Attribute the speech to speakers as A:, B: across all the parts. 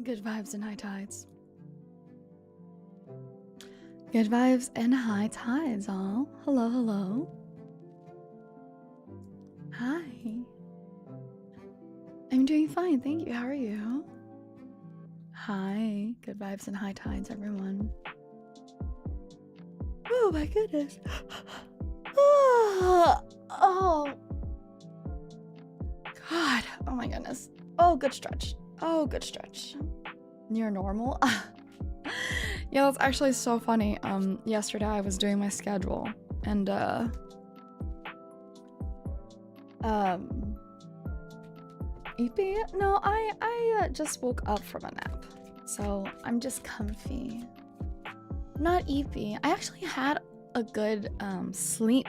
A: Good vibes and high tides. Good vibes and high tides, all. Hello, hello. Hi. I'm doing fine, thank you. How are you? Hi. Good vibes and high tides, everyone. Oh my goodness. Oh. God. Oh my goodness. Oh, good stretch. Oh, good stretch. Near normal. Yeah, that's actually so funny. Yesterday I was doing my schedule and EP? No, I just woke up from a nap. So I'm just comfy. Not EP. I actually had a good sleep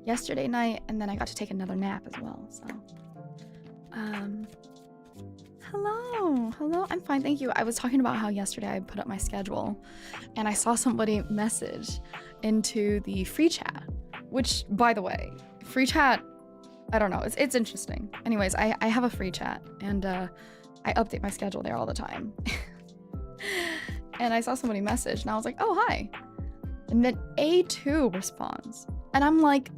A: yesterday night, and then I got to take another nap as well. So hello, I'm fine, thank you. I was talking about how yesterday I put up my schedule and I saw somebody message into the free chat, which, by the way, free chat, I don't know, it's interesting. Anyways, I have a free chat and I update my schedule there all the time. And I saw somebody message and I was like, oh, hi. And then A2 responds and I'm like,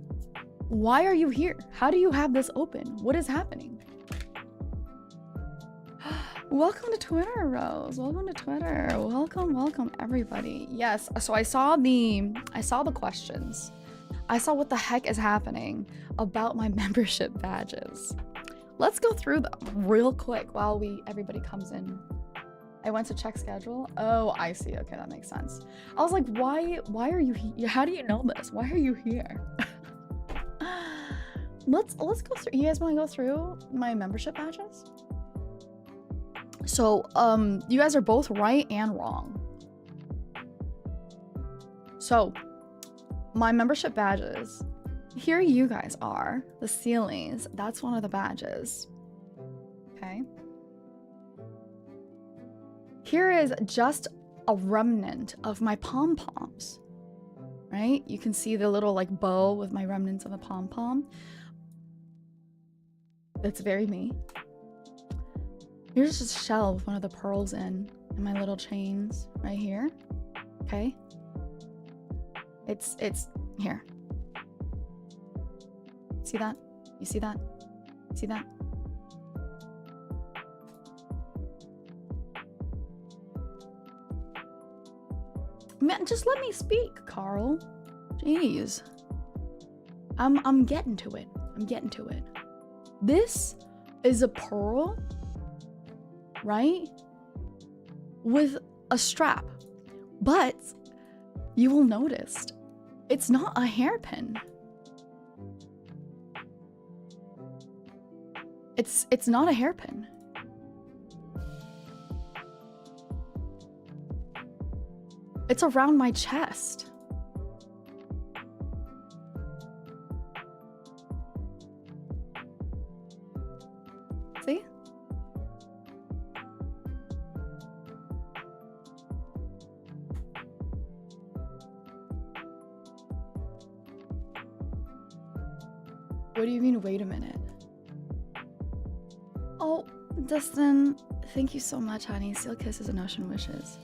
A: why are you here? How do you have this open? What is happening? Welcome to Twitter, Rose. Welcome to Twitter. Welcome everybody. Yes, so I saw the questions. I saw what the heck is happening about my membership badges. Let's go through them real quick while everybody comes in. I went to check schedule. Oh, I see. Okay, that makes sense. I was like, why are you here? How do you know this? Why are you here? Let's go through. You guys want to go through my membership badges? So, you guys are both right and wrong. So, my membership badges. Here you guys are. The ceilings. That's one of the badges. Okay. Here is just a remnant of my pom-poms. Right? You can see the little like bow with my remnants of a pom-pom. That's very me. Here's just a shell with one of the pearls in and my little chains right here. Okay. It's here. See that? You see that? See that? Man, just let me speak, Carl. Jeez. I'm getting to it. I'm getting to it. This is a pearl, right? With a strap. But you will notice it's not a hairpin. It's not a hairpin. It's around my chest. See? What do you mean, wait a minute? Oh, Dustin, thank you so much, honey. Seal kisses and ocean wishes.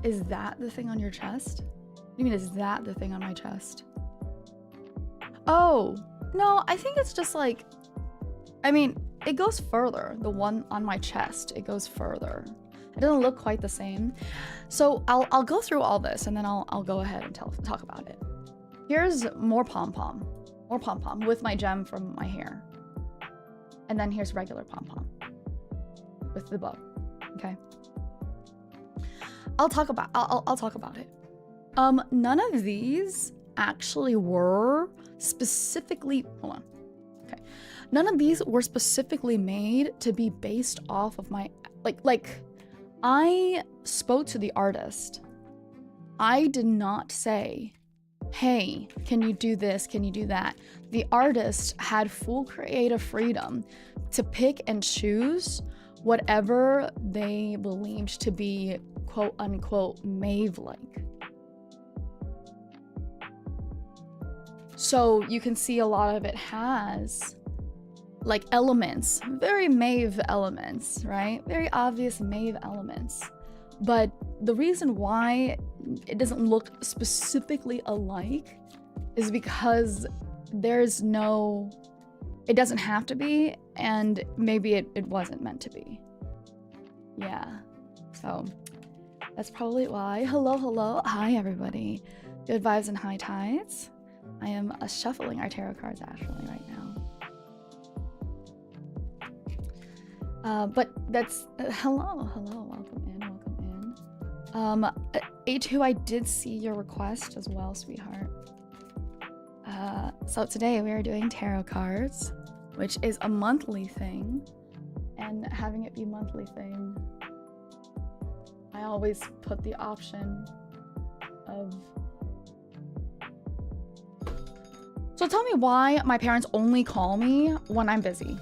A: Is that the thing on your chest? What do you mean, is that the thing on my chest? Oh, no, I think it's just like, I mean, it goes further. The one on my chest, it goes further. It doesn't look quite the same. So I'll go through all this and then I'll go ahead and talk about it. Here's more pom-pom. More pom-pom with my gem from my hair. And then here's regular pom-pom with the bow. Okay. I'll talk about it. None of these actually were specifically, hold on. Okay. None of these were specifically made to be based off of my, like I spoke to the artist. I did not say, hey, can you do this? Can you do that? The artist had full creative freedom to pick and choose whatever they believed to be quote unquote Maeve-like. So you can see a lot of it has like elements, very Maeve elements, right? Very obvious Maeve elements. But the reason why it doesn't look specifically alike is because there's no, it doesn't have to be, and maybe it wasn't meant to be. Yeah, so that's probably why. Hello, hello, hi everybody. Good vibes and high tides. I am shuffling our tarot cards actually right now. But that's, hello, welcome in. A2, I did see your request as well, sweetheart. So today we are doing tarot cards, which is a monthly thing, and having it be monthly thing, I always put the option of... So tell me why my parents only call me when I'm busy.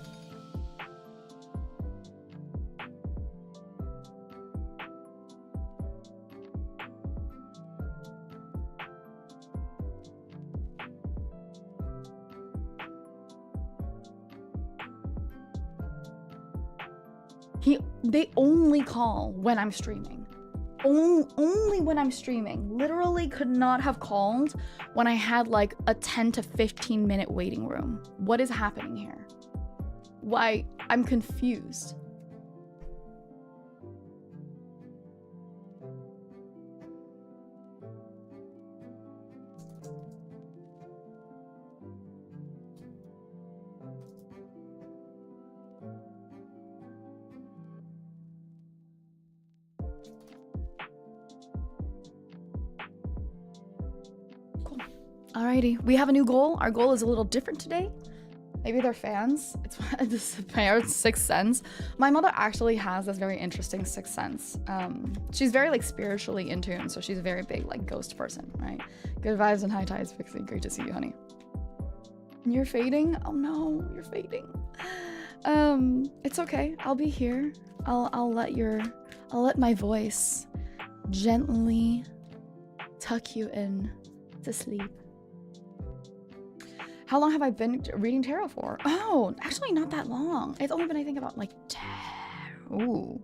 A: They only call when I'm streaming. Only when I'm streaming. Literally could not have called when I had like a 10 to 15 minute waiting room. What is happening here? Why? I'm confused. Alrighty, we have a new goal. Our goal is a little different today. Maybe they're fans. It's this parents' sixth sense. My mother actually has this very interesting sixth sense. She's very like spiritually in tune, so she's a very big like ghost person, right? Good vibes and high tides, Pixie. Great to see you, honey. You're fading? Oh no, you're fading. It's okay. I'll be here. I'll let my voice gently tuck you in to sleep. How long have I been reading tarot for? Oh, actually not that long. It's only been, I think, about like 10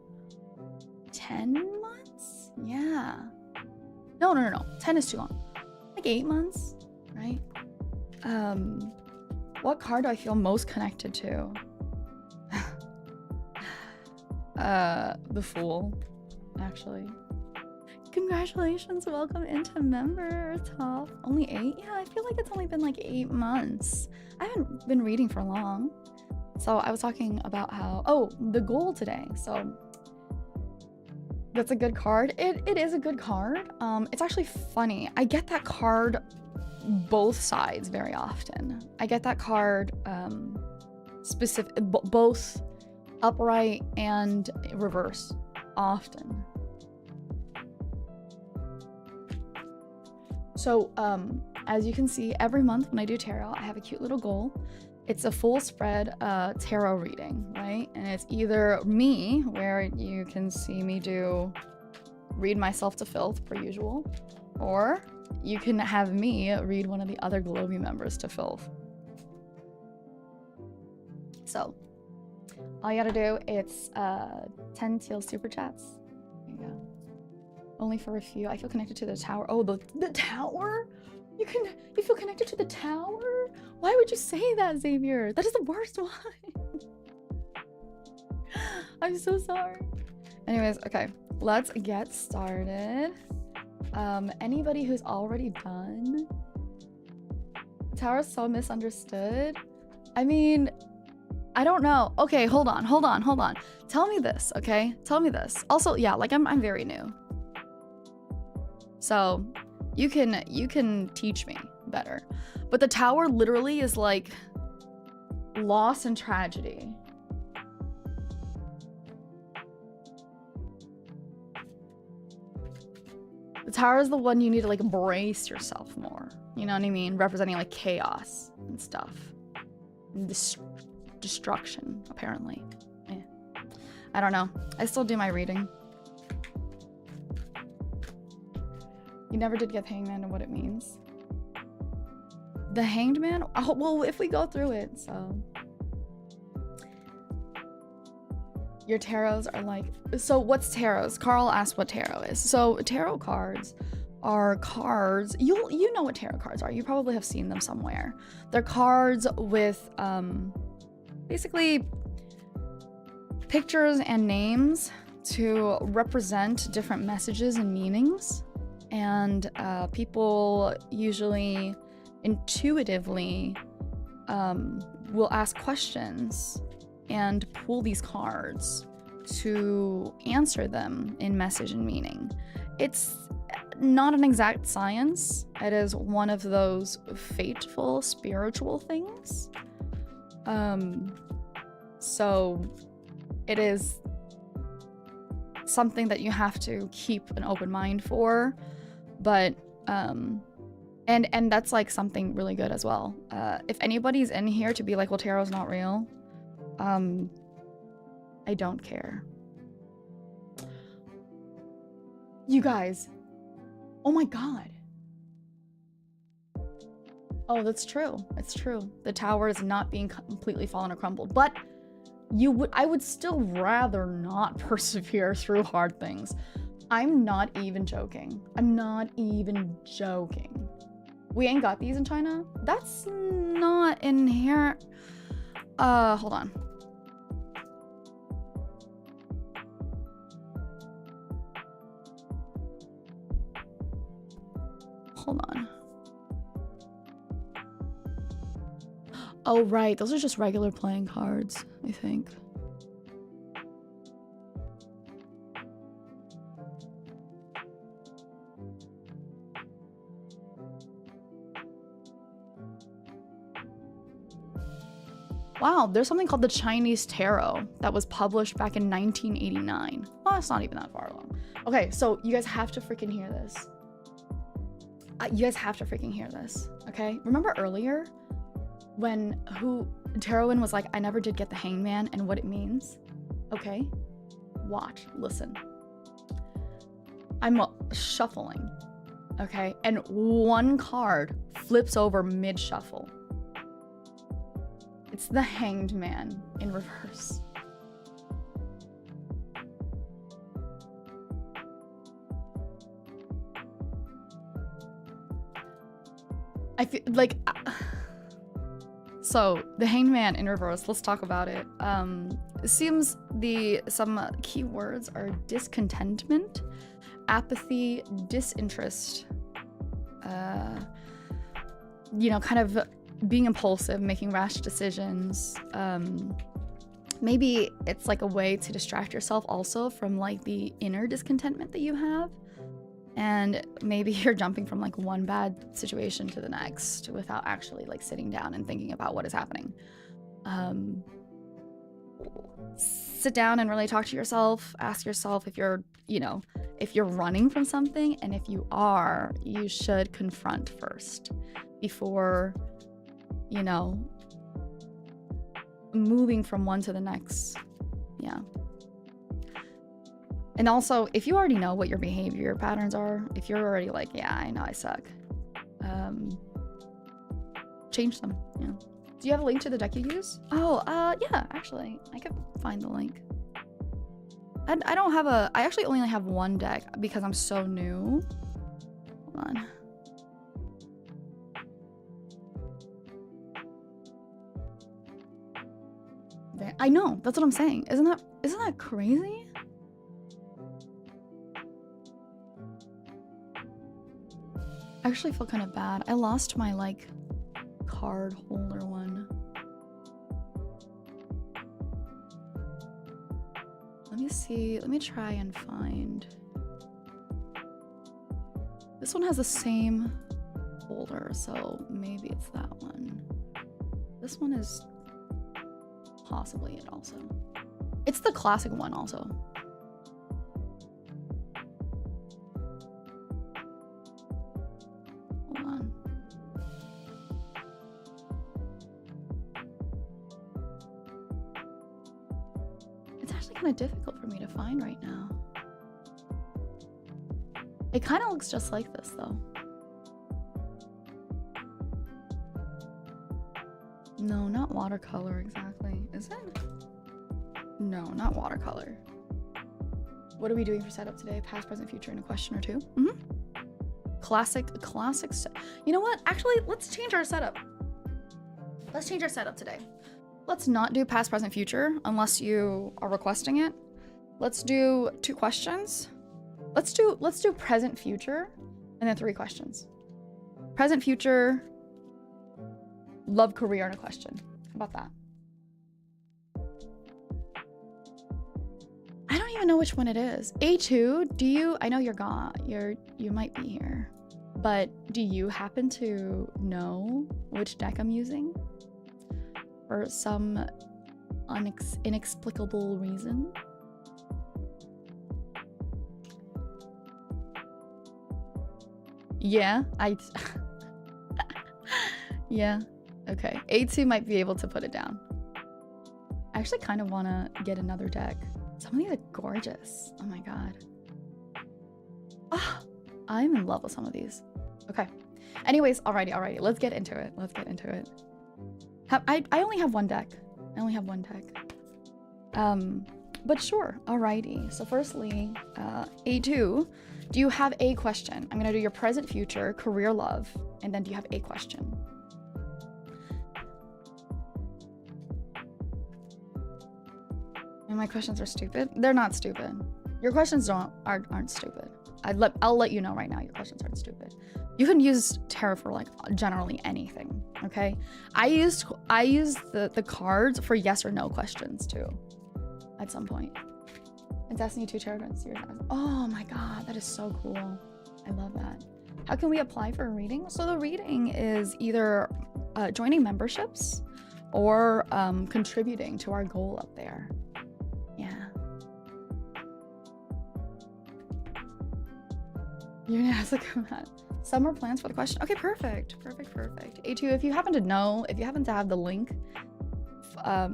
A: months? Yeah. No. 10 is too long. Like 8 months, right? What card do I feel most connected to? The Fool, actually. Congratulations, welcome into member, Toff. Only 8? Yeah, I feel like it's only been like 8 months. I haven't been reading for long. So I was talking about how, oh, the goal today. So that's a good card. It is a good card. It's actually funny. I get that card both sides very often. I get that card both upright and reverse often. So, as you can see, every month when I do tarot, I have a cute little goal. It's a full spread tarot reading, right? And it's either me, where you can see me read myself to filth per usual, or you can have me read one of the other Globie members to filth. So, all you gotta do, it's 10 teal super chats. There you go. Only for a few. I feel connected to the tower. Oh, the tower? You feel connected to the tower? Why would you say that, Xavier? That is the worst one. I'm so sorry. Anyways, okay. Let's get started. Anybody who's already done? The tower is so misunderstood. I mean, I don't know. Okay, hold on. Tell me this, okay? Tell me this. Also, yeah, like I'm very new. So you can teach me better. But the tower literally is like loss and tragedy. The tower is the one you need to like brace yourself more. You know what I mean? Representing like chaos and stuff. And destruction, apparently. Yeah. I don't know. I still do my reading. You never did get Hangman and what it means. The Hanged Man? Oh, well, if we go through it, so. Your tarots are like, so what's tarots? Carl asked what tarot is. So tarot cards are cards, you know what tarot cards are. You probably have seen them somewhere. They're cards with basically pictures and names to represent different messages and meanings. And people usually intuitively will ask questions and pull these cards to answer them in message and meaning. It's not an exact science. It is one of those fateful spiritual things. So it is something that you have to keep an open mind for, but and that's like something really good as well. If anybody's in here to be like, well, tarot's not real, I don't care. You guys, oh my god. Oh, that's true. It's true. The tower is not being completely fallen or crumbled, but I would still rather not persevere through hard things. I'm not even joking. I'm not even joking. We ain't got these in China? That's not inherent. Hold on. Hold on. Oh, right. Those are just regular playing cards, I think. Wow, there's something called the Chinese Tarot that was published back in 1989. Well, it's not even that far along. Okay, so you guys have to freaking hear this. You guys have to freaking hear this, okay? Remember earlier when Tarowin was like, I never did get the hangman and what it means? Okay, watch, listen. I'm shuffling, okay? And one card flips over mid-shuffle. It's the Hanged Man in reverse. I feel like... So, the Hanged Man in reverse, let's talk about it. It seems some keywords are discontentment, apathy, disinterest, you know, kind of being impulsive, making rash decisions. Maybe it's like a way to distract yourself also from like the inner discontentment that you have. And maybe you're jumping from like one bad situation to the next without actually like sitting down and thinking about what is happening. Sit down and really talk to yourself. Ask yourself if you're, you know, if you're running from something, and if you are, you should confront first before, you know, moving from one to the next. Yeah. And also, if you already know what your behavior patterns are, if you're already like, yeah, I know I suck, change them. Yeah. Do you have a link to the deck you use? Oh, yeah, actually, I could find the link. And I don't have I actually only have one deck because I'm so new. Hold on. I know, that's what I'm saying. Isn't that crazy? I actually feel kind of bad. I lost my like card holder one. Let me see. Let me try and find. This one has the same holder, so maybe it's that one. This one is possibly it also. It's the classic one also. Hold on. It's actually kind of difficult for me to find right now. It kind of looks just like this though. No, not watercolor exactly. Is it? No, not watercolor. What are we doing for setup today? Past, present, future, and a question or two. Classic. You know what? Actually, let's change our setup. Let's change our setup today. Let's not do past, present, future unless you are requesting it. Let's do 2 questions. Let's do present, future, and then 3 questions. Present, future, love, career, and a question. How about that? I don't even know which one it is. A2, do you, I know you're gone. You might be here. But do you happen to know which deck I'm using? For some inexplicable reason? Yeah, yeah, okay. A2 might be able to put it down. I actually kind of want to get another deck. Some of these are gorgeous. Oh my god. Ah, I'm in love with some of these. Okay. Anyways, alrighty. Let's get into it. I only have one deck. But sure. Alrighty. So firstly, A2, do you have a question? I'm gonna do your present, future, career, love, and then do you have a question? And my questions are stupid? They're not stupid. Your questions aren't stupid. I'll let you know right now, your questions aren't stupid. You can use tarot for like generally anything, okay? I used the cards for yes or no questions too, at some point. And Destiny 2 tarot cards. Oh my god, that is so cool. I love that. How can we apply for a reading? So the reading is either joining memberships or contributing to our goal up there. Yeah. You're gonna ask summer plans for the question. Okay, perfect. A2, if you happen to have the link, I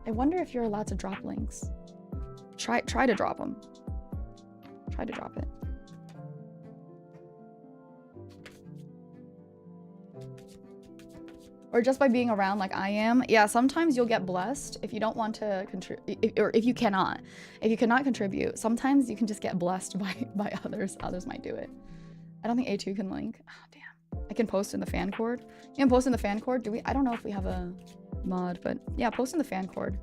A: wonder if you're allowed to drop links. Try to drop them. Try to drop it. Or just by being around like I am. Yeah, sometimes you'll get blessed if you don't want to contribute, or if you cannot contribute. Sometimes you can just get blessed by others. Others might do it. I don't think A2 can link. Oh, damn. I can post in the fan cord. You can post in the fan cord. I don't know if we have a mod, but yeah, post in the fan cord.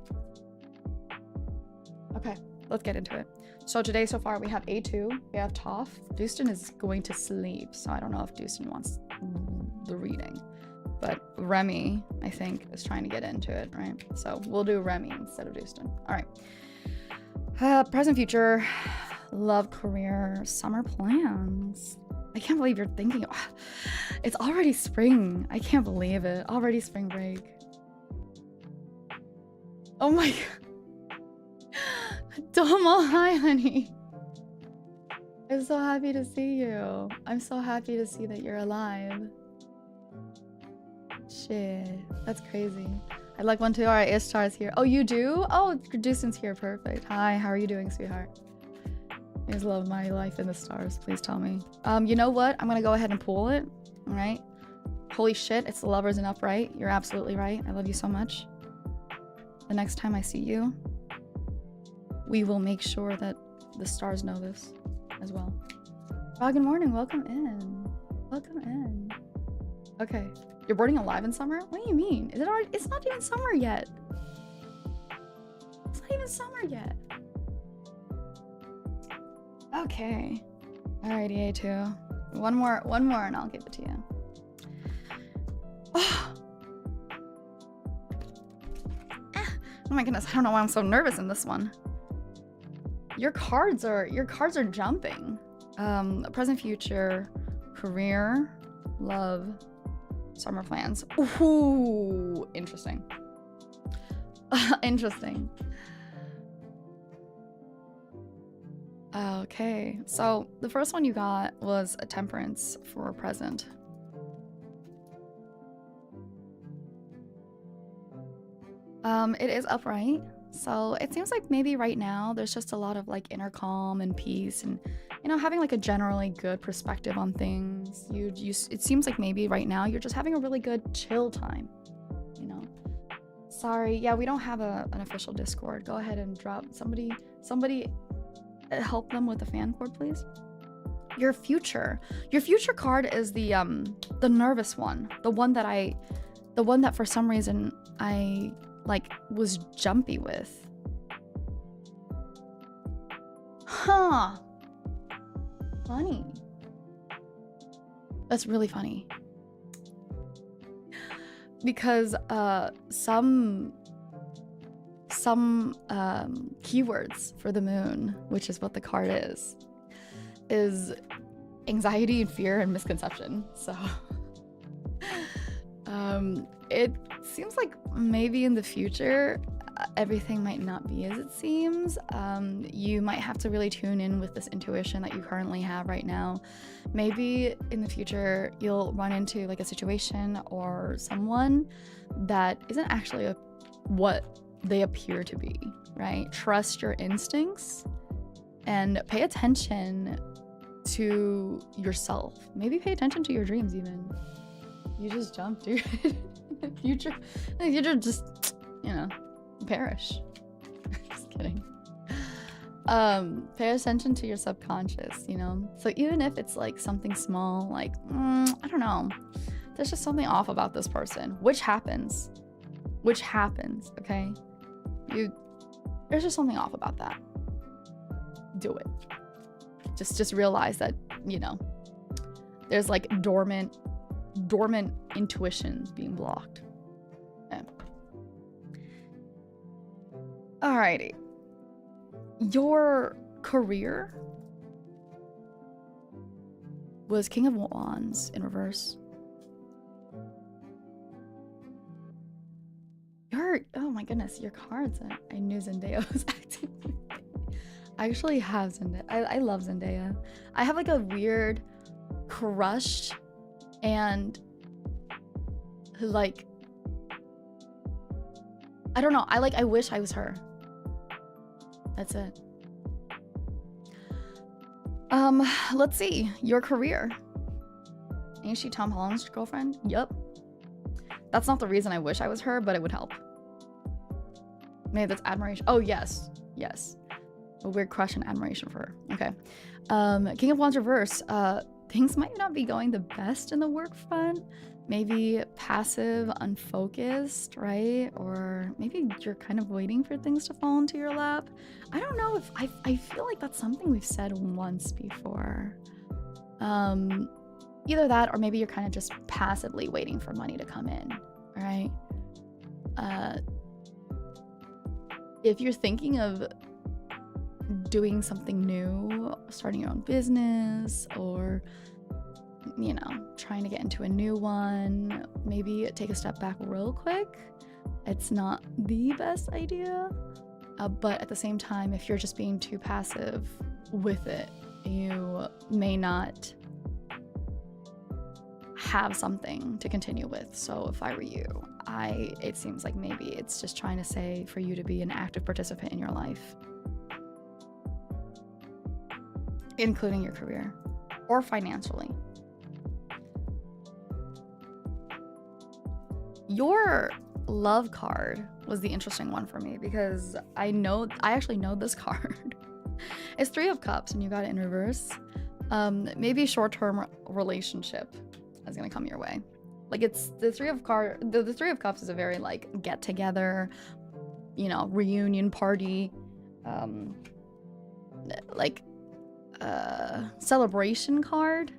A: Okay, let's get into it. So today, so far, we have A2, we have Toff. Dustin is going to sleep, so I don't know if Dustin wants the reading. But Remy, I think, is trying to get into it, right? So we'll do Remy instead of Dustin. All right. Present, future, love, career, summer plans. I can't believe you're thinking. It's already spring. I can't believe it. Already spring break. Oh my god. Domo, hi, honey. I'm so happy to see you. I'm so happy to see that you're alive. Shit, that's crazy. I'd like one too. All right, Ishtar's here. Oh, you do? Oh, Dustin's here. Perfect. Hi, how are you doing, sweetheart? I just love my life in the stars. Please tell me. You know what? I'm gonna go ahead and pull it. All right. Holy shit, it's the lovers and upright. You're absolutely right. I love you so much. The next time I see you, we will make sure that the stars know this as well. Oh, good morning. Welcome in. Welcome in. Okay. You're boarding alive in summer? What do you mean? Is it already? It's not even summer yet. It's not even summer yet. Okay. Alrighty, A2. One more, and I'll give it to you. Oh. Oh my goodness, I don't know why I'm so nervous in this one. Your cards are jumping. Present, future, career, love, summer plans. Ooh, interesting. Interesting. Okay, so the first one you got was a temperance for present. It is upright, so it seems like maybe right now there's just a lot of like inner calm and peace, and you know, having like a generally good perspective on things. It seems like maybe right now you're just having a really good chill time, you know. Sorry. Yeah, we don't have an official Discord. Go ahead and drop somebody help them with the fan cord, please. Your future card is the nervous one. The one that for some reason I like was jumpy with. Huh. Funny. That's really funny. Because some keywords for the moon, which is what the card is anxiety and fear and misconception. So it seems like maybe in the future everything might not be as it seems. You might have to really tune in with this intuition that you currently have right now. Maybe in the future you'll run into like a situation or someone that isn't actually what they appear to be, right? Trust your instincts and pay attention to yourself. Maybe pay attention to your dreams even. You just jump, dude. Future just, you know, perish. Just kidding. Pay attention to your subconscious, you know? So even if it's like something small, like, I don't know, there's just something off about this person, which happens, okay? There's just something off about that. Do it. Just realize that, you know, there's like dormant intuitions being blocked. Okay. Alrighty. Your career was King of Wands in reverse. Oh my goodness, your cards. I knew Zendaya was acting. I actually have Zendaya. I love Zendaya. I have like a weird crush and like, I don't know. I wish I was her. That's it. Let's see. Your career. Ain't she Tom Holland's girlfriend? Yup. That's not the reason I wish I was her, but it would help. Maybe that's admiration. Oh, yes. Yes. A weird crush and admiration for her. Okay. King of Wands reverse. Things might not be going the best in the work front. Maybe passive, unfocused, right? Or maybe you're kind of waiting for things to fall into your lap. I don't know if I feel like that's something we've said once before. Either that or maybe you're kind of just passively waiting for money to come in, right? If you're thinking of doing something new, starting your own business, or you know, trying to get into a new one, maybe take a step back real quick. It's not the best idea, but at the same time, if you're just being too passive with it, you may not have something to continue with. So if I were you, it seems like maybe it's just trying to say for you to be an active participant in your life, including your career or financially. Your love card was the interesting one for me because I actually know this card. It's 3 of Cups and you got it in reverse. Maybe a short-term relationship is gonna come your way. Like it's the 3 of the 3 of Cups is a very like get together, you know, reunion party, celebration card.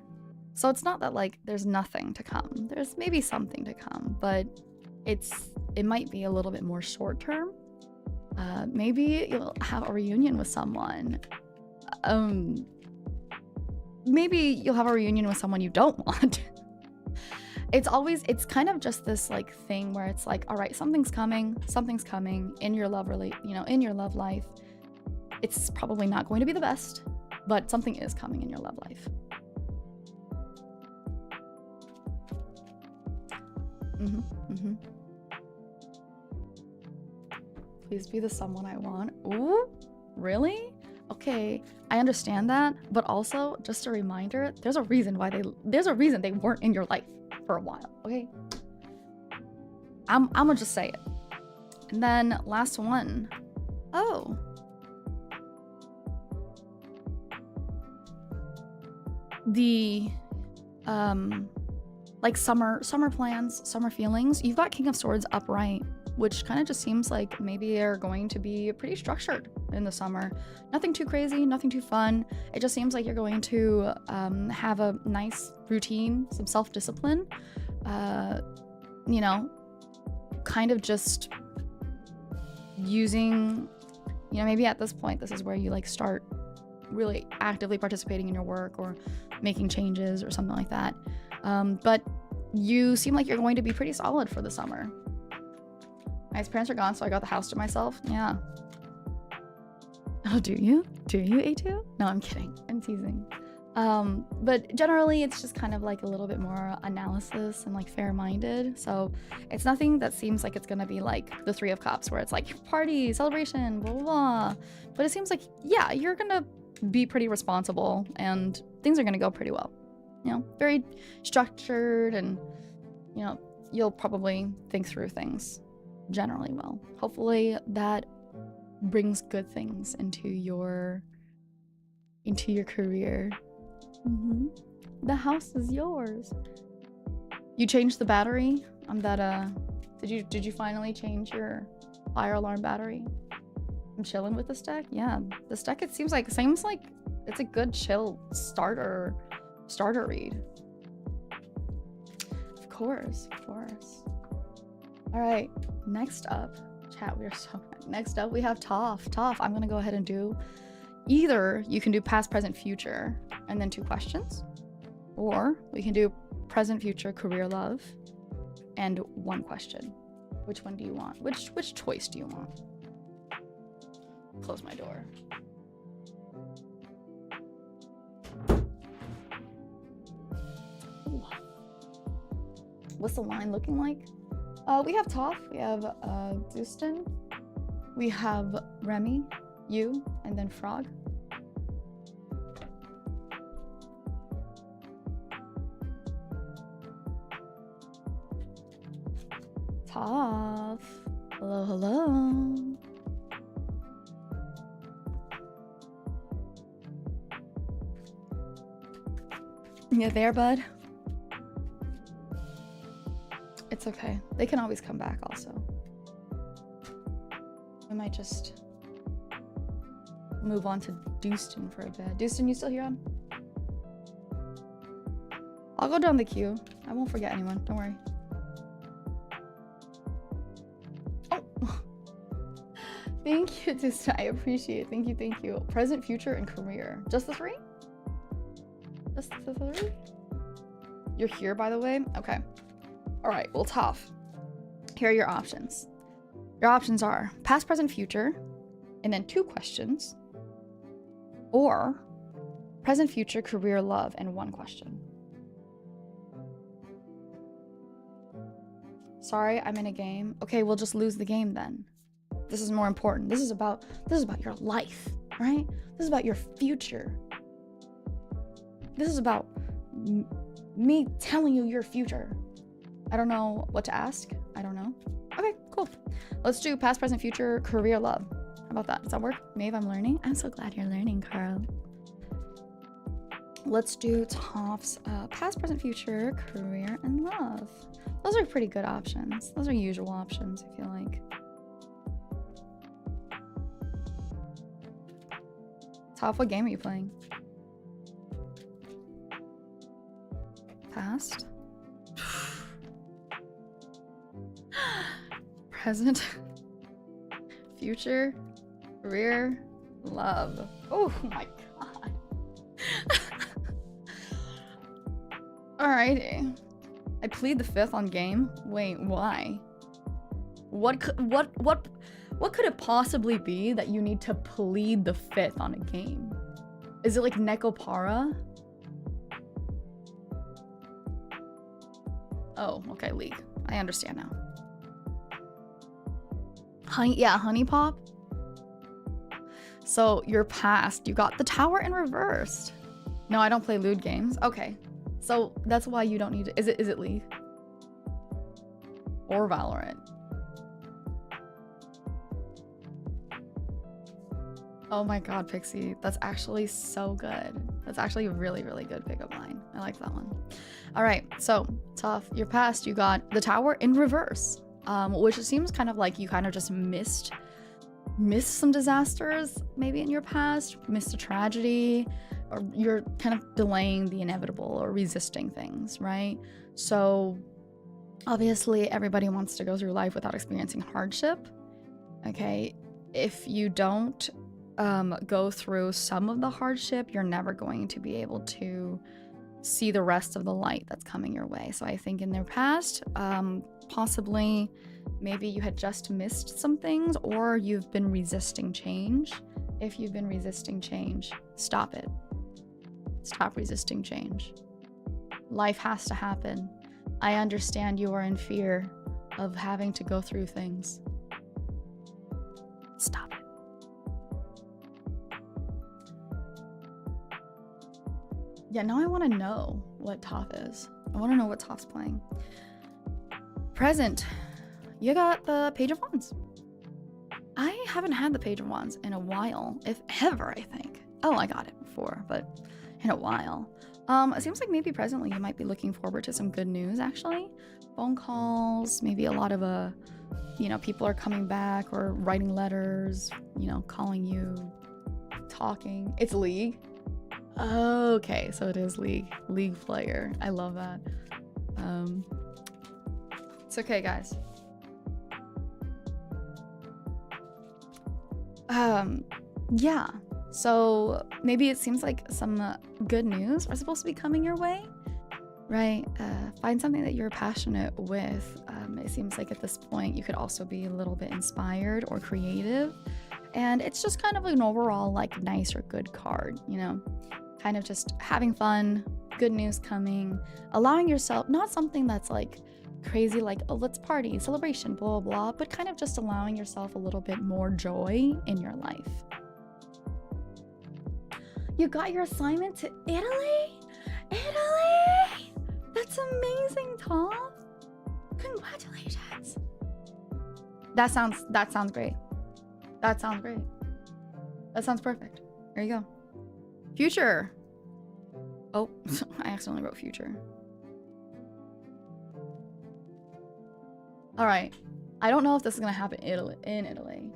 A: So it's not that like there's nothing to come. There's maybe something to come, but it might be a little bit more short term. Maybe you'll have a reunion with someone. Maybe you'll have a reunion with someone you don't want. It's kind of just this like thing where it's like, all right, something's coming in your love in your love life. It's probably not going to be the best, but something is coming in your love life. Please be the someone I want. Ooh, really? Okay, I understand that, but also just a reminder, there's a reason they weren't in your life for a while, okay? I'm gonna just say it. And then last one. Oh. The like summer plans, summer feelings. You've got King of Swords upright, which kind of just seems like maybe they're going to be pretty structured in the summer. Nothing too crazy, nothing too fun. It just seems like you're going to have a nice routine, some self-discipline, you know, kind of just using, you know, maybe at this point, this is where you like start really actively participating in your work or making changes or something like that. But you seem like you're going to be pretty solid for the summer. My parents are gone, so I got the house to myself. Yeah. Oh, do you? Do you, A2? No, I'm kidding. I'm teasing. But generally, it's just kind of like a little bit more analysis and like fair-minded. So it's nothing that seems like it's gonna be like the Three of Cups, where it's like party, celebration, blah, blah, blah. But it seems like, yeah, you're gonna be pretty responsible and things are gonna go pretty well. You know, very structured, and, you know, you'll probably think through things generally well. Hopefully that brings good things into your career. The house is yours. You changed the battery on that. Did you finally change your fire alarm battery? I'm chilling with this deck. Yeah, this deck, it seems like it's a good chill starter read. Of course. All right, next up, chat, next up we have Toff. Toff, I'm gonna go ahead and do, either you can do past, present, future, and then 2 questions, or we can do present, future, career, love, and 1 question. Which one do you want? Which choice do you want? Close my door. Ooh. What's the line looking like? We have Toff, we have Dustin, we have Remy, you, and then Frog. Toff. Hello. You there, bud? It's okay. They can always come back also. We might just move on to Dustin for a bit. Dustin, you still here on? I'll go down the queue. I won't forget anyone. Don't worry. Oh. Thank you, Dustin. I appreciate it. Thank you. Present, future, and career. Just the 3? Just the 3? You're here, by the way? Okay. All right, well, Toff. Here are your options. Your options are past, present, future, and then 2 questions, or present, future, career, love, and 1 question. Sorry, I'm in a game. Okay, we'll just lose the game then. This is more important. This is about your life, right? This is about your future. This is about me telling you your future. I don't know what to ask. I don't know. Okay, cool. Let's do past, present, future, career, love. How about that? Does that work? Maeve, I'm learning. I'm so glad you're learning, Carl. Let's do Toff's past, present, future, career, and love. Those are pretty good options. Those are usual options, I feel like. Toff, what game are you playing? Past. Present. Future. Career. Love. Oh my god. Alrighty. I plead the 5th on game. Wait, why? What could it possibly be that you need to plead the 5th on a game? Is it like Nekopara? Oh, okay, League. I understand now. Honey Pop. So your past, you got the tower in reversed. No, I don't play lewd games. Okay, so that's why you don't need to. Is it League or Valorant? Oh my god, Pixie. That's actually so good. That's actually a really, really good pickup line. I like that one. All right, so Toff, your past, you got the tower in reverse, which seems kind of like you kind of just missed some disasters maybe in your past, missed a tragedy, or you're kind of delaying the inevitable or resisting things, right? So obviously everybody wants to go through life without experiencing hardship. Okay, if you don't go through some of the hardship, you're never going to be able to see the rest of the light that's coming your way. So I think in their past, possibly maybe you had just missed some things, or you've been resisting change. If you've been resisting change, stop it. Stop resisting change. Life has to happen. I understand you are in fear of having to go through things. Stop it. Yeah, now I want to know what Toff is. I want to know what Toff's playing. Present. You got the Page of Wands. I haven't had the Page of Wands in a while, if ever, I think. Oh, I got it before, but in a while. It seems like maybe presently you might be looking forward to some good news, actually. Phone calls, maybe a lot of you know, people are coming back or writing letters, you know, calling you, talking. It's League. Okay, so it is League player. I love that. It's okay, guys. Yeah. So maybe it seems like some good news are supposed to be coming your way, right? Find something that you're passionate with. It seems like at this point you could also be a little bit inspired or creative, and it's just kind of an overall like nice or good card, you know? Kind of just having fun, good news coming, allowing yourself, not something that's like crazy, like, oh, let's party, celebration, blah, blah, blah, but kind of just allowing yourself a little bit more joy in your life. You got your assignment to Italy? Italy! That's amazing, Toff. Congratulations. That sounds great. That sounds great. That sounds perfect. There you go. Future. Oh, I accidentally wrote future. All right. I don't know if this is going to happen in Italy.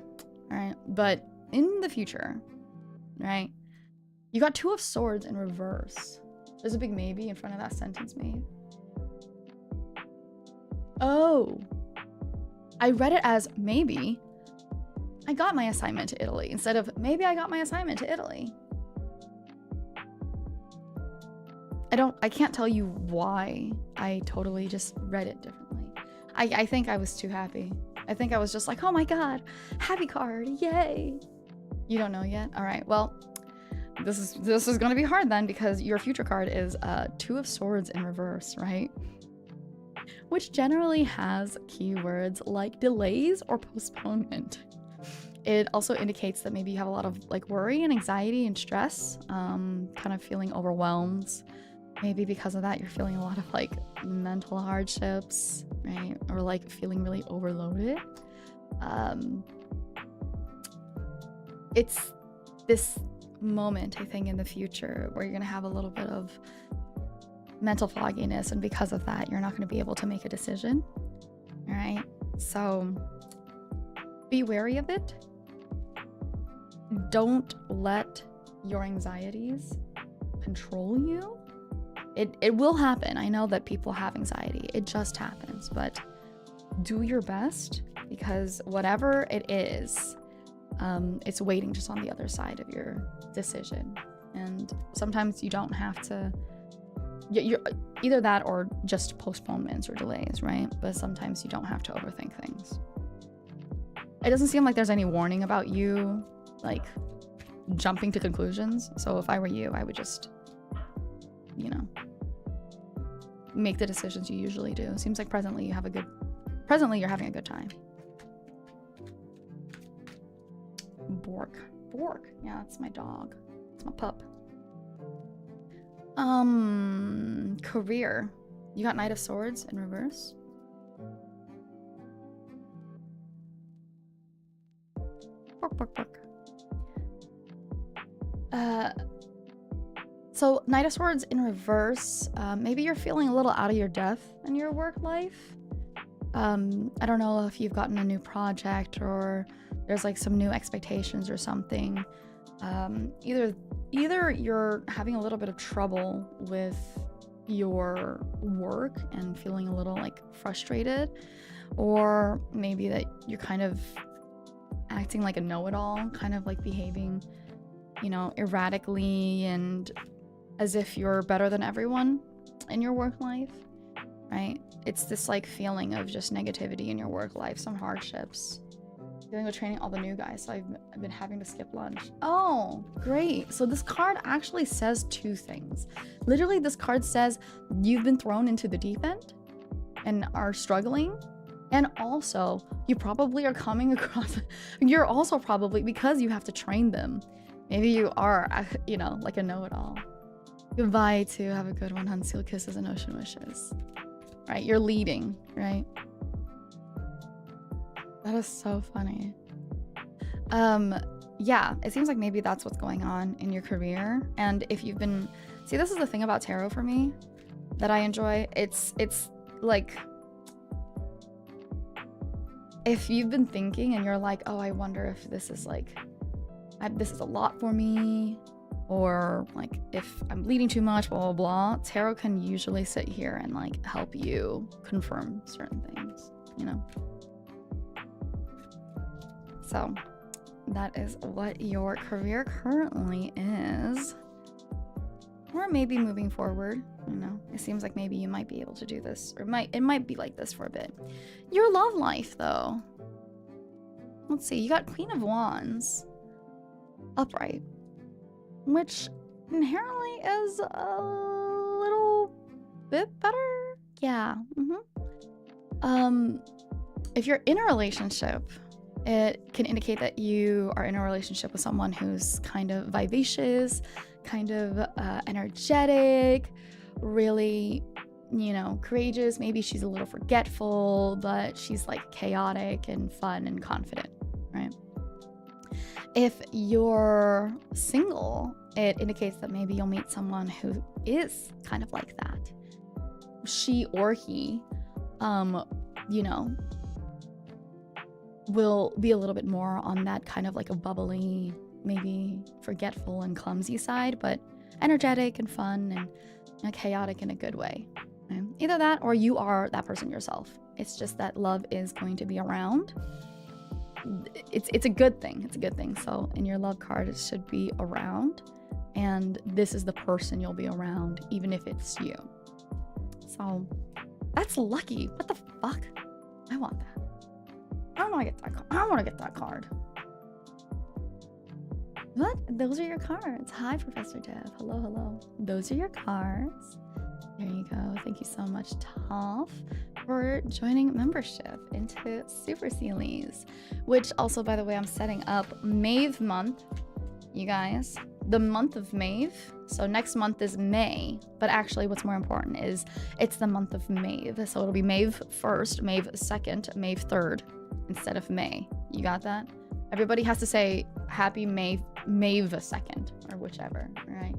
A: All right. But in the future, right? You got Two of Swords in reverse. There's a big maybe in front of that sentence, Maeve. Oh. I read it as maybe I got my assignment to Italy instead of maybe I got my assignment to Italy. I can't tell you why I totally just read it differently. I think I was too happy. I think I was just like, oh my god, happy card, yay. You don't know yet? All right, well, this is gonna be hard then, because your future card is Two of Swords in reverse, right? Which generally has keywords like delays or postponement. It also indicates that maybe you have a lot of like worry and anxiety and stress, kind of feeling overwhelmed. Maybe because of that, you're feeling a lot of like mental hardships, right? Or like feeling really overloaded. It's this moment, I think, in the future where you're gonna have a little bit of mental fogginess, and because of that, you're not gonna be able to make a decision. All right? So be wary of it. Don't let your anxieties control you. It will happen. I know that people have anxiety. It just happens. But do your best, because whatever it is, it's waiting just on the other side of your decision. And sometimes you don't have to... You're either that or just postponements or delays, right? But sometimes you don't have to overthink things. It doesn't seem like there's any warning about you, like, jumping to conclusions. So if I were you, I would just... you know, make the decisions you usually do. Seems like presently you're having a good time. Bork. Yeah, that's my dog. It's my pup. Career. You got Knight of Swords in reverse. Bork. So Knight of Swords in reverse. Maybe you're feeling a little out of your depth in your work life. I don't know if you've gotten a new project or there's like some new expectations or something. Either you're having a little bit of trouble with your work and feeling a little like frustrated, or maybe that you're kind of acting like a know-it-all, kind of like behaving, you know, erratically and as if you're better than everyone in your work life, right? It's this like feeling of just negativity in your work life, some hardships. Dealing with training all the new guys, so I've been having to skip lunch. Oh, great. So this card actually says two things. Literally, this card says you've been thrown into the deep end and are struggling. And also, you probably are coming across, you're also probably, because you have to train them, maybe you are, you know, like a know-it-all. Goodbye to have a good one, Hunseal kisses and ocean wishes. Right, you're leading, right? That is so funny. Yeah, it seems like maybe that's what's going on in your career. And if you've been, see, this is the thing about tarot for me that I enjoy. It's like, if you've been thinking and you're like, oh, I wonder if this is like, this is a lot for me, or like if I'm bleeding too much, blah, blah, blah. Tarot can usually sit here and like help you confirm certain things, you know? So that is what your career currently is. Or maybe moving forward, you know, it seems like maybe you might be able to do this, or it might be like this for a bit. Your love life though. Let's see, you got Queen of Wands upright, which inherently is a little bit better. Yeah. If you're in a relationship, it can indicate that you are in a relationship with someone who's kind of vivacious, kind of energetic, really, you know, courageous. Maybe she's a little forgetful, but she's like chaotic and fun and confident, right? If you're single, it indicates that maybe you'll meet someone who is kind of like that. She or he, you know, will be a little bit more on that kind of like a bubbly, maybe forgetful and clumsy side, but energetic and fun and, you know, chaotic in a good way. Okay? Either that or you are that person yourself. It's just that love is going to be around. It's a good thing. It's a good thing. So in your love card, it should be around, and this is the person you'll be around, even if it's you. So that's lucky. What the fuck? I want that. I don't want to get that card. I don't want to get that card. What? Those are your cards. Hi, Professor Dev. Hello, hello. Those are your cards. There you go. Thank you so much, Toff, for joining membership into Super Sealies, which also, by the way, I'm setting up Maeve month, you guys. The month of Maeve. So next month is May, but actually what's more important is it's the month of Maeve. So it'll be Maeve 1st, Maeve 2nd, Maeve 3rd instead of May. You got that? Everybody has to say happy Maeve 2nd or whichever, all right?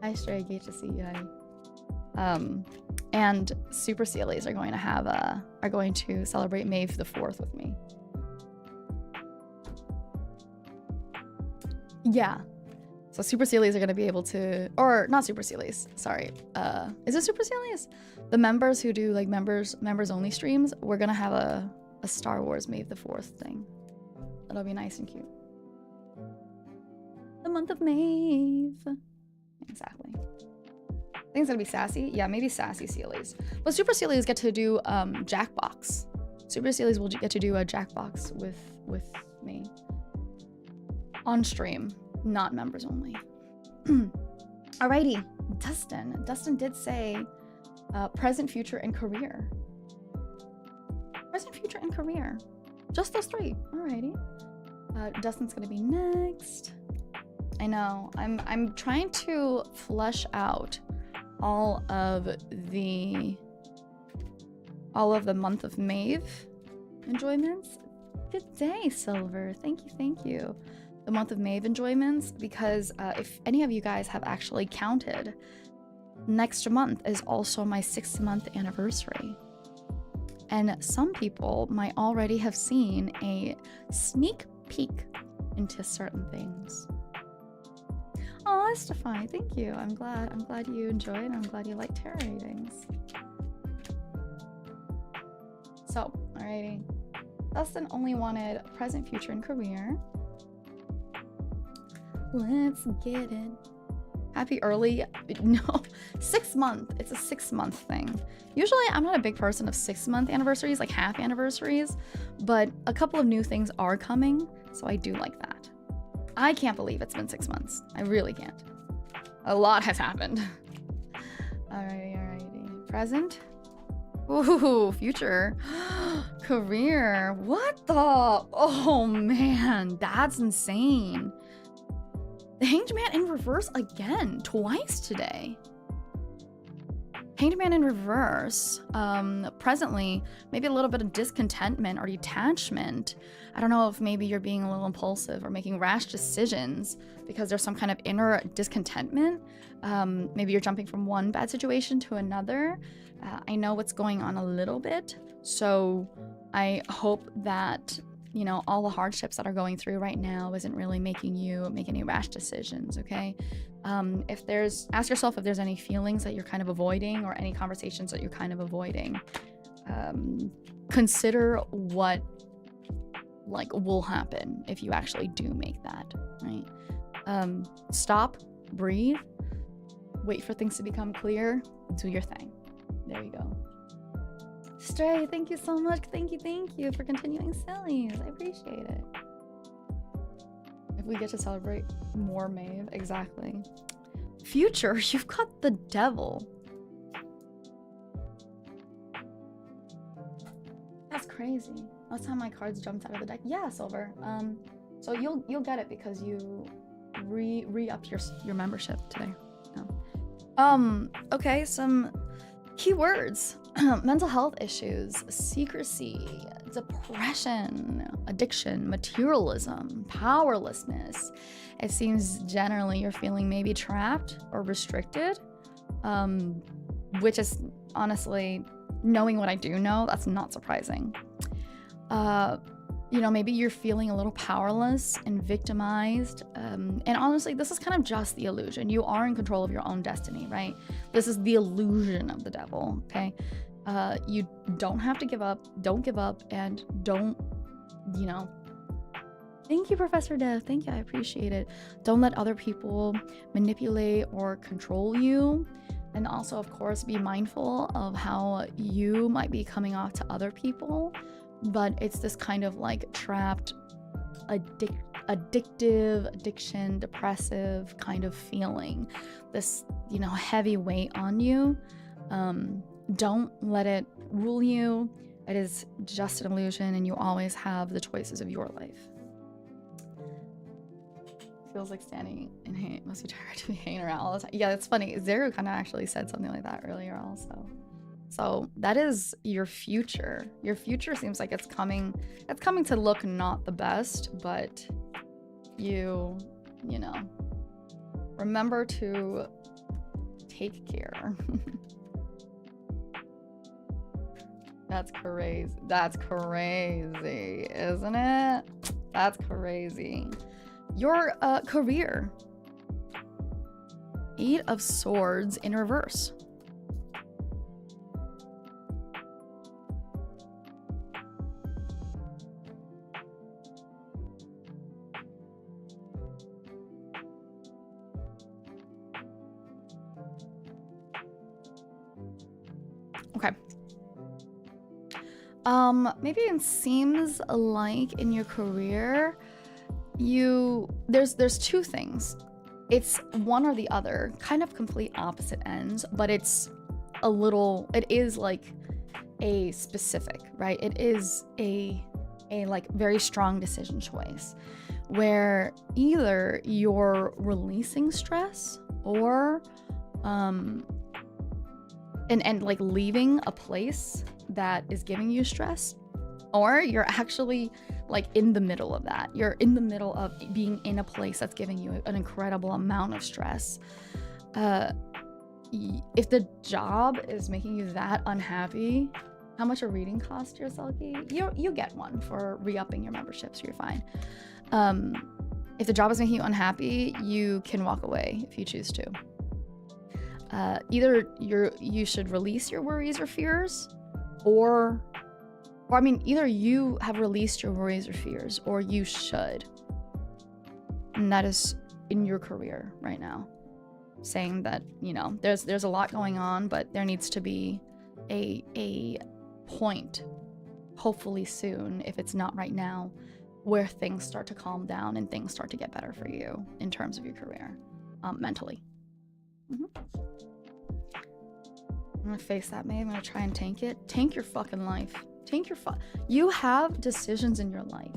A: Hi, Stray, great to see you, honey. And Super Sealies are going to celebrate Maeve the 4th with me. Yeah. So Super Sealies are going to be able to, or not Super Sealies, sorry. Is it Super Sealies? The members who do like members only streams, we're going to have a Star Wars Maeve the 4th thing. That'll be nice and cute. The month of Maeve. Exactly. I think it's gonna be sassy. Yeah, maybe sassy Sealies. But Super Sealies get to do Jackbox. Super Sealies will get to do a Jackbox with me on stream, not members only. Alrighty, Dustin. Dustin did say present, future, and career. Present, future, and career. Just those three. Alrighty. Dustin's gonna be next. I know. I'm trying to flesh out all of the month of Maeve enjoyments. Good day, Silver. Thank you, thank you. the month of Maeve enjoyments, because if any of you guys have actually counted, next month is also my 6-month anniversary. And some people might already have seen a sneak peek into certain things. Oh, Stefani, thank you. I'm glad you enjoyed, and I'm glad you like tarot readings. So, alrighty. Dustin only wanted present, future, and career. Let's get it. Happy early, no, 6 month. It's a 6-month thing. Usually I'm not a big person of 6-month anniversaries, like half anniversaries, but a couple of new things are coming, so I do like that. I can't believe it's been 6 months. I really can't. A lot has happened. Alrighty. Present. Ooh, future. Career. What the? Oh man, that's insane. The Hanged Man in reverse again, twice today. Hanged Man in reverse, presently, maybe a little bit of discontentment or detachment. I don't know if maybe you're being a little impulsive or making rash decisions because there's some kind of inner discontentment. Maybe you're jumping from one bad situation to another. I know what's going on a little bit, so I hope that, you know, all the hardships that are going through right now isn't really making you make any rash decisions, okay? Ask yourself if there's any feelings that you're kind of avoiding or any conversations that you're kind of avoiding. Consider what, like, will happen if you actually do make that, right? Stop, breathe, wait for things to become clear, do your thing. There you go. Stray, thank you so much. Thank you for continuing sillies. I appreciate it. If we get to celebrate more Maeve, exactly. Future, you've got the devil. That's crazy. Last time my cards jumped out of the deck. Yeah, Silver. So you'll get it because you re-upped your membership today. No. Okay, some keywords. Mental health issues, secrecy, depression, addiction, materialism, powerlessness. It seems generally you're feeling maybe trapped or restricted, which is honestly, knowing what I do know, that's not surprising. You know, maybe you're feeling a little powerless and victimized. And honestly, this is kind of just the illusion. You are in control of your own destiny, right? This is the illusion of the devil, okay? You don't have to give up. Don't give up, and don't, you know. Thank you, Professor Dev. Thank you. I appreciate it. Don't let other people manipulate or control you. And also, of course, be mindful of how you might be coming off to other people. But it's this kind of like trapped, addiction, depressive kind of feeling. This, you know, heavy weight on you. Don't let it rule you. It is just an illusion, and you always have the choices of your life. Feels like standing in hate. Must be tired to be hanging around all the time. Yeah, it's funny. Zeru kind of actually said something like that earlier also. So that is your future. Your future seems like it's coming to look not the best, but you know, remember to take care. That's crazy. That's crazy, isn't it? That's crazy. Your career. 8 of Swords in reverse. Okay. Maybe it seems like in your career, there's 2 things. It's one or the other, kind of complete opposite ends, but it is like a specific, right? It is a like very strong decision choice where either you're releasing stress or and like leaving a place that is giving you stress, or you're actually like in the middle of that. You're in the middle of being in a place that's giving you an incredible amount of stress. If the job is making you that unhappy, how much a reading cost your Selkie? You get one for re-upping your membership, so you're fine. If the job is making you unhappy, you can walk away if you choose to. Either you should release your worries or fears, or I mean, either you have released your worries or fears, or you should. And that is in your career right now. Saying that, you know, there's a lot going on, but there needs to be a point, hopefully soon, if it's not right now, where things start to calm down and things start to get better for you in terms of your career, mentally. I'm gonna face that, Maeve. I'm gonna try and tank it. Tank your fucking life. You have decisions in your life.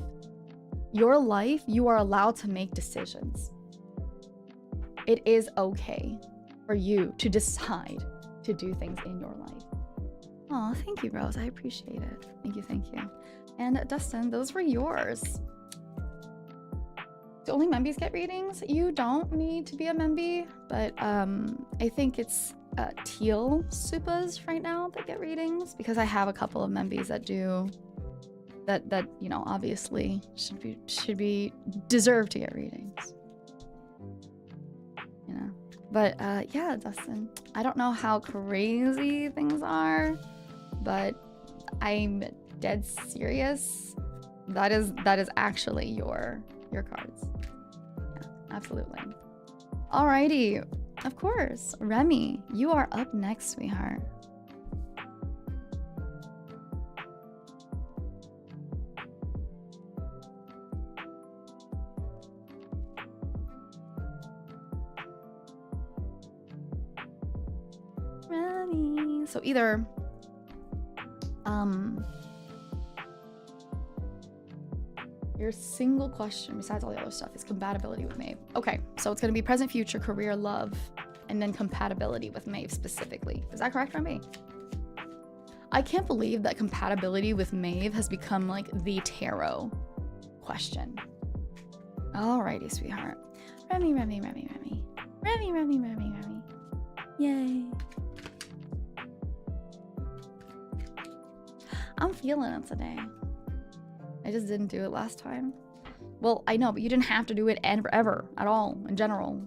A: Your life, you are allowed to make decisions. It is okay for you to decide to do things in your life. Oh, thank you, Rose. I appreciate it. Thank you. And Dustin, those were yours. Do only membies get readings? You don't need to be a membie, but I think it's teal supas right now that get readings, because I have a couple of membies that do that you know, obviously should be deserve to get readings. You know. But yeah, Dustin, I don't know how crazy things are, but I'm dead serious. That is actually your cards. Yeah, absolutely. Alrighty, of course. Remy, you are up next, sweetheart. Remy. So either your single question, besides all the other stuff, is compatibility with Maeve. Okay, so it's gonna be present, future, career, love, and then compatibility with Maeve specifically. Is that correct, Remy? I can't believe that compatibility with Maeve has become like the tarot question. Alrighty, sweetheart. Remy. Yay. I'm feeling it today. I just didn't do it last time. Well, I know, but you didn't have to do it ever at all, in general.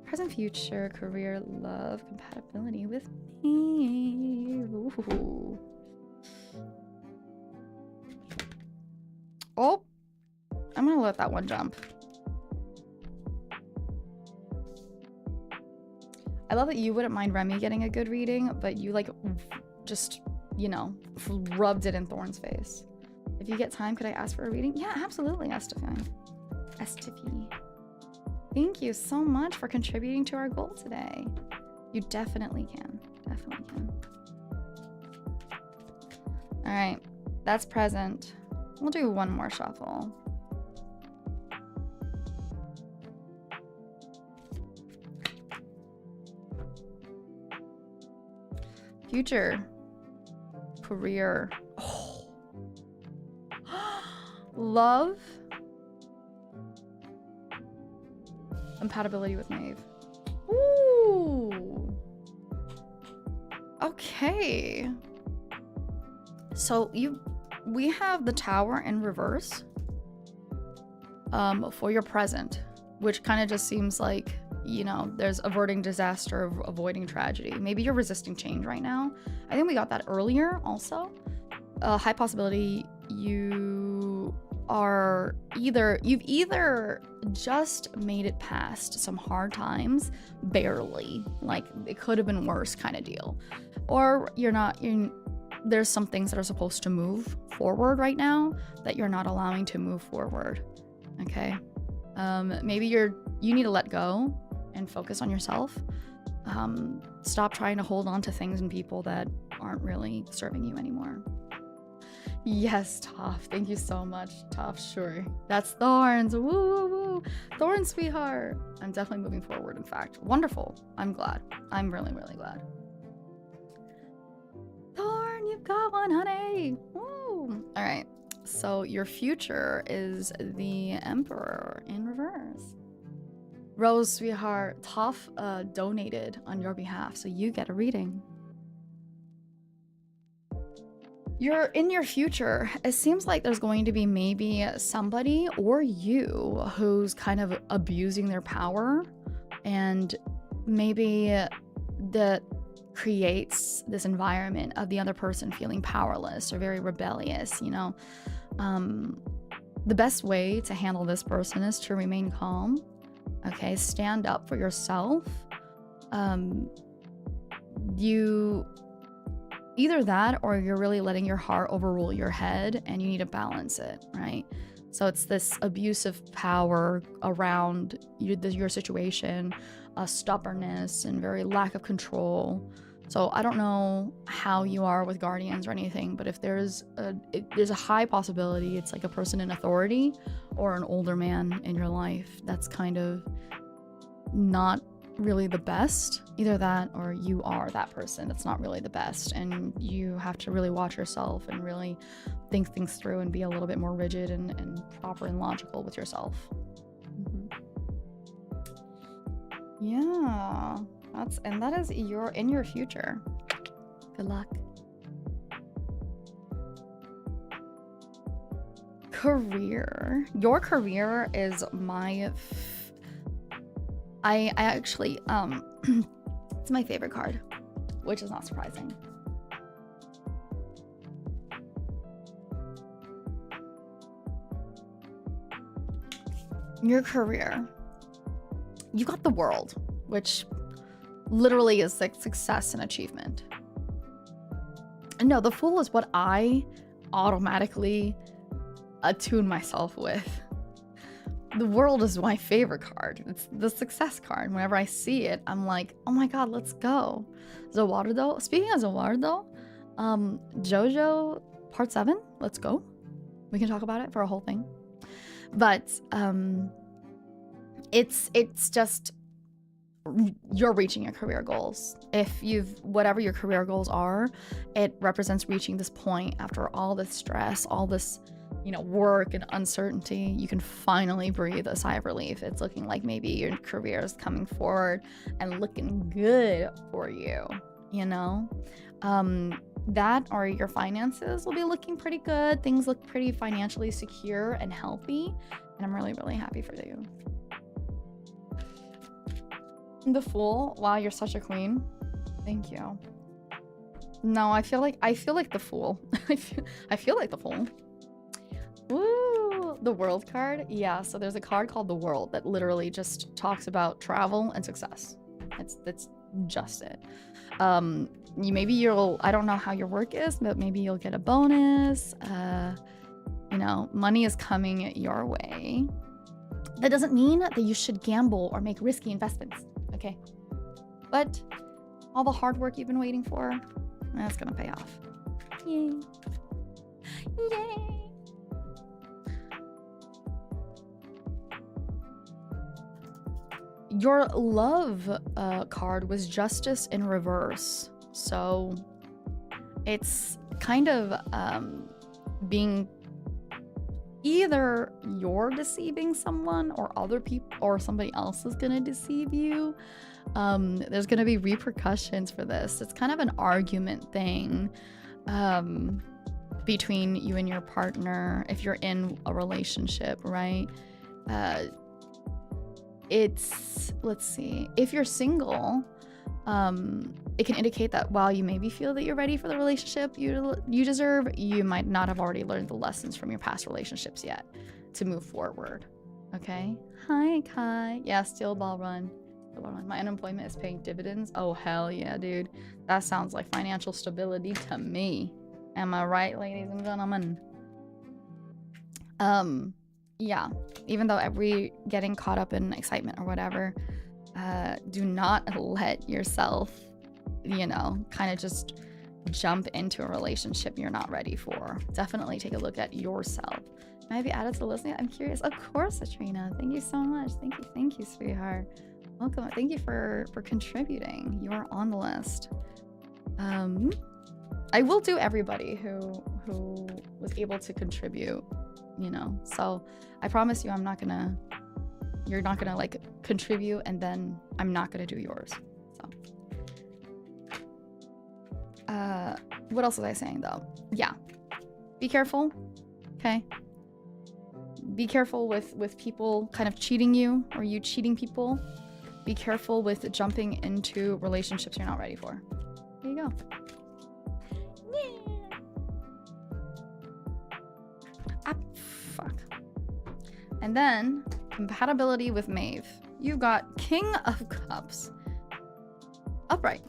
A: Present, future, career, love, compatibility with me. Ooh. Oh, I'm gonna let that one jump. I love that you wouldn't mind Remy getting a good reading, but you like just, you know, rubbed it in Thorn's face. If you get time, could I ask for a reading? Yeah, absolutely, Estefan. Thank you so much for contributing to our goal today. You definitely can. All right, that's present. We'll do one more shuffle. Future. Career. Oh. Love. Compatibility with Maeve. Ooh. Okay. So we have the Tower in reverse for your present, which kind of just seems like, you know, there's averting disaster, avoiding tragedy. Maybe you're resisting change right now. I think we got that earlier also. High possibility you've either just made it past some hard times, barely, like it could have been worse kind of deal, or there's some things that are supposed to move forward right now that you're not allowing to move forward. Okay, maybe you need to let go and focus on yourself. Stop trying to hold on to things and people that aren't really serving you anymore. Yes, Toff. Thank you so much, Toff. Sure. That's Thorns. Woo, woo, woo. Thorns, sweetheart. I'm definitely moving forward, in fact. Wonderful. I'm glad. I'm really, really glad. Thorn, you've got one, honey. Woo. All right. So your future is the Emperor in reverse. Rose, sweetheart, Toff donated on your behalf, so you get a reading. You're in your future. It seems like there's going to be maybe somebody or you who's kind of abusing their power, and maybe that creates this environment of the other person feeling powerless or very rebellious, you know. The best way to handle this person is to remain calm. Okay, stand up for yourself. You either that, or you're really letting your heart overrule your head, and you need to balance it, right? So it's this abusive power around your situation, stubbornness, and very lack of control. So I don't know how you are with guardians or anything, but if there's a high possibility it's like a person in authority or an older man in your life that's kind of not really the best. Either that, or you are that person that's not really the best, and you have to really watch yourself and really think things through and be a little bit more rigid and proper and logical with yourself. Yeah, that is in your future. Good luck. Career. Your career is my I actually it's my favorite card, which is not surprising. Your career. You got the World, which literally is like success and achievement. And no, the Fool is what I automatically attune myself with. The World is my favorite card. It's the success card. Whenever I see it, I'm like, oh my god, let's go. Zawardo. Speaking of Zawardo, JoJo Part 7, let's go. We can talk about it for a whole thing. But it's just you're reaching your career goals. If whatever your career goals are, it represents reaching this point after all this stress, all this, you know, work and uncertainty. You can finally breathe a sigh of relief. It's looking like maybe your career is coming forward and looking good for you, you know. That or your finances will be looking pretty good. Things look pretty financially secure and healthy, and I'm really, really happy for you. The Fool. Wow, you're such a queen. Thank you. No, I feel like the Fool. I feel like the Fool. Woo! The World card. Yeah, so there's a card called the World that literally just talks about travel and success. That's just it. Maybe you'll, I don't know how your work is, but maybe you'll get a bonus. You know, money is coming your way. That doesn't mean that you should gamble or make risky investments, okay? But all the hard work you've been waiting for, that's gonna pay off. Yay. Yay. Your love card was Justice in reverse. So it's kind of being either you're deceiving someone or other people or somebody else is gonna deceive you. There's gonna be repercussions for this. It's kind of an argument thing between you and your partner if you're in a relationship, right? It's, let's see, if you're single, it can indicate that while you maybe feel that you're ready for the relationship you deserve, you might not have already learned the lessons from your past relationships yet to move forward. Okay? Hi, Kai. Yeah, Steel Ball Run. My unemployment is paying dividends. Oh, hell yeah, dude. That sounds like financial stability to me. Am I right, ladies and gentlemen? Yeah, even though getting caught up in excitement or whatever, do not let yourself, you know, kind of just jump into a relationship you're not ready for. Definitely take a look at yourself. Maybe add it to the list. I'm curious. Of course, Trina. Thank you so much. Thank you, sweetheart. Welcome. Thank you for contributing. You are on the list. I will do everybody who was able to contribute, you know. So I promise you, you're not gonna like contribute and then I'm not gonna do yours. So what else was I saying though? Yeah, be careful, okay? Be careful with people kind of cheating you or you cheating people. Be careful with jumping into relationships you're not ready for. There you go. Yeah. Ah, fuck. And then compatibility with Maeve. You've got King of Cups. Upright.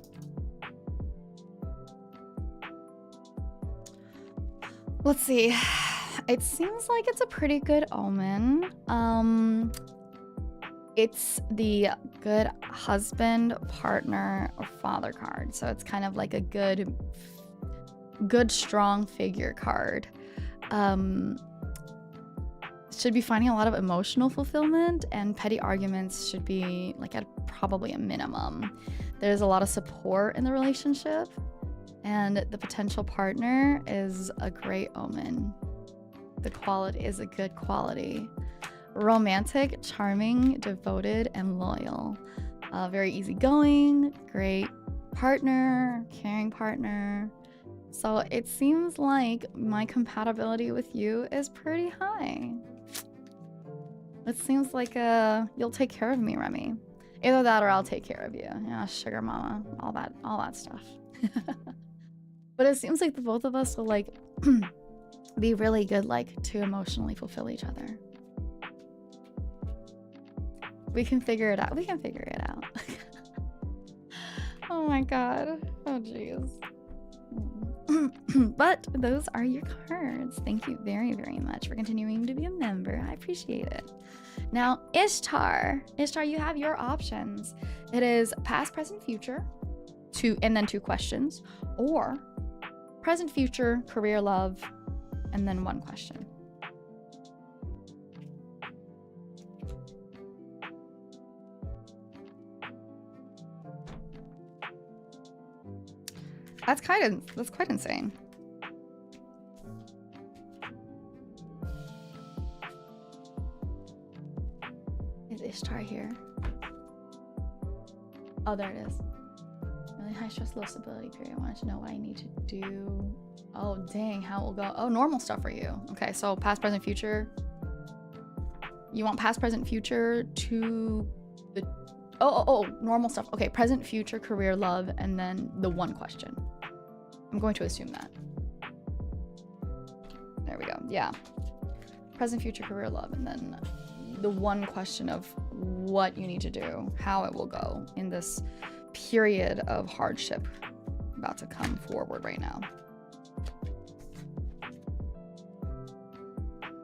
A: Let's see. It seems like it's a pretty good omen. It's the good husband, partner, or father card. So it's kind of like a good strong figure card. Should be finding a lot of emotional fulfillment, and petty arguments should be like at probably a minimum. There's a lot of support in the relationship, and the potential partner is a great omen. The quality is a good quality. Romantic, charming, devoted, and loyal. Very easygoing, great partner, caring partner. So it seems like my compatibility with you is pretty high. It seems like you'll take care of me, Remy. Either that or I'll take care of you. Yeah, sugar mama, all that stuff. But it seems like the both of us will like be really good like to emotionally fulfill each other. We can figure it out. We can figure it out. Oh my god. Oh jeez. But those are your cards. Thank you very, very much for continuing to be a member. I appreciate it. Now, Ishtar. Ishtar, you have your options. It is past, present, future, and then 2 questions, or present, future, career, love, and then 1 question. That's quite insane. Is Ishtar here? Oh, there it is. Really high stress, low stability period. I wanted to know what I need to do. Oh, dang, how it will go. Oh, normal stuff for you. Okay, so past, present, future. You want past, present, future to the... Oh, normal stuff. Okay, present, future, career, love, and then the 1 question. I'm going to assume that. There we go. Yeah. Present, future, career, love, and then the 1 question of what you need to do, how it will go in this period of hardship about to come forward right now.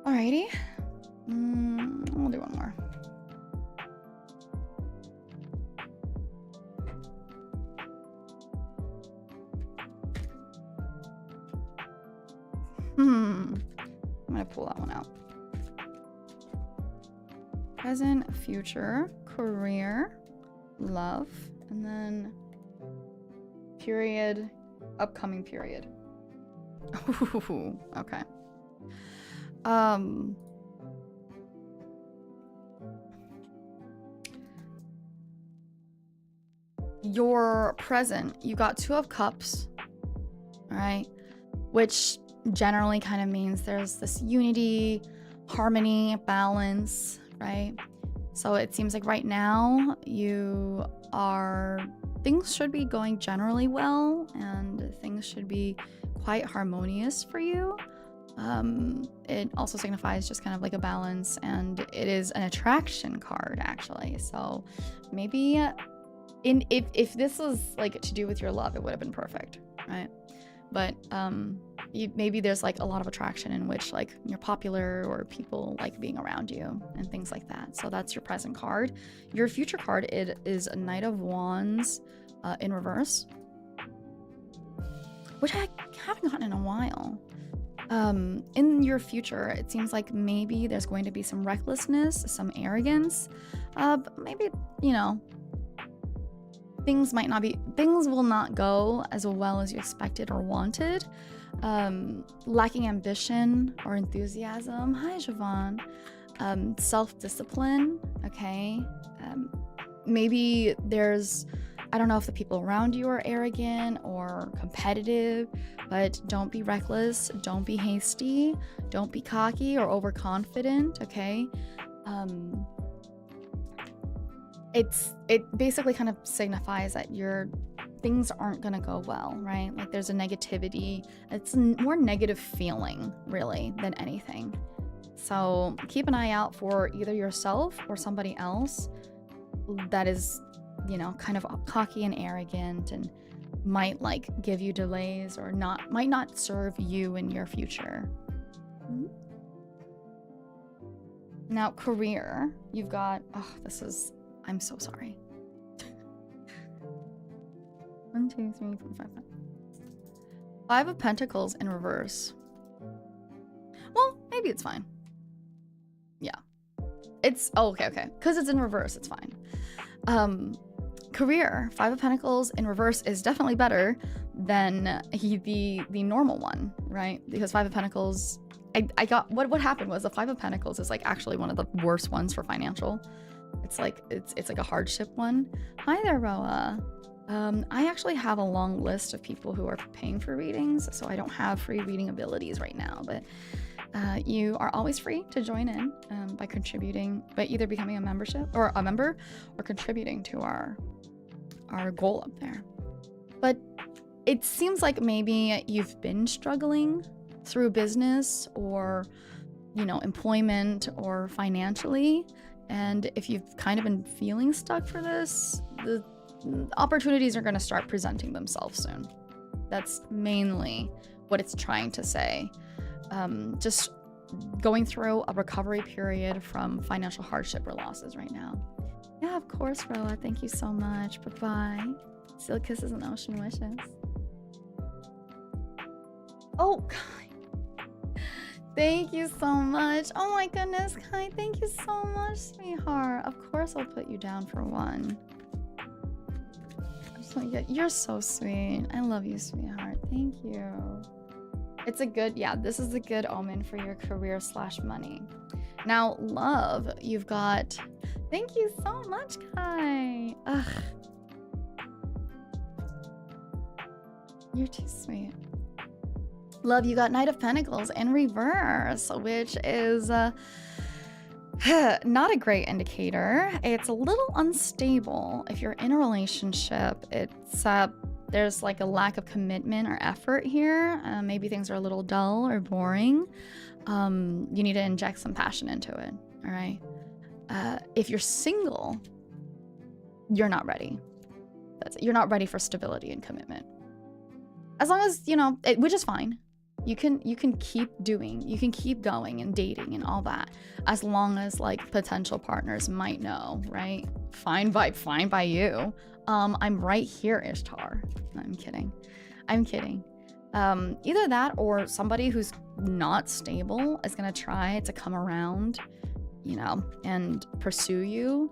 A: Alrighty. We'll do 1 more. I'm gonna pull that one out. Present, future, career, love, and then period, upcoming period. Ooh, okay. Your present, you got 2 of Cups, all right, which generally kind of means there's this unity, harmony, balance, right? So it seems like right now things should be going generally well, and things should be quite harmonious for you. It also signifies just kind of like a balance, and it is an attraction card actually. So maybe if this was like to do with your love, it would have been perfect, right? But maybe there's like a lot of attraction in which like you're popular or people like being around you and things like that. So that's your present card. Your future card, it is a Knight of Wands in reverse, which I haven't gotten in a while. In your future, it seems like maybe there's going to be some recklessness, some arrogance, maybe, you know, things will not go as well as you expected or wanted. Lacking ambition or enthusiasm. Hi, Siobhan. Self-discipline, okay? Maybe there's, I don't know if the people around you are arrogant or competitive, but don't be reckless, don't be hasty, don't be cocky or overconfident, okay? It basically kind of signifies that things aren't gonna go well, right? Like there's a negativity. It's a more negative feeling, really, than anything. So keep an eye out for either yourself or somebody else that is, you know, kind of cocky and arrogant and might like give you delays or might not serve you in your future. Now, career, you've got, I'm so sorry. 1, 2, 3, 4, 5, 5. 5 of Pentacles in reverse. Well, maybe it's fine. Yeah. It's, okay. Because it's in reverse, it's fine. Career, 5 of Pentacles in reverse is definitely better than the normal one, right? Because 5 of Pentacles, I got, what happened was the 5 of Pentacles is like actually one of the worst ones for financial. It's like a hardship one. Hi there, Roa. I actually have a long list of people who are paying for readings, so I don't have free reading abilities right now, but you are always free to join in by contributing, by either becoming a member or contributing to our goal up there. But it seems like maybe you've been struggling through business or, you know, employment or financially. And if you've kind of been feeling stuck for this, the opportunities are going to start presenting themselves soon. That's mainly what it's trying to say. Just going through a recovery period from financial hardship or losses right now. Yeah, of course, Roa. Thank you so much. Bye-bye. Seal kisses and ocean wishes. Oh, Kai. Thank you so much. Oh my goodness, Kai. Thank you so much, sweetheart. Of course I'll put you down for 1. You're so sweet. I love you, sweetheart. Thank you. It's a good, yeah, this is a good omen for your career / money. Now, love, you've got, thank you so much, Kai. Ugh. You're too sweet. Love, you got Knight of Pentacles in reverse, which is not a great indicator. It's a little unstable. If you're in a relationship, it's there's like a lack of commitment or effort here. Maybe things are a little dull or boring. You need to inject some passion into it, all right? If you're single, you're not ready. That's it. You're not ready for stability and commitment. As long as, you know, which is fine. You can keep going and dating and all that, as long as like potential partners might know, right? Fine by you. I'm right here, Ishtar. No, I'm kidding. Either that or somebody who's not stable is gonna try to come around, you know, and pursue you.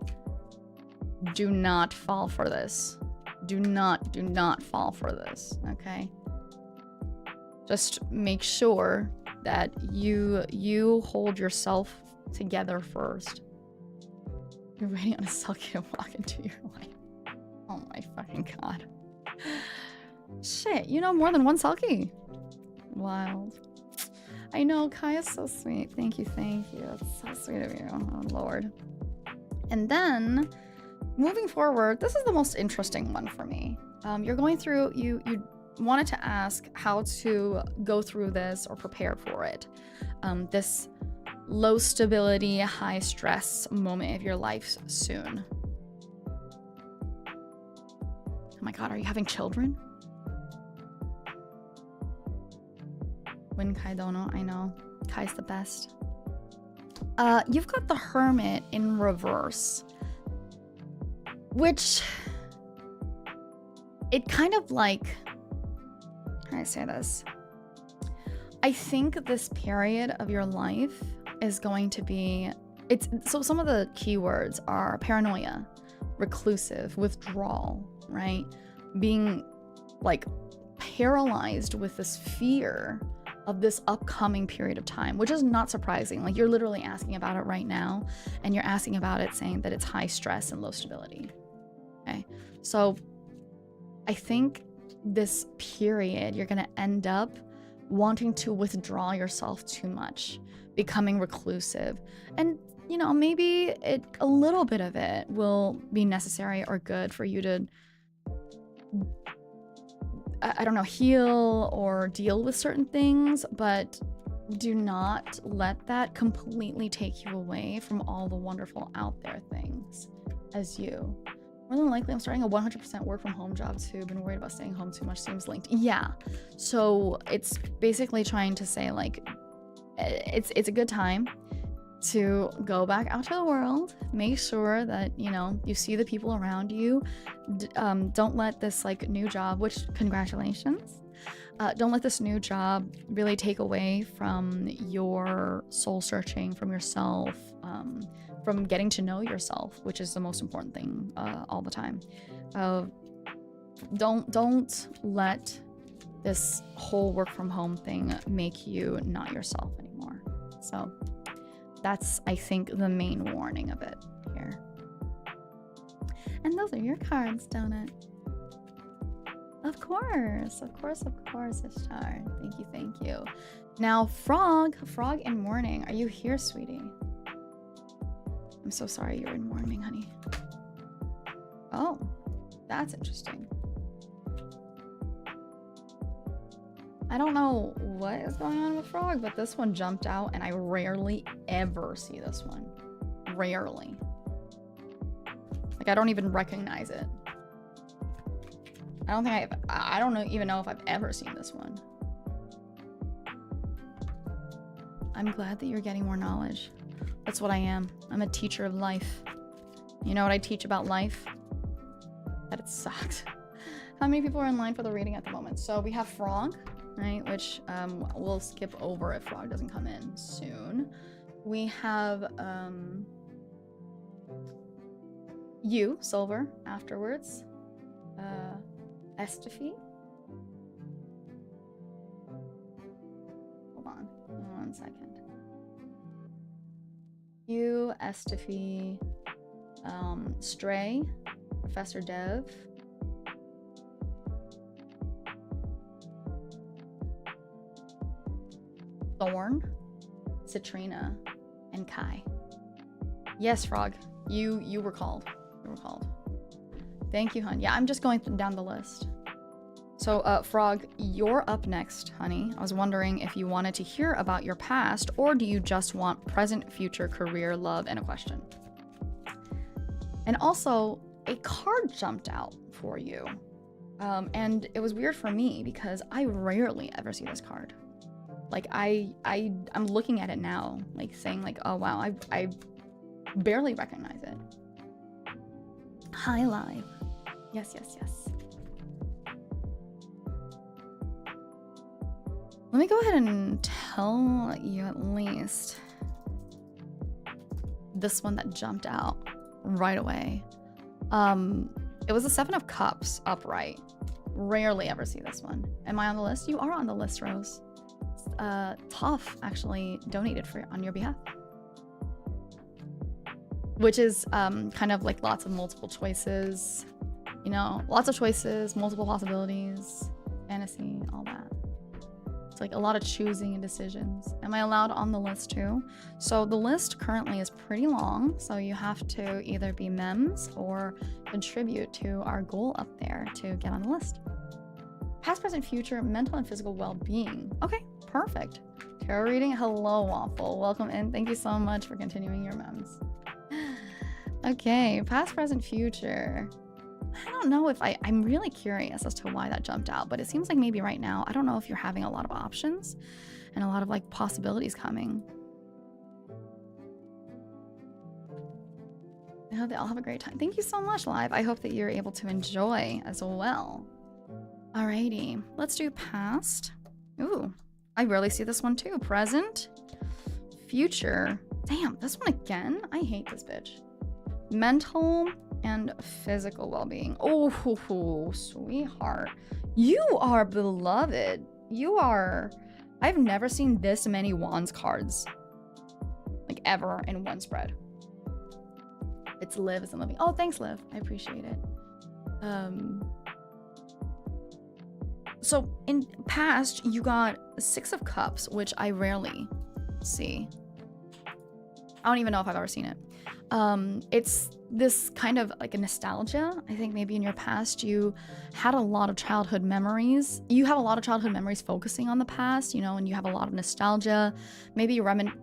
A: Do not fall for this. Do not fall for this, okay? Just make sure that you hold yourself together first. You're ready on a Selkie to walk into your life. Oh my fucking god. Shit, you know more than one Selkie. Wild. I know, Kai is so sweet. Thank you. That's so sweet of you. Oh lord. And then, moving forward, this is the most interesting one for me. You're going through, you wanted to ask how to go through this or prepare for it. This low stability, high stress moment of your life soon. Oh my god, are you having children? When Kai Dono, I know. Kai's the best. You've got the Hermit in reverse, which it kind of like, how can I say this? I think this period of your life is going to be, so some of the keywords are paranoia, reclusive, withdrawal, right? Being like paralyzed with this fear of this upcoming period of time, which is not surprising. Like, you're literally asking about it right now, and you're asking about it saying that it's high stress and low stability. Okay, so I think this period, you're gonna end up wanting to withdraw yourself too much, becoming reclusive, and you know, maybe a little bit of it will be necessary or good for you to, I don't know, heal or deal with certain things, but do not let that completely take you away from all the wonderful out there things as you. More than likely, I'm starting a 100% work from home job too. Been worried about staying home too much, seems linked. Yeah, so it's basically trying to say, like, it's a good time to go back out to the world, make sure that, you know, you see the people around you. Don't let this like new job, which congratulations, don't let this new job really take away from your soul searching, from yourself, from getting to know yourself, which is the most important thing all the time. Don't let this whole work from home thing make you not yourself anymore. So that's, I think, the main warning of it here. And those are your cards, Donut. Of course, Ishtar. Thank you. Now, Frog in mourning. Are you here, sweetie? I'm so sorry you're in mourning, honey. Oh, that's interesting. I don't know what is going on with Frog, but this one jumped out, and I rarely ever see this one. Rarely. Like, I don't even recognize it. I don't even know if I've ever seen this one. I'm glad that you're getting more knowledge. That's what I am. I'm a teacher of life. You know what I teach about life? That it sucks. How many people are in line for the reading at the moment? So we have Frog, right? Which we'll skip over if Frog doesn't come in soon. We have you, Silver, afterwards. Estefy. Hold on 1 second. You, Estefy, Stray, Professor Dev, Thorn, Citrina, and Kai. Yes, Frog, you were called. You were called. Thank you, hun. Yeah, I'm just going down the list. So, Frog, you're up next, honey. I was wondering if you wanted to hear about your past, or do you just want present, future, career, love, and a question? And also, a card jumped out for you. And it was weird for me because I rarely ever see this card. Like, I'm looking at it now, like saying like, oh wow, I barely recognize it. Hi, Live. Yes. Let me go ahead and tell you at least this one that jumped out right away. It was the 7 of Cups upright. Rarely ever see this one. Am I on the list? You are on the list, Rose. Toff actually donated on your behalf. Which is kind of like lots of multiple choices. You know, lots of choices, multiple possibilities, fantasy, all that. It's like a lot of choosing and decisions. Am I allowed on the list too? So the list currently is pretty long, so you have to either be mems or contribute to our goal up there to get on the list. Past, present, future, mental and physical well-being. Okay, perfect. Tarot reading. Hello, Waffle. Welcome in. Thank you so much for continuing your mems. Okay, past, present, future. I don't know if I'm really curious as to why that jumped out, but it seems like maybe right now, I don't know if you're having a lot of options and a lot of like possibilities coming. I hope they all have a great time. Thank you so much, Live. I hope that you're able to enjoy as well. Alrighty, let's do past. Ooh, I rarely see this one too. Present, future. Damn, this one again? I hate this bitch. Mental and physical well-being. Oh, sweetheart. You are beloved. You are... I've never seen this many wands cards. Like, ever in one spread. It's Liv is in living. Oh, thanks, Liv. I appreciate it. So, in past, you got 6 of Cups, which I rarely see. I don't even know if I've ever seen it. It's this kind of like a nostalgia. I think maybe in your past you had a lot of childhood memories. You have a lot of childhood memories focusing on the past, you know, and you have a lot of nostalgia. Maybe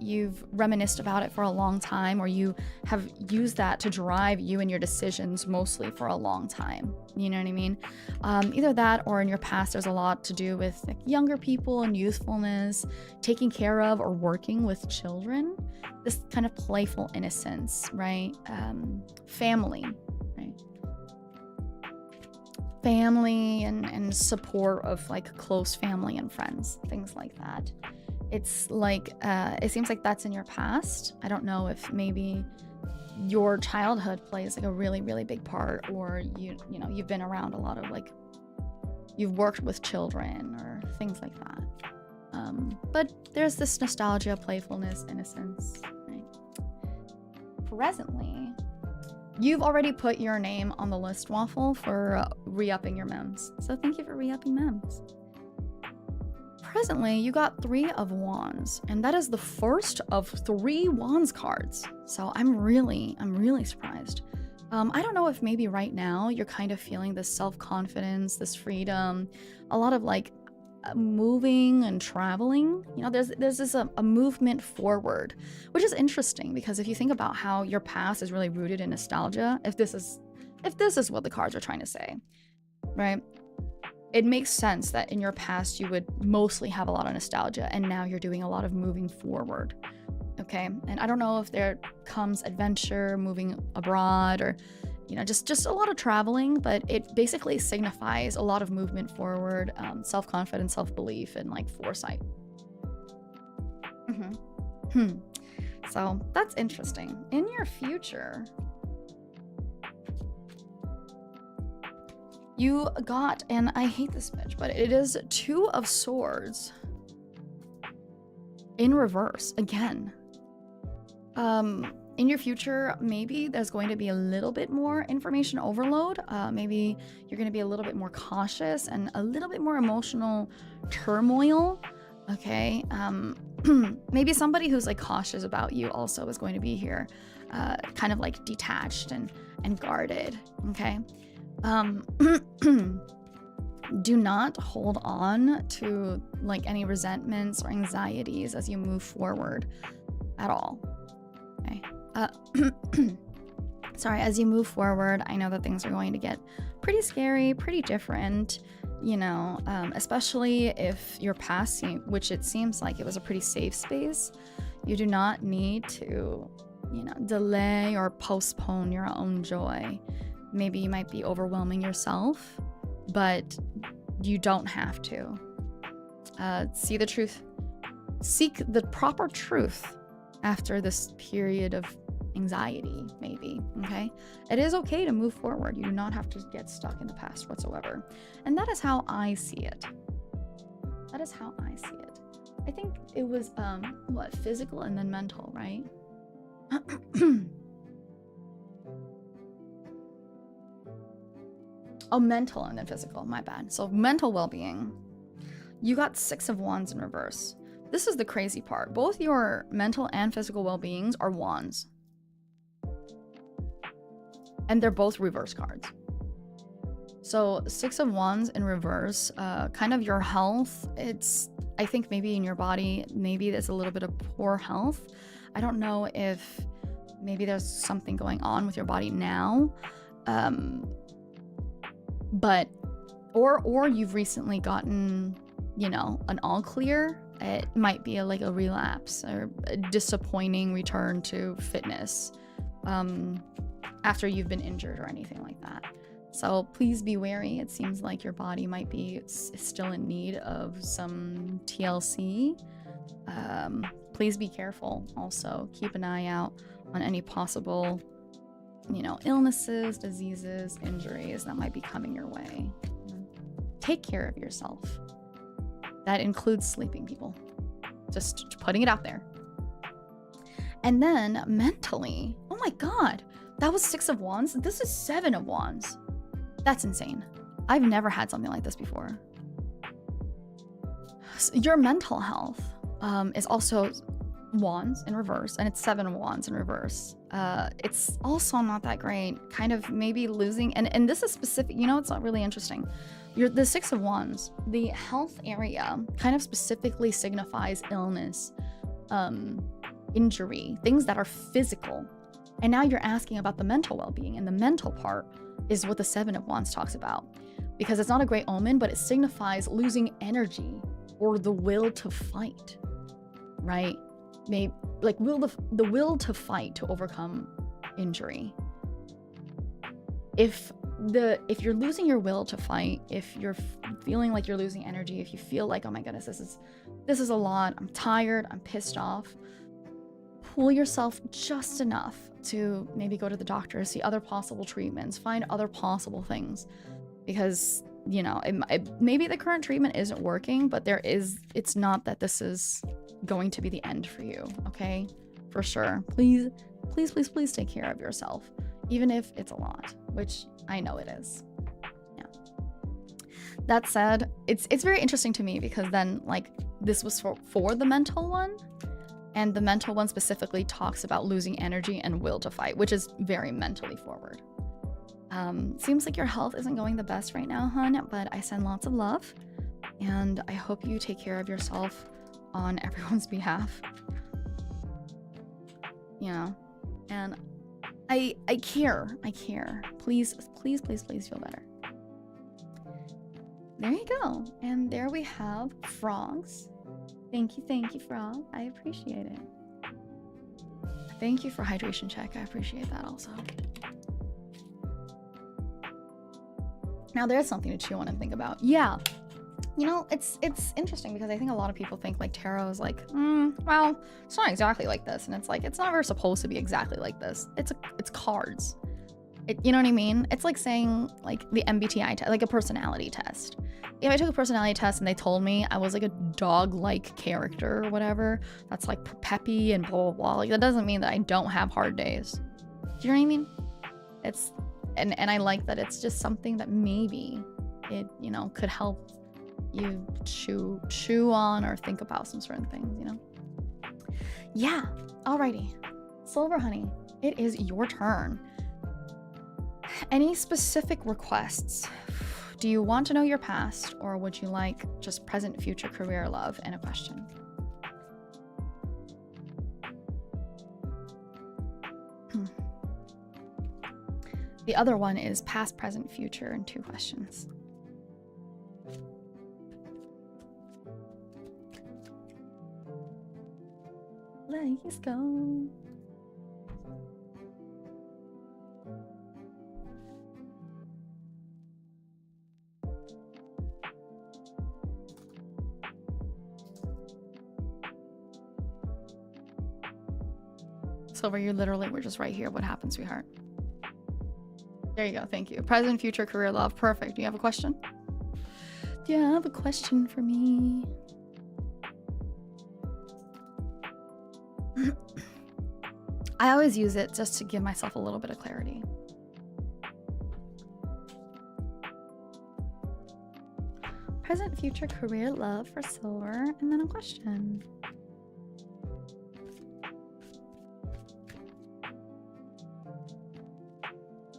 A: you've reminisced about it for a long time, or you have used that to drive you and your decisions mostly for a long time. You know what I mean? Either that, or in your past there's a lot to do with like younger people and youthfulness, taking care of or working with children. This kind of playful innocence, right? Family, right? Family and support of like close family and friends, things like that. It's like, it seems like that's in your past. I don't know if maybe your childhood plays like a really, really big part, or you know, you've been around a lot of like, you've worked with children or things like that. But there's this nostalgia, playfulness, innocence, right? Presently, you've already put your name on the list, Waffle, for re-upping your mems. So thank you for re-upping mems. Presently, you got 3 of Wands, and that is the first of 3 Wands cards. So I'm really surprised. I don't know if maybe right now you're kind of feeling this self-confidence, this freedom, a lot of like moving and traveling. You know, there's this a movement forward, which is interesting, because if you think about how your past is really rooted in nostalgia, if this is what the cards are trying to say, right? It makes sense that in your past you would mostly have a lot of nostalgia, and now you're doing a lot of moving forward. Okay, and I don't know if there comes adventure, moving abroad, or you know, just a lot of traveling, but it basically signifies a lot of movement forward, self-confidence, self-belief, and like foresight. So that's interesting. In your future, you got, and I hate this bitch, but it is 2 of Swords in reverse again. In your future, maybe there's going to be a little bit more information overload. Maybe you're going to be a little bit more cautious and a little bit more emotional turmoil. Okay. Maybe somebody who's like cautious about you also is going to be here, kind of like detached and guarded. Okay. Do not hold on to like any resentments or anxieties as you move forward at all. Okay. Sorry, as you move forward, I know that things are going to get pretty scary, pretty different, you know, especially if your past, which it seems like it was a pretty safe space. You do not need to, you know, delay or postpone your own joy. Maybe you might be overwhelming yourself, but you don't have to. See the truth. Seek the proper truth after this period of anxiety, maybe, okay? It is okay to move forward. You do not have to get stuck in the past whatsoever. And that is how I see it. That is how I see it. I think it was, what, physical and then mental, right? Oh, mental and then physical, my bad. So mental well-being. You got 6 of Wands in reverse. This is the crazy part. Both your mental and physical well-beings are Wands. And they're both reverse cards. So 6 of Wands in reverse, kind of your health. It's, I think maybe in your body, maybe there's a little bit of poor health. I don't know if maybe there's something going on with your body now. But, or you've recently gotten, you know, an all clear. It might be like a relapse or a disappointing return to fitness after you've been injured or anything like that. So please be wary. It seems like your body might be still in need of some TLC. Please be careful. Also, keep an eye out on any possible you know, illnesses, diseases, injuries that might be coming your way. Take care of yourself. That includes sleeping, people. Just putting it out there. And then mentally, oh my god, that was 6 of Wands. This is 7 of Wands. That's insane. I've never had something like this before. So your mental health is also Wands in reverse, and it's 7 of Wands in reverse. It's also not that great. Kind of maybe losing, and this is specific. You know, it's not really interesting. The 6 of Wands, the health area, kind of specifically signifies illness, injury, things that are physical. And now you're asking about the mental well-being, and the mental part is what the 7 of Wands talks about, because it's not a great omen, but it signifies losing energy or the will to fight, right? Maybe like the will to fight to overcome injury. If you're losing your will to fight, if you're feeling like you're losing energy, if you feel like, oh my goodness, this is a lot, I'm tired, I'm pissed off, pull yourself just enough to maybe go to the doctor, see other possible treatments, find other possible things, because you know, maybe the current treatment isn't working, but it's not that this is going to be the end for you, okay? For sure. Please, please, please, please take care of yourself, even if it's a lot, which I know it is. Yeah. That said, it's very interesting to me, because then like this was for the mental one, and the mental one specifically talks about losing energy and will to fight, which is very mentally forward. Seems like your health isn't going the best right now, hun, but I send lots of love, and I hope you take care of yourself on everyone's behalf. You know, and I care. Please, please, please, please feel better. There you go. And there we have frogs. Thank you, frog. I appreciate it. Thank you for hydration check. I appreciate that also. Now there's something to chew on and think about. Yeah. You know, it's interesting, because I think a lot of people think like tarot is like, well, it's not exactly like this. And it's like, it's never supposed to be exactly like this. It's cards. You know what I mean? It's like saying like the MBTI test, like a personality test. If I took a personality test and they told me I was like a dog-like character or whatever, that's like peppy and blah, blah, blah. Like that doesn't mean that I don't have hard days. Do you know what I mean? It's, and I like that it's just something that maybe it, you know, could help you chew on or think about some certain things, you know? Yeah. Alrighty. Silver Honey, it is your turn. Any specific requests? Do you want to know your past, or would you like just present, future, career, love, and a question? The other one is past, present, future, and 2 questions. Let's go. Silver, you literally were just right here. What happened, sweetheart? There you go. Thank you. Present, future, career, love. Perfect. Do you have a question? Do you have a question for me? I always use it just to give myself a little bit of clarity. Present, future, career, love for Silver, and then a question.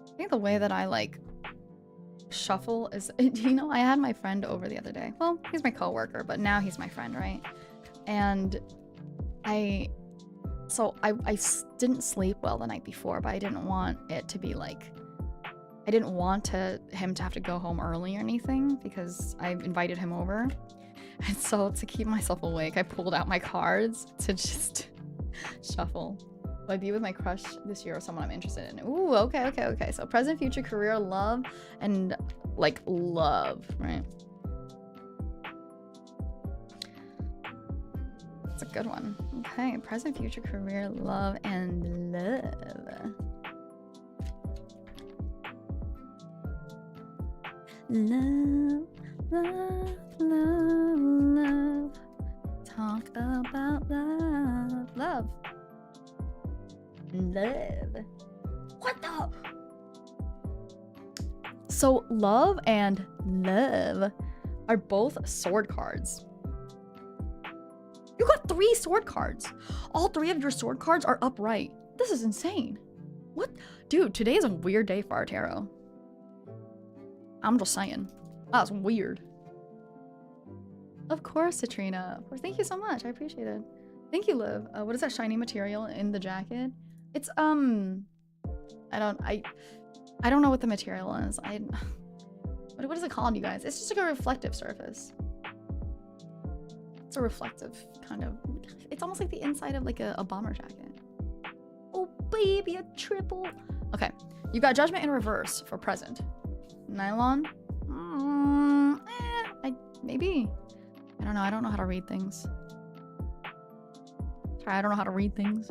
A: I think the way that I like shuffle is, you know, I had my friend over the other day. Well, he's my coworker, but now he's my friend, right? And I didn't sleep well the night before, but I didn't want it to be like, I didn't want him to have to go home early or anything, because I invited him over. And so to keep myself awake, I pulled out my cards to just shuffle. Will I be with my crush this year or someone I'm interested in? Ooh, okay. So present, future, career, love, and like love, right? That's a good one. Okay, present, future, career, love, and love. Love, love, love, love. Talk about love. Love. Love. What the? So love and love are both sword cards. You got 3 sword cards. All 3 of your sword cards are upright. This is insane. What? Dude, today is a weird day for our tarot. I'm just saying. That's weird. Of course, Trina. Of course. Thank you so much. I appreciate it. Thank you, Liv. What is that shiny material in the jacket? It's, I don't know what the material is. What is it called, you guys? It's just like a reflective surface. It's a reflective kind of, it's almost like the inside of like a bomber jacket. Oh baby, a triple. Okay, you got judgment in reverse for present. Nylon? Maybe. I don't know. I don't know how to read things. Sorry, I don't know how to read things.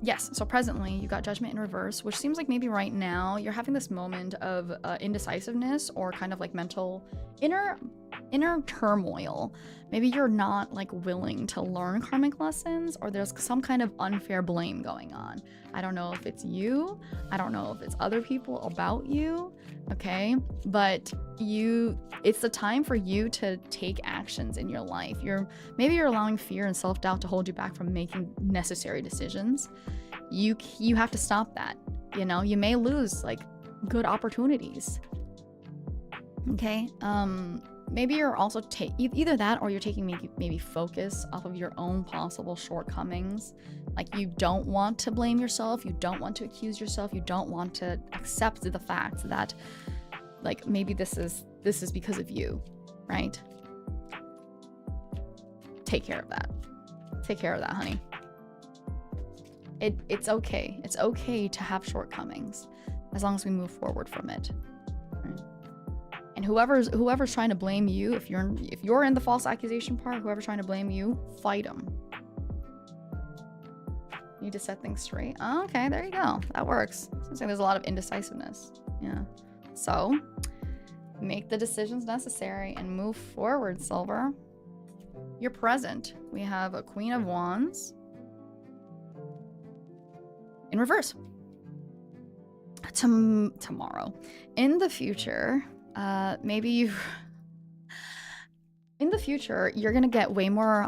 A: Yes, so presently you got judgment in reverse, which seems like maybe right now you're having this moment of indecisiveness or kind of like mental inner turmoil. Maybe you're not like willing to learn karmic lessons, or there's some kind of unfair blame going on. I don't know if it's you, I don't know if it's other people about you, okay? But it's the time for you to take actions in your life. Maybe you're allowing fear and self-doubt to hold you back from making necessary decisions. You have to stop that. You know, you may lose like good opportunities. Okay, maybe you're also either that, or you're taking maybe focus off of your own possible shortcomings. Like you don't want to blame yourself, you don't want to accuse yourself, you don't want to accept the fact that like maybe this is because of you, right? Take care of that. Take care of that, honey. It's okay. It's okay to have shortcomings as long as we move forward from it. Right? And whoever's trying to blame you, if you're in the false accusation part, whoever's trying to blame you, fight them. Need to set things straight. Oh, okay, there you go. That works. Seems like there's a lot of indecisiveness. Yeah. So make the decisions necessary and move forward, Silver. You're present. We have a Queen of Wands in reverse. Tomorrow. In the future, in the future, you're gonna get way more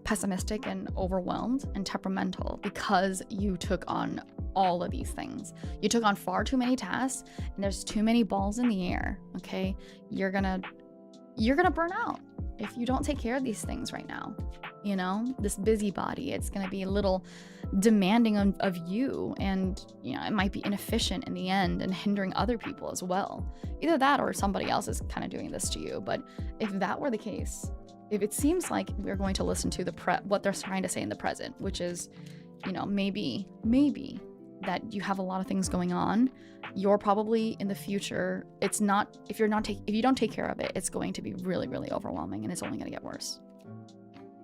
A: pessimistic and overwhelmed and temperamental because you took on all of these things. You took on far too many tasks, and there's too many balls in the air, okay? You're gonna burn out if you don't take care of these things right now. You know, this busybody, it's gonna be a little demanding of you, and you know, it might be inefficient in the end and hindering other people as well. Either that or somebody else is kind of doing this to you. But if that were the case, if it seems like we're going to listen to what they're trying to say in the present, which is, you know, maybe that you have a lot of things going on, you're probably in the future, it's not, if you don't take care of it, it's going to be really, really overwhelming, and it's only going to get worse.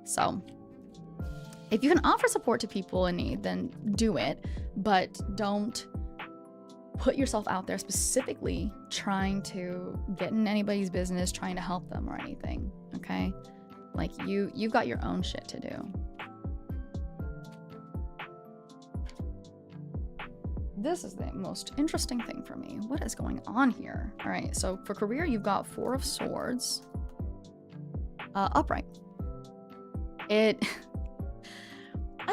A: So if you can offer support to people in need, then do it, but don't put yourself out there specifically trying to get in anybody's business, trying to help them or anything, okay? Like you've got your own shit to do. This is the most interesting thing for me. What is going on here? All right, so for career, you've got 4 of Swords upright. I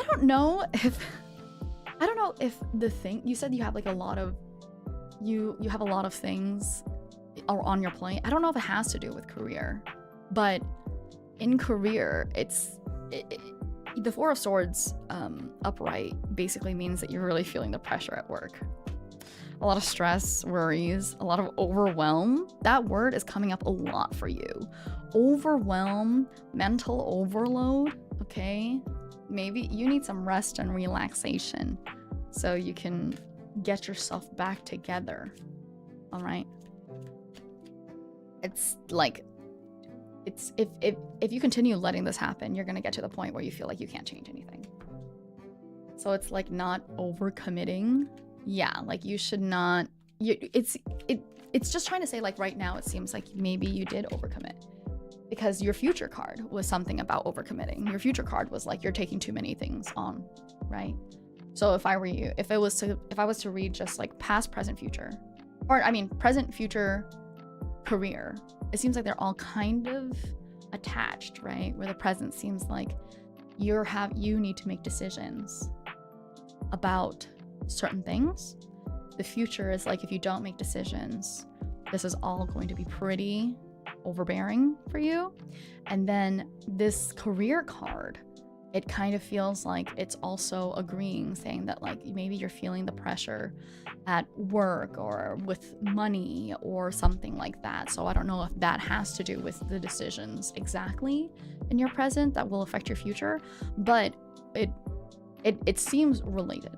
A: don't know if the thing you said, you have like a lot of you have a lot of things on your plate. I don't know if it has to do with career, but in career, the 4 of Swords upright basically means that you're really feeling the pressure at work. A lot of stress, worries, a lot of overwhelm. That word is coming up a lot for you. Overwhelm, mental overload, okay? Maybe you need some rest and relaxation so you can get yourself back together, all right? It's like, if you continue letting this happen, you're gonna get to the point where you feel like you can't change anything. So it's like not overcommitting. Yeah, like you should not it's just trying to say, like, right now it seems like maybe you did overcommit, because your future card was something about overcommitting. Your future card was like, you're taking too many things on, right? So if I were you, if I was to read just like past, present, future, or I mean present, future, career, it seems like they're all kind of attached, right? Where the present seems like you need to make decisions about certain things. The future is like, if you don't make decisions, this is all going to be pretty overbearing for you. And then this career card, it kind of feels like it's also agreeing, saying that like maybe you're feeling the pressure at work or with money or something like that. So I don't know if that has to do with the decisions exactly in your present that will affect your future, but it seems related.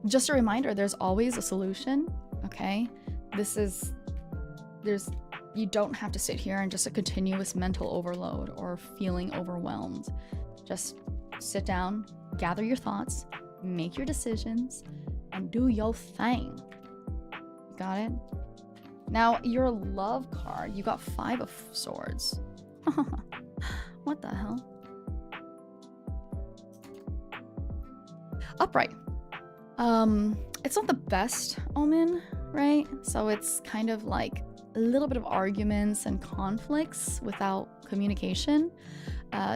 A: Just a reminder, there's always a solution, okay? You don't have to sit here and just a continuous mental overload or feeling overwhelmed. Just sit down, gather your thoughts, make your decisions, and do your thing. Got it? Now, your love card, you got 5 of Swords. What the hell? Upright. It's not the best omen, right? So it's kind of like a little bit of arguments and conflicts without communication.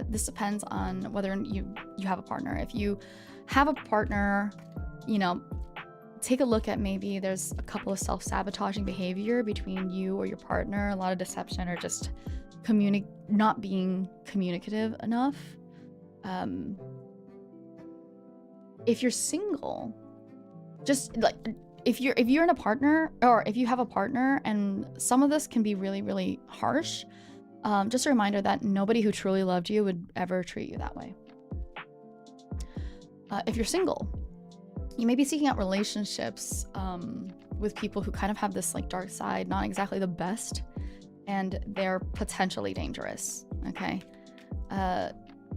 A: This depends on whether you have a partner. If you have a partner, you know, take a look at maybe there's a couple of self-sabotaging behavior between you or your partner, a lot of deception, or just not being communicative enough. If you're single, just like if you're in a partner, or if you have a partner, and some of this can be really, really harsh, just a reminder that nobody who truly loved you would ever treat you that way. If you're single, you may be seeking out relationships with people who kind of have this like dark side, not exactly the best, and they're potentially dangerous, okay?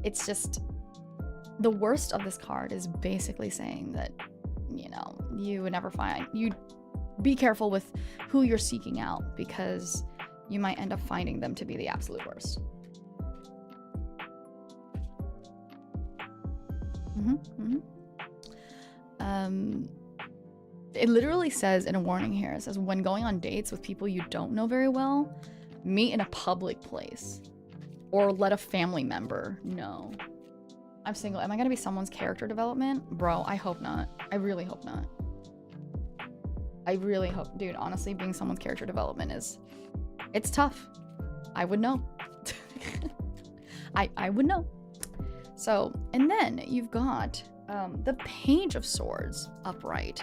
A: It's just, the worst of this card is basically saying that, you know, you would never you be careful with who you're seeking out, because you might end up finding them to be the absolute worst. It literally says in a warning here, it says, when going on dates with people you don't know very well, meet in a public place or let a family member know. I'm single. Am I gonna be someone's character development? Bro, I hope not. I really hope not. I really hope, dude, honestly, being someone's character development it's tough. I would know. I would know. So, and then you've got the Page of Swords upright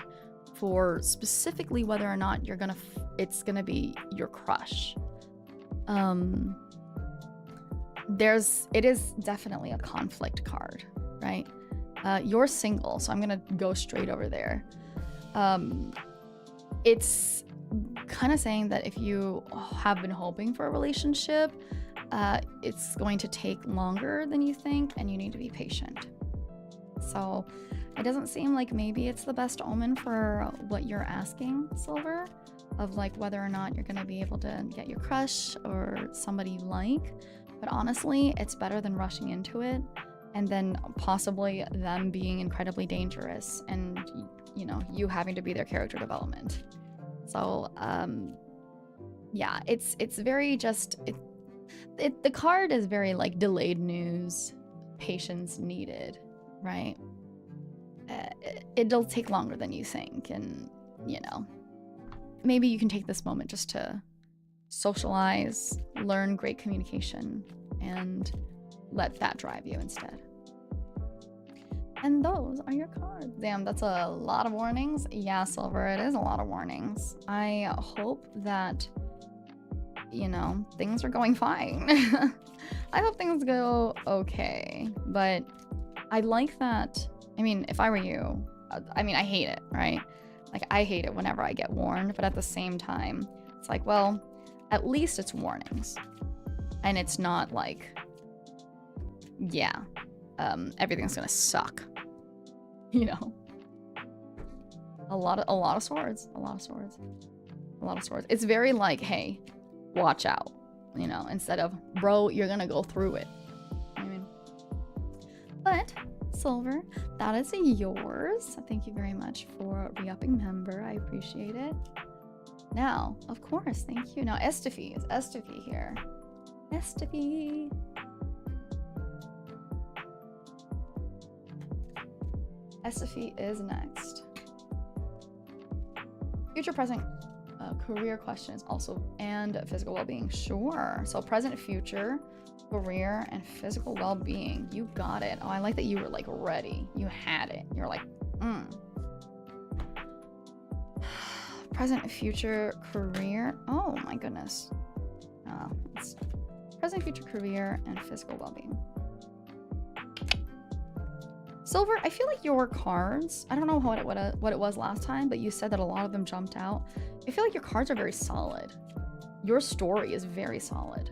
A: for specifically whether or not it's gonna be your crush. It is definitely a conflict card, right? You're single, so I'm gonna go straight over there. It's kind of saying that if you have been hoping for a relationship, it's going to take longer than you think, and you need to be patient. So it doesn't seem like maybe it's the best omen for what you're asking, Silver, of like whether or not you're gonna be able to get your crush or somebody you like. But honestly, it's better than rushing into it and then possibly them being incredibly dangerous and, you know, you having to be their character development. So, yeah, it's very just, the card is very like delayed news, patience needed, right? It'll take longer than you think, and, you know, maybe you can take this moment just to socialize, learn great communication, and let that drive you instead. And those are your cards. Damn, that's a lot of warnings. Yeah, Silver, it is a lot of warnings. I hope that, you know, things are going fine. I hope things go okay, but I like that. I mean, if I were you, I mean, I hate it, right? Like, I hate it whenever I get warned, but at the same time, it's like, well, at least it's warnings. And it's not like, yeah, everything's gonna suck, you know? A lot of swords. It's very like, hey, watch out, you know, instead of, bro, you're gonna go through it. I mean, but Silver, that is yours. Thank you very much for re-upping member. I appreciate it. Now, of course, thank you. Now, Estefy. Is Estefy here? Estefy. Estefy is next. Future, present, career questions also, and physical well-being. Sure. So present, future, career, and physical well-being. You got it. Oh, I like that you were like ready. You had it. You're like, Present, future, career. Oh my goodness. It's present, future, career, and physical well-being. Silver, I feel like your cards, I don't know what it was last time, but you said that a lot of them jumped out. I feel like your cards are very solid. Your story is very solid.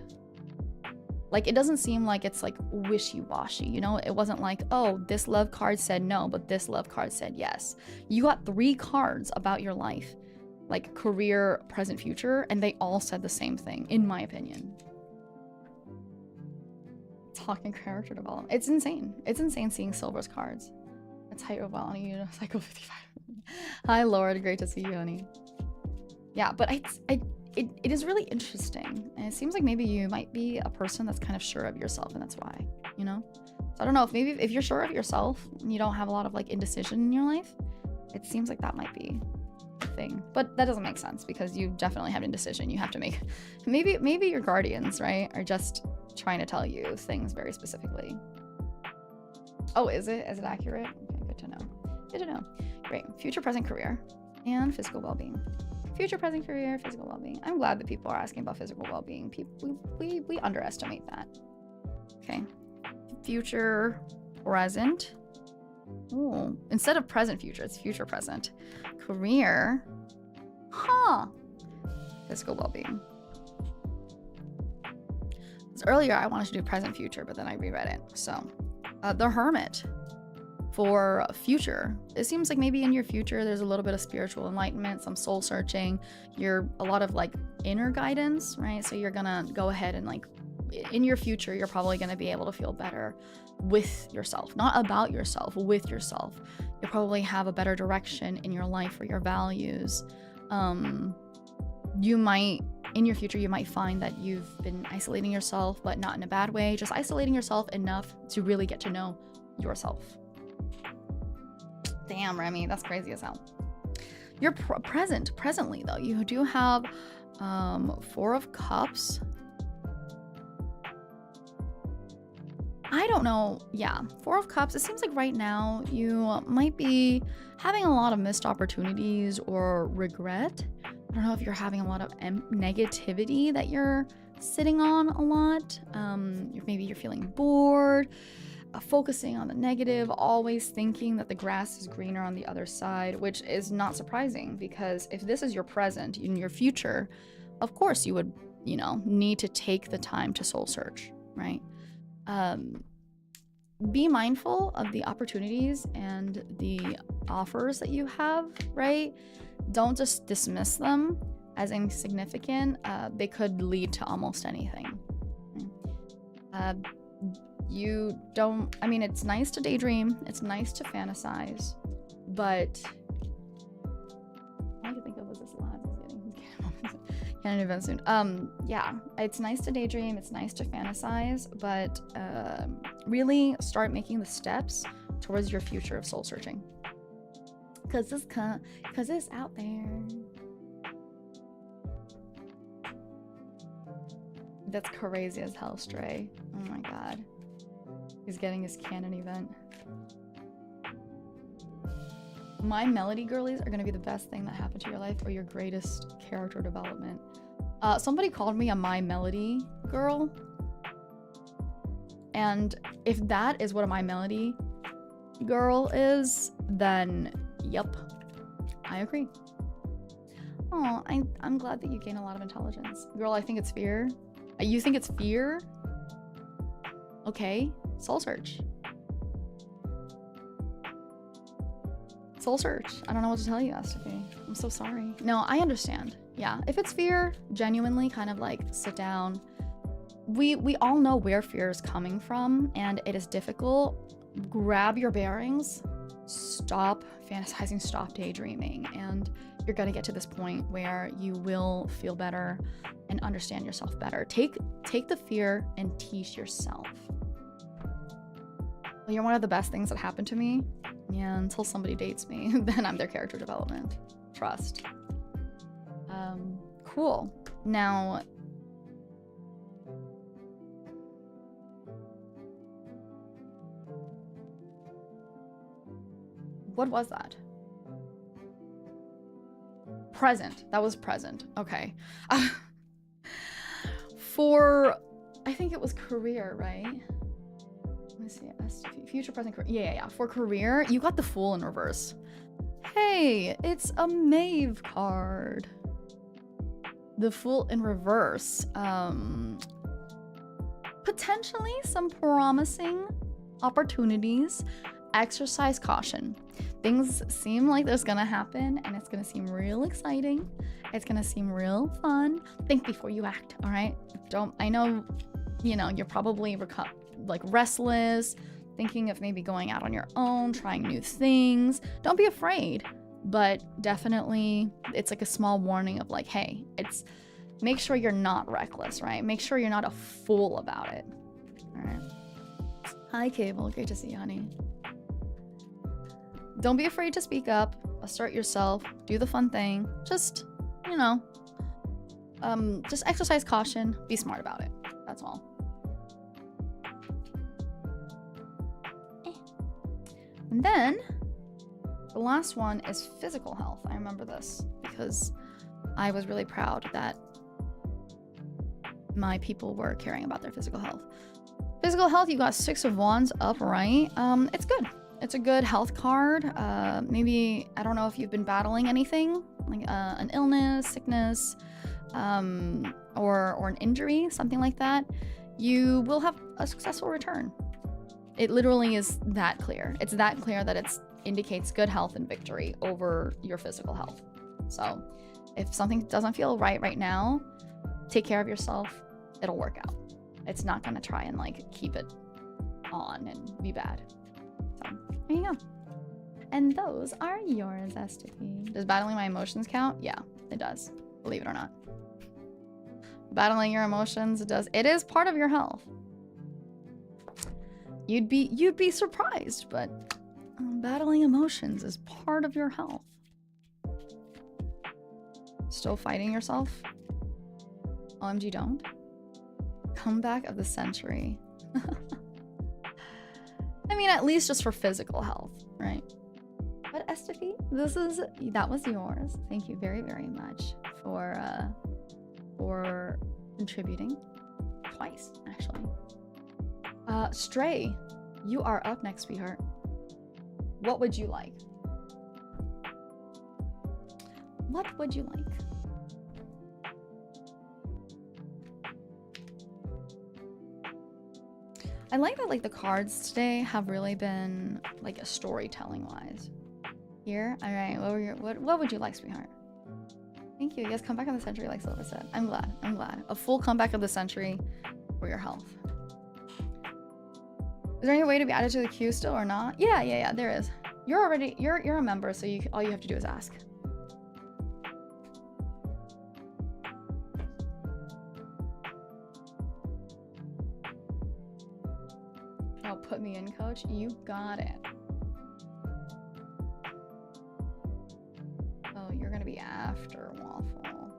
A: Like, it doesn't seem like it's like wishy-washy, you know? It wasn't like, oh, this love card said no, but this love card said yes. You got 3 cards about your life, like career, present, future, and they all said the same thing, in my opinion. Talking character development. It's insane. It's insane seeing Silver's cards. That's how you're well, you know, Psycho 55. Hi, Lord. Great to see you, honey. Yeah, but it is really interesting. And it seems like maybe you might be a person that's kind of sure of yourself, and that's why, you know? So I don't know, if you're sure of yourself and you don't have a lot of like indecision in your life, it seems like that might be a thing. But that doesn't make sense because you definitely have indecision. You have to make, maybe your guardians, right, are just trying to tell you things very specifically. Oh, is it accurate? Okay, good to know. Good to know. Great. Future, present, career, and physical well-being. Future, present, career, physical well-being. I'm glad that people are asking about physical well-being. We underestimate that. Okay. Future, present. Oh, instead of present, future, it's future, present. Career. Huh. Physical well-being. Earlier, I wanted to do present, future, but then I reread it. So, the Hermit for future. It seems like maybe in your future, there's a little bit of spiritual enlightenment, some soul searching. You're a lot of like inner guidance, right? So you're gonna go ahead and like, in your future, you're probably gonna be able to feel better with yourself, not about yourself, with yourself. You'll probably have a better direction in your life for your values. You might, in your future, you might find that you've been isolating yourself, but not in a bad way, just isolating yourself enough to really get to know yourself. Damn, Remy, that's crazy as hell. You're presently though, you do have 4 of Cups. I don't know. Yeah, 4 of Cups. It seems like right now you might be having a lot of missed opportunities or regret. I don't know if you're having a lot of negativity that you're sitting on a lot. Maybe you're feeling bored, focusing on the negative, always thinking that the grass is greener on the other side, which is not surprising because if this is your present, in your future, of course you would, you know, need to take the time to soul search, right? Be mindful of the opportunities and the offers that you have, right? Don't just dismiss them as insignificant. They could lead to almost anything. You don't, I mean, it's nice to daydream, it's nice to fantasize, but all I can think of was this lab is getting can't event soon. Yeah, it's nice to daydream, it's nice to fantasize, but really start making the steps towards your future of soul searching. Cause it's out there. That's crazy as hell, Stray. Oh my god. He's getting his canon event. My melody girlies are gonna be the best thing that happened to your life or your greatest character development. Somebody called me a My Melody girl. And if that is what a My Melody girl is, then yep, I agree. Oh, I'm glad that you gain a lot of intelligence. Girl, I think it's fear. You think it's fear? Okay, soul search. Soul search. I don't know what to tell you, Astafi. I'm so sorry. No, I understand. Yeah, if it's fear, genuinely kind of like sit down. We all know where fear is coming from, and it is difficult. Grab your bearings, stop fantasizing, stop daydreaming, and you're gonna get to this point where you will feel better and understand yourself better. Take the fear and teach yourself. Well, you're one of the best things that happened to me. Yeah, until somebody dates me, then I'm their character development. Trust. Cool. Now, what was that? Present. That was present. Okay. For, I think it was career, right? Let me see. Future, present, career. Yeah. For career, you got the Fool in reverse. Hey, it's a Maeve card. The Fool in reverse. Potentially some promising opportunities. Exercise caution. Things seem like there's gonna happen, and it's gonna seem real exciting. It's gonna seem real fun. Think before you act, all right? I know, you're probably like restless, thinking of maybe going out on your own, trying new things. Don't be afraid, but definitely it's like a small warning of like, hey, make sure you're not reckless, right? Make sure you're not a fool about it. All right. Hi, Cable. Great to see you, honey. Don't be afraid to speak up, assert yourself, do the fun thing. Just, just exercise caution, be smart about it. That's all. And then the last one is physical health. I remember this because I was really proud that my people were caring about their physical health. Physical health, you got 6 of Wands upright. It's good. It's a good health card. Maybe, I don't know if you've been battling anything, like an illness, sickness, or an injury, something like that. You will have a successful return. It literally is that clear. It's that clear that it indicates good health and victory over your physical health. So if something doesn't feel right now, take care of yourself. It'll work out. It's not gonna try and like keep it on and be bad. So there you go. And those are yours, Estefi. Does battling my emotions count? Yeah, it does. Believe it or not. Battling your emotions, it does. It is part of your health. You'd be surprised, but battling emotions is part of your health. Still fighting yourself? OMG, don't. Comeback of the century. I mean, at least just for physical health, right? But Estefi, that was yours. Thank you very, very much for contributing twice, actually. Stray, you are up next, sweetheart. What would you like? What would you like? I like that like the cards today have really been like a storytelling wise. Here, all right. What would you like, sweetheart? Thank you. Yes, comeback of the century, like Silver said. I'm glad. I'm glad. A full comeback of the century for your health. Is there any way to be added to the queue still or not? Yeah. There is. You're a member, so all you have to do is ask. Oh, put me in, coach. You got it. Oh, you're gonna be after Waffle.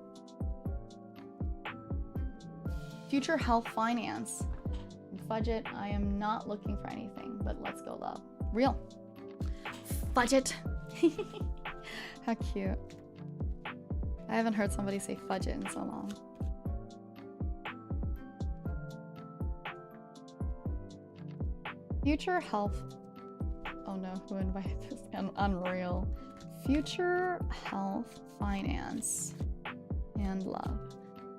A: Future health finance. Fudge it. I am not looking for anything, but let's go love. Real. Fudge it. How cute. I haven't heard somebody say fudge it in so long. Future health. Oh no, who invited this? Unreal. Future health, finance, and love.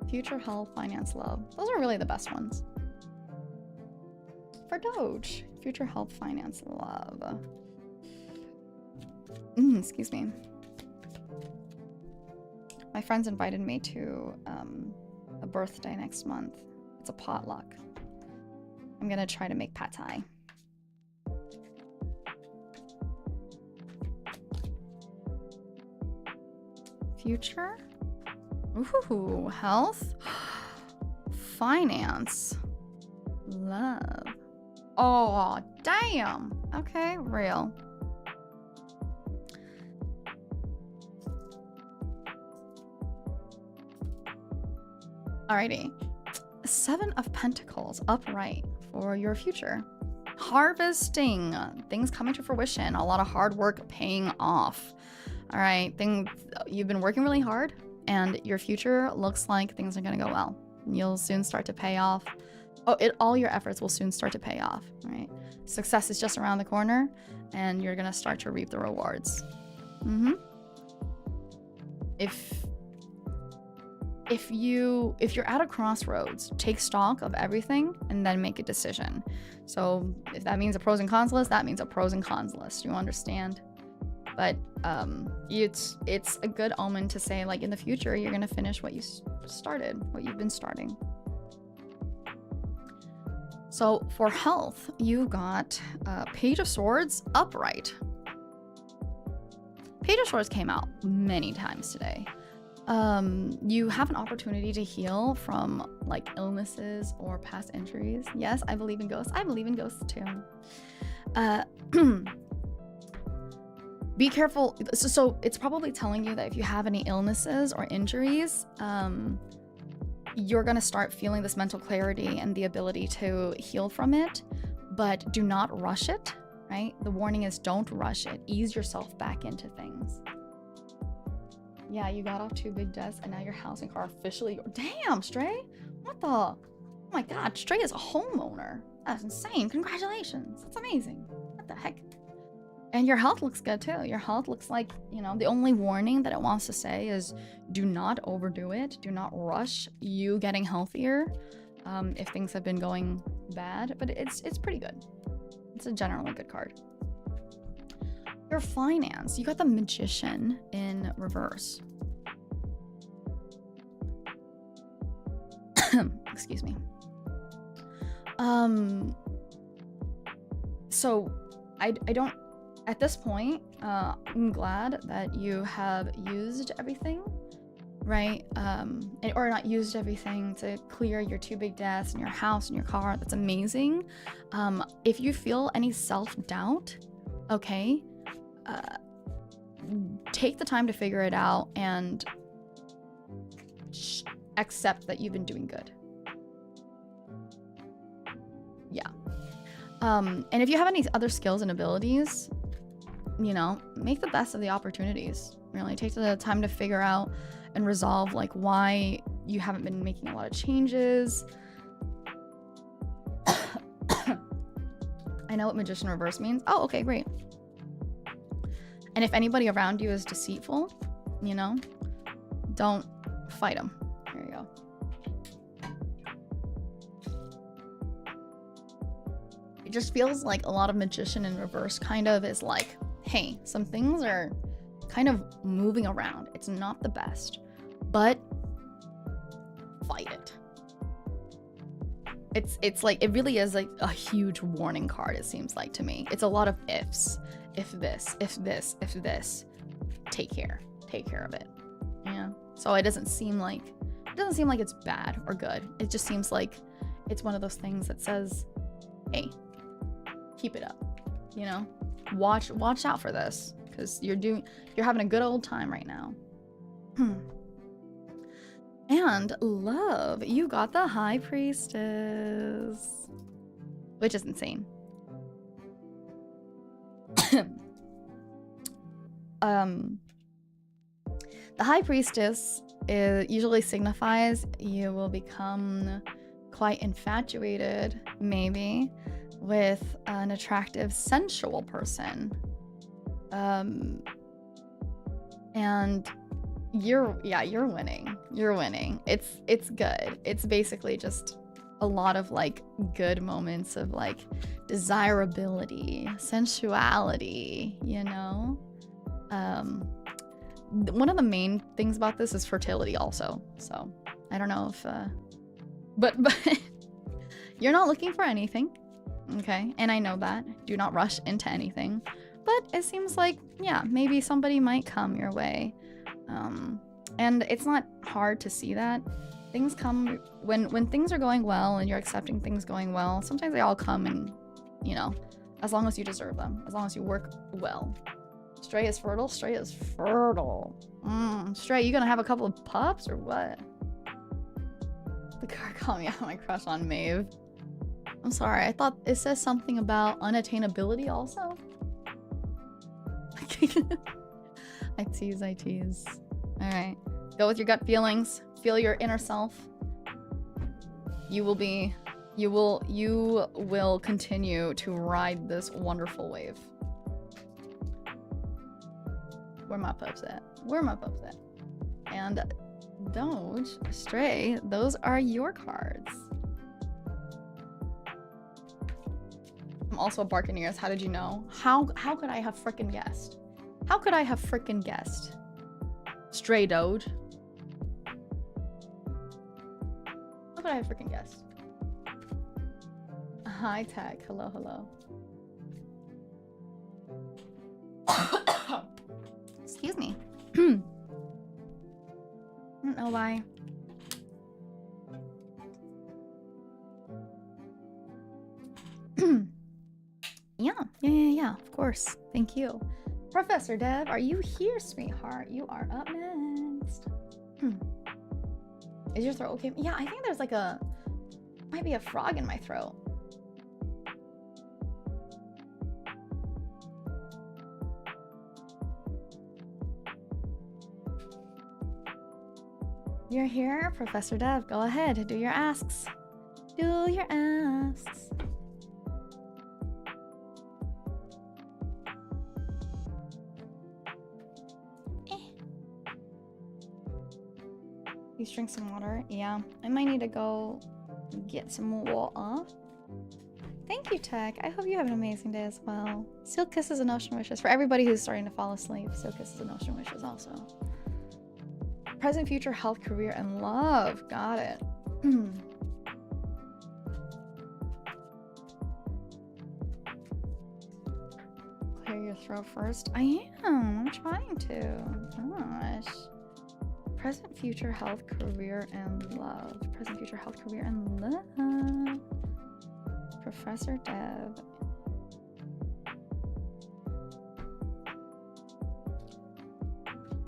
A: Future health, finance, love. Those are really the best ones. For Doge, future health, finance, love. Excuse me. My friends invited me to a birthday next month. It's a potluck. I'm gonna try to make pad thai. Future? Ooh, health? Finance. Love. Oh, damn. Okay, real. Alrighty. 7 of Pentacles, upright for your future. Harvesting. Things coming to fruition. A lot of hard work paying off. Alright, you've been working really hard, and your future looks like things are gonna go well. You'll soon start to pay off. All your efforts will soon start to pay off, right? Success is just around the corner, and you're gonna start to reap the rewards. If you're at a crossroads, take stock of everything and then make a decision. So if that means a pros and cons list, that means a pros and cons list. You understand? But it's a good omen to say, like, in the future you're gonna finish what you started, what you've been starting. So for health, you got Page of Swords upright. Page of Swords came out many times today. You have an opportunity to heal from like illnesses or past injuries. Yes, I believe in ghosts. I believe in ghosts too. Be careful. So it's probably telling you that if you have any illnesses or injuries, you're gonna start feeling this mental clarity and the ability to heal from it, but do not rush it, right? The warning is don't rush it. Ease yourself back into things. Yeah, you got off 2 big debts and now your house and car officially. Damn, Stray! What the? Oh my god, Stray is a homeowner. That's insane. Congratulations. That's amazing. What the heck? And your health looks good too. Your health looks like, you know, the only warning that it wants to say is do not overdo it. Do not rush you getting healthier if things have been going bad. But it's pretty good. It's a generally good card. Your finance. You got the Magician in reverse. Excuse me. So I don't. At this point, I'm glad that you have used everything, right? Or not used everything to clear your 2 big debts and your house and your car. That's amazing. If you feel any self-doubt, okay, take the time to figure it out and accept that you've been doing good. Yeah. And if you have any other skills and abilities, you know, make the best of the opportunities. Really take the time to figure out and resolve like why you haven't been making a lot of changes. I know what Magician reverse means. Oh, okay, great. And if anybody around you is deceitful, you know, don't fight them. There you go. It just feels like a lot of Magician in reverse kind of is like, hey, some things are kind of moving around. It's not the best, but fight it. It's like, it really is like a huge warning card, it seems like to me. It's a lot of ifs. If this, if this, if this. Take care of it. Yeah. So it doesn't seem like it's bad or good. It just seems like it's one of those things that says, hey, keep it up, you know? Watch out for this, because you're having a good old time right now. And love, you got the High Priestess, which is insane. The High Priestess usually signifies you will become quite infatuated, maybe, with an attractive, sensual person. And you're winning. You're winning. It's good. It's basically just a lot of like good moments of like desirability, sensuality, you know? One of the main things about this is fertility also. So I don't know if, but you're not looking for anything. Okay. And I know that. Do not rush into anything. But it seems like, yeah, maybe somebody might come your way. And it's not hard to see that. Things come when things are going well and you're accepting things going well. Sometimes they all come and, you know, as long as you deserve them, as long as you work well. Stray is fertile? Stray is fertile. Stray, you gonna have a couple of pups or what? The card called me out my crush on Maeve. I'm sorry, I thought it says something about unattainability also. I tease. Alright. Go with your gut feelings. Feel your inner self. You will continue to ride this wonderful wave. Where my pups at? Where my pups at? And don't stray. Those are your cards. I'm also a Barcaneers. How did you know? How could I have frickin' guessed? How could I have frickin' guessed? Stray Doge. How could I have frickin' guessed? Hi tech. Hello. Excuse me. I don't know why. Yeah, of course. Thank you. Professor Dev, are you here, sweetheart? You are up next. Is your throat okay? Yeah, I think there's like might be a frog in my throat. You're here, Professor Dev. Go ahead, do your asks. Do your asks. Please drink some water. Yeah, I might need to go get some water. Thank you, Tech. I hope you have an amazing day as well. Seal kisses and ocean wishes. For everybody who's starting to fall asleep, seal kisses and ocean wishes also. Present, future, health, career, and love. Got it. Clear your throat first. I am. I'm trying to. Gosh. Present, future, health, career, and love. Present, future, health, career, and love. Professor Dev.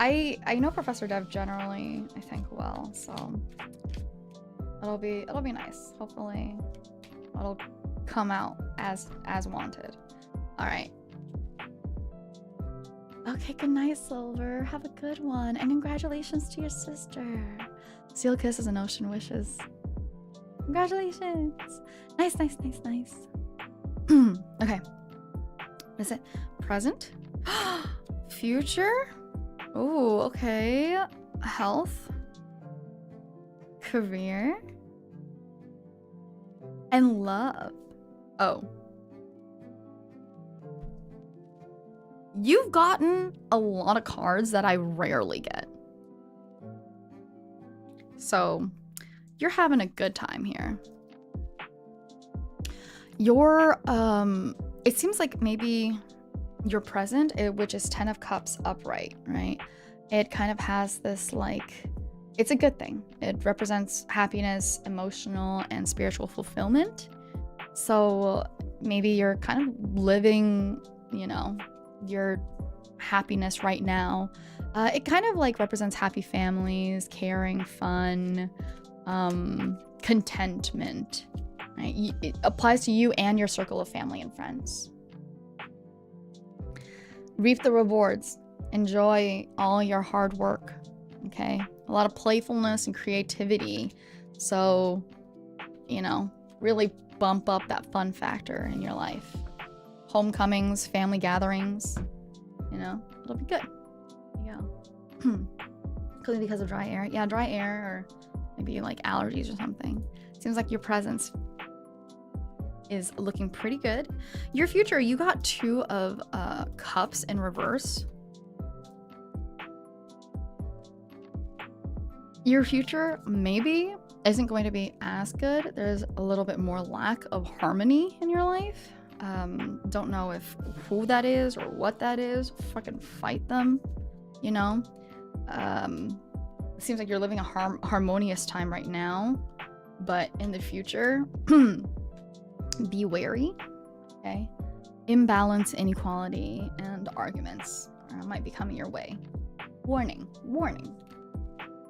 A: I know Professor Dev generally, I think, well, so it'll be nice. Hopefully it'll come out as wanted. All right. Okay, good night, Silver. Have a good one. And congratulations to your sister. Seal kisses and ocean wishes. Congratulations. Nice. Okay. What is it? Present? Future? Oh, okay. Health. Career. And love. Oh. You've gotten a lot of cards that I rarely get. So, you're having a good time here. Your, it seems like maybe your present, which is 10 of Cups upright, right? It kind of has this, like, it's a good thing. It represents happiness, emotional, and spiritual fulfillment. So maybe you're kind of living, you know, your happiness right now. It kind of like represents happy families, caring, fun, contentment, right? It applies to you and your circle of family and friends. Reap the rewards. Enjoy all your hard work, okay? A lot of playfulness and creativity. So, you know, really bump up that fun factor in your life. Homecomings, family gatherings, you know, it'll be good. Yeah. Could be because of dry air. Yeah, dry air, or maybe like allergies or something. Seems like your presence is looking pretty good. Your future, you got 2 of Cups in reverse. Your future maybe isn't going to be as good. There's a little bit more lack of harmony in your life. Don't know if who that is or what that is. Fucking fight them, you know? It seems like you're living a harmonious time right now, but in the future, be wary, okay? Imbalance, inequality, and arguments might be coming your way. Warning, warning.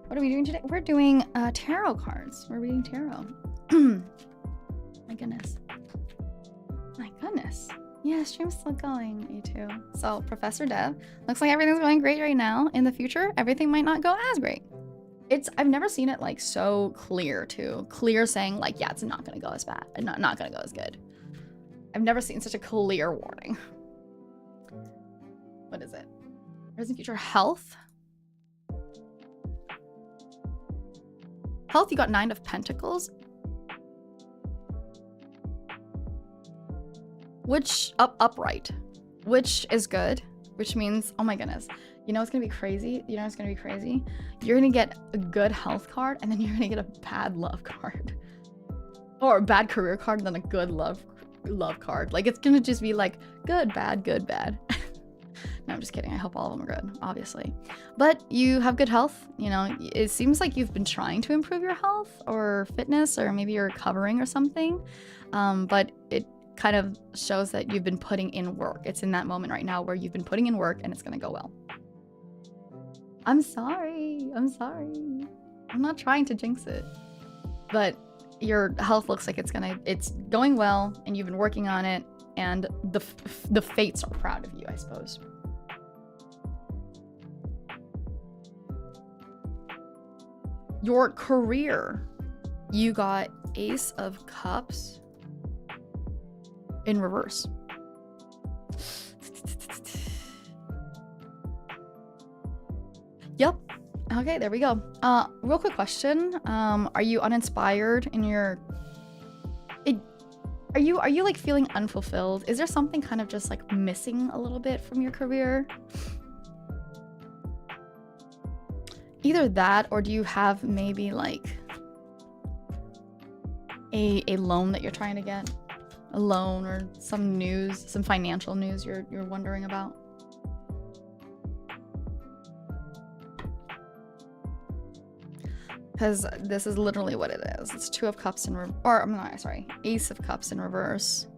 A: What are we doing today? We're doing tarot cards. We're reading tarot. My goodness. My goodness. Yeah, stream's still going, you too. So, Professor Dev, looks like everything's going great right now. In the future, everything might not go as great. I've never seen it like so clear too. Clear saying like, yeah, it's not gonna go as bad. Not gonna go as good. I've never seen such a clear warning. What is it? Present future health. Health, you got 9 of Pentacles. Which, upright. Which is good. Which means, oh my goodness. You know what's gonna be crazy? You know what's gonna be crazy? You're gonna get a good health card, and then you're gonna get a bad love card. Or a bad career card, and then a good love card. Like, it's gonna just be like, good, bad, good, bad. No, I'm just kidding. I hope all of them are good, obviously. But you have good health. You know, it seems like you've been trying to improve your health or fitness, or maybe you're recovering or something. But it kind of shows that you've been putting in work. It's in that moment right now where you've been putting in work and it's going to go well. I'm sorry. I'm sorry. I'm not trying to jinx it. But your health looks like it's going well, and you've been working on it, and the fates are proud of you, I suppose. Your career, you got Ace of Cups in reverse. Yep. Okay, there we go. Real quick question. Are you uninspired in your... Are you like feeling unfulfilled? Is there something kind of just like missing a little bit from your career? Either that, or do you have maybe like a loan that you're trying to get? A loan or some news, some financial news you're wondering about? Because this is literally what it is. It's 2 of Cups in reverse, or I'm not, sorry, Ace of Cups in reverse.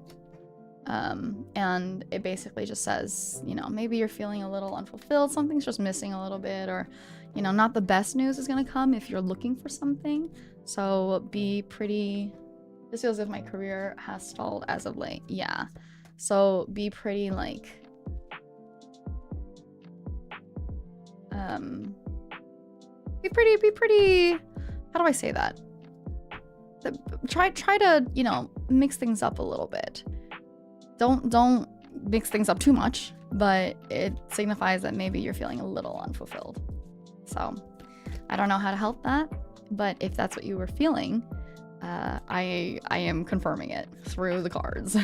A: And it basically just says, you know, maybe you're feeling a little unfulfilled, something's just missing a little bit, or, you know, not the best news is gonna come if you're looking for something. So be pretty, this feels as if my career has stalled as of late. Yeah. So be pretty like, be pretty, how do I say that? Try to, you know, mix things up a little bit. Don't mix things up too much, but it signifies that maybe you're feeling a little unfulfilled. So I don't know how to help that, but if that's what you were feeling, I am confirming it through the cards.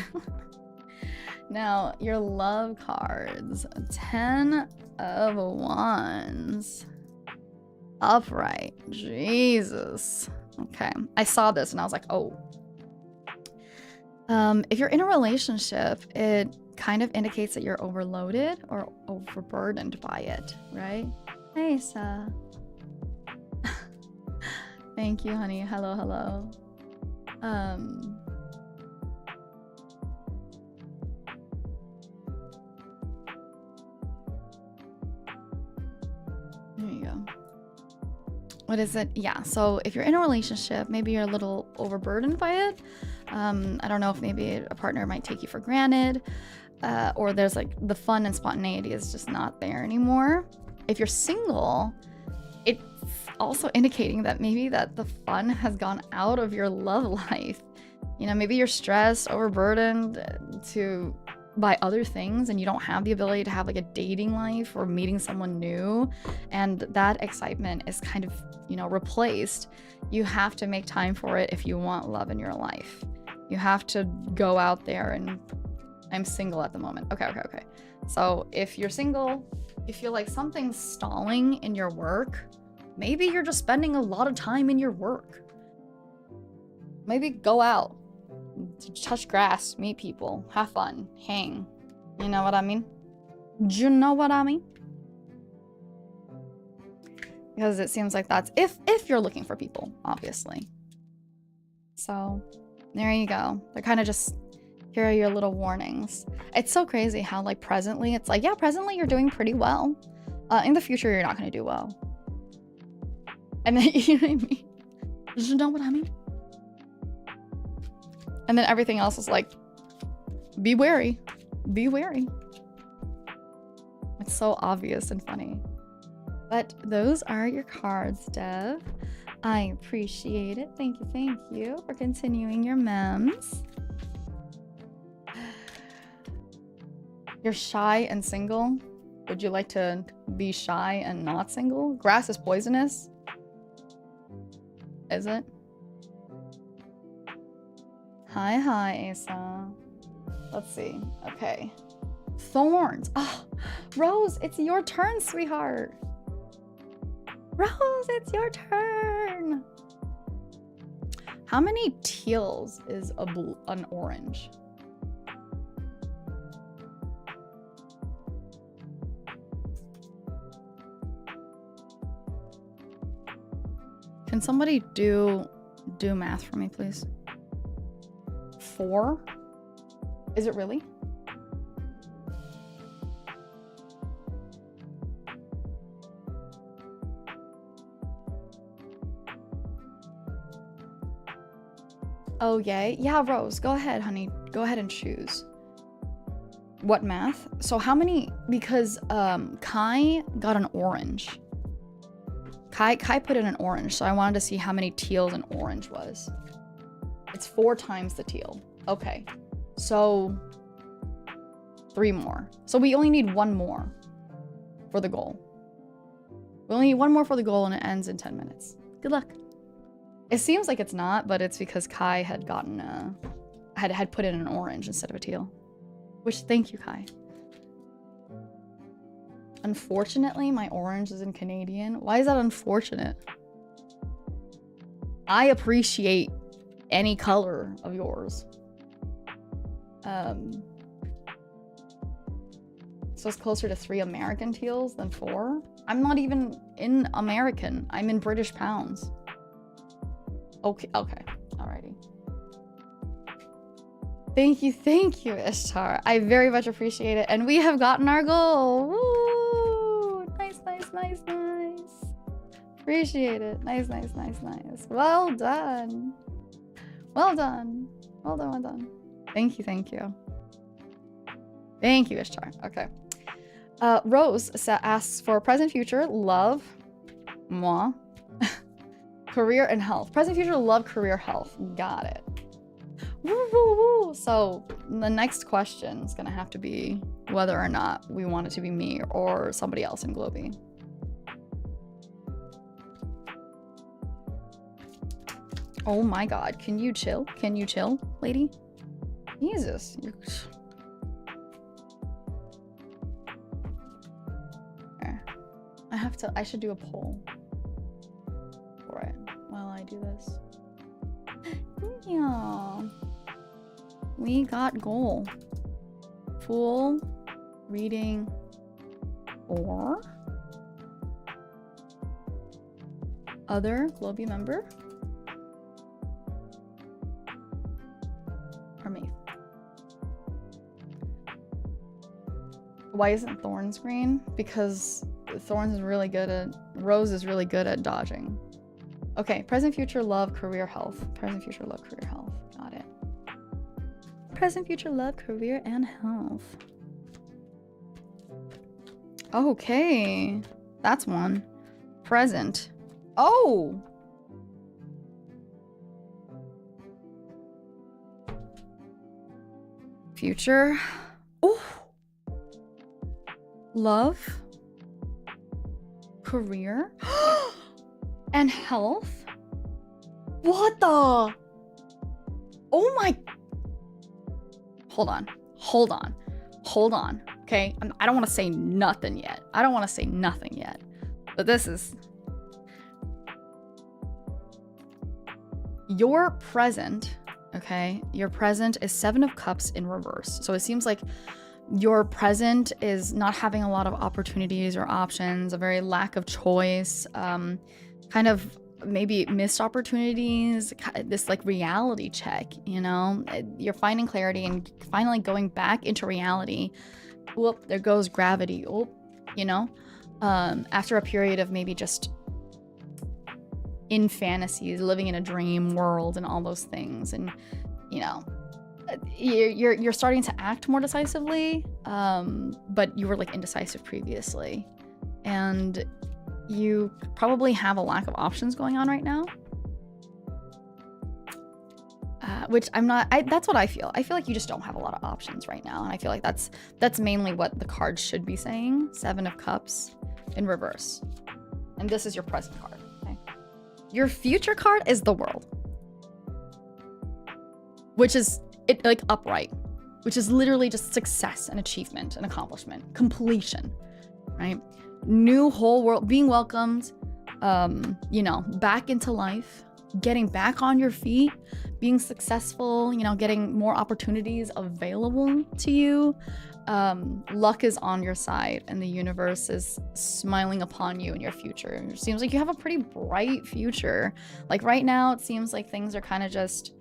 A: Now, your love cards. 10 of Wands. Upright. Jesus. Okay. I saw this and I was like, oh. If you're in a relationship, it kind of indicates that you're overloaded or overburdened by it, right? Hey, Sa. Thank you, honey. Hello, hello. There you go. What is it? Yeah, so if you're in a relationship, maybe you're a little overburdened by it. I don't know if maybe a partner might take you for granted, or there's like the fun and spontaneity is just not there anymore. If you're single, it's also indicating that maybe that the fun has gone out of your love life. You know, maybe you're stressed, overburdened by other things, and you don't have the ability to have like a dating life or meeting someone new, and that excitement is kind of, you know, replaced. You have to make time for it if you want love in your life. You have to go out there, and I'm single at the moment. Okay. So if you're single, you feel like something's stalling in your work, Maybe you're just spending a lot of time in your work. Maybe go out, touch grass, meet people, have fun, hang. You know what I mean? Do you know what I mean? Because it seems like that's if you're looking for people, obviously. So there you go. They're kind of just, here are your little warnings. It's so crazy how like presently it's like, yeah, presently you're doing pretty well. In the future you're not going to do well. And then, you know what I mean? Do you know what I mean? And then everything else is like, be wary. Be wary. It's so obvious and funny. But those are your cards, Dev. I appreciate it. Thank you for continuing your memes. You're shy and single. Would you like to be shy and not single? Grass is poisonous. Is it? Hi, Asa. Let's see. Okay. Thorns. Oh, Rose, it's your turn, sweetheart. Rose, it's your turn. How many teals is an orange? Can somebody do math for me, please? 4? Is it really? Oh, yay. Yeah, Rose, go ahead, honey. Go ahead and choose. What math? So how many? Because Kai got an orange. Kai put in an orange, so I wanted to see how many teals an orange was. It's 4 times the teal. Okay. So 3 more. So we only need 1 more for the goal. We only need 1 more for the goal and it ends in 10 minutes. Good luck. It seems like it's not, but it's because Kai had gotten had put in an orange instead of a teal. Which, thank you, Kai. Unfortunately, my orange is in Canadian. Why is that unfortunate? I appreciate any color of yours. So it's closer to 3 American teals than 4? I'm not even in American. I'm in British pounds. Okay, alrighty. Thank you, Ishtar. I very much appreciate it. And we have gotten our goal. Woo! Nice. Appreciate it. Nice. Well done. Thank you. Thank you, Ishtar. Okay. Rose asks for present, future, love, moi, career, and health. Present, future, love, career, health. Got it. Woo. So the next question is going to have to be whether or not we want it to be me or somebody else in Globie. Oh my god. Can you chill? Lady? Jesus. I should do a poll for it while I do this. Yeah. We got goal. Fool, reading, or other Globie member, or Maeve. Why isn't Thorns green? Because Thorns is really good at, Rose is really good at dodging. Okay, present, future, love, career, health. Present, future, love, career, health. Got it. Present, future, love, career, and health. Okay. That's one. Present. Oh! Future. Oh! Love. Career. And health? What the? Oh my... Hold on. Okay? I don't want to say nothing yet. But this is... Your present, okay, your present is 7 of Cups in reverse. So it seems like your present is not having a lot of opportunities or options, a very lack of choice, kind of maybe missed opportunities, this like reality check, you know? You're finding clarity and finally going back into reality. Whoop, there goes gravity. Oh, you know? After a period of maybe just in fantasies, living in a dream world and all those things, and you know, you're starting to act more decisively, but you were like indecisive previously, and you probably have a lack of options going on right now, which that's what I feel. I feel like you just don't have a lot of options right now, and I feel like that's mainly what the card should be saying. 7 of Cups in reverse, and this is your present card. Okay? Your future card is the World, which is it like upright, which is literally just success and achievement and accomplishment, completion, right? New whole world, being welcomed, you know, back into life, getting back on your feet, being successful, you know, getting more opportunities available to you. Luck is on your side and the universe is smiling upon you in your future. It seems like you have a pretty bright future. Like right now, it seems like things are kind of just,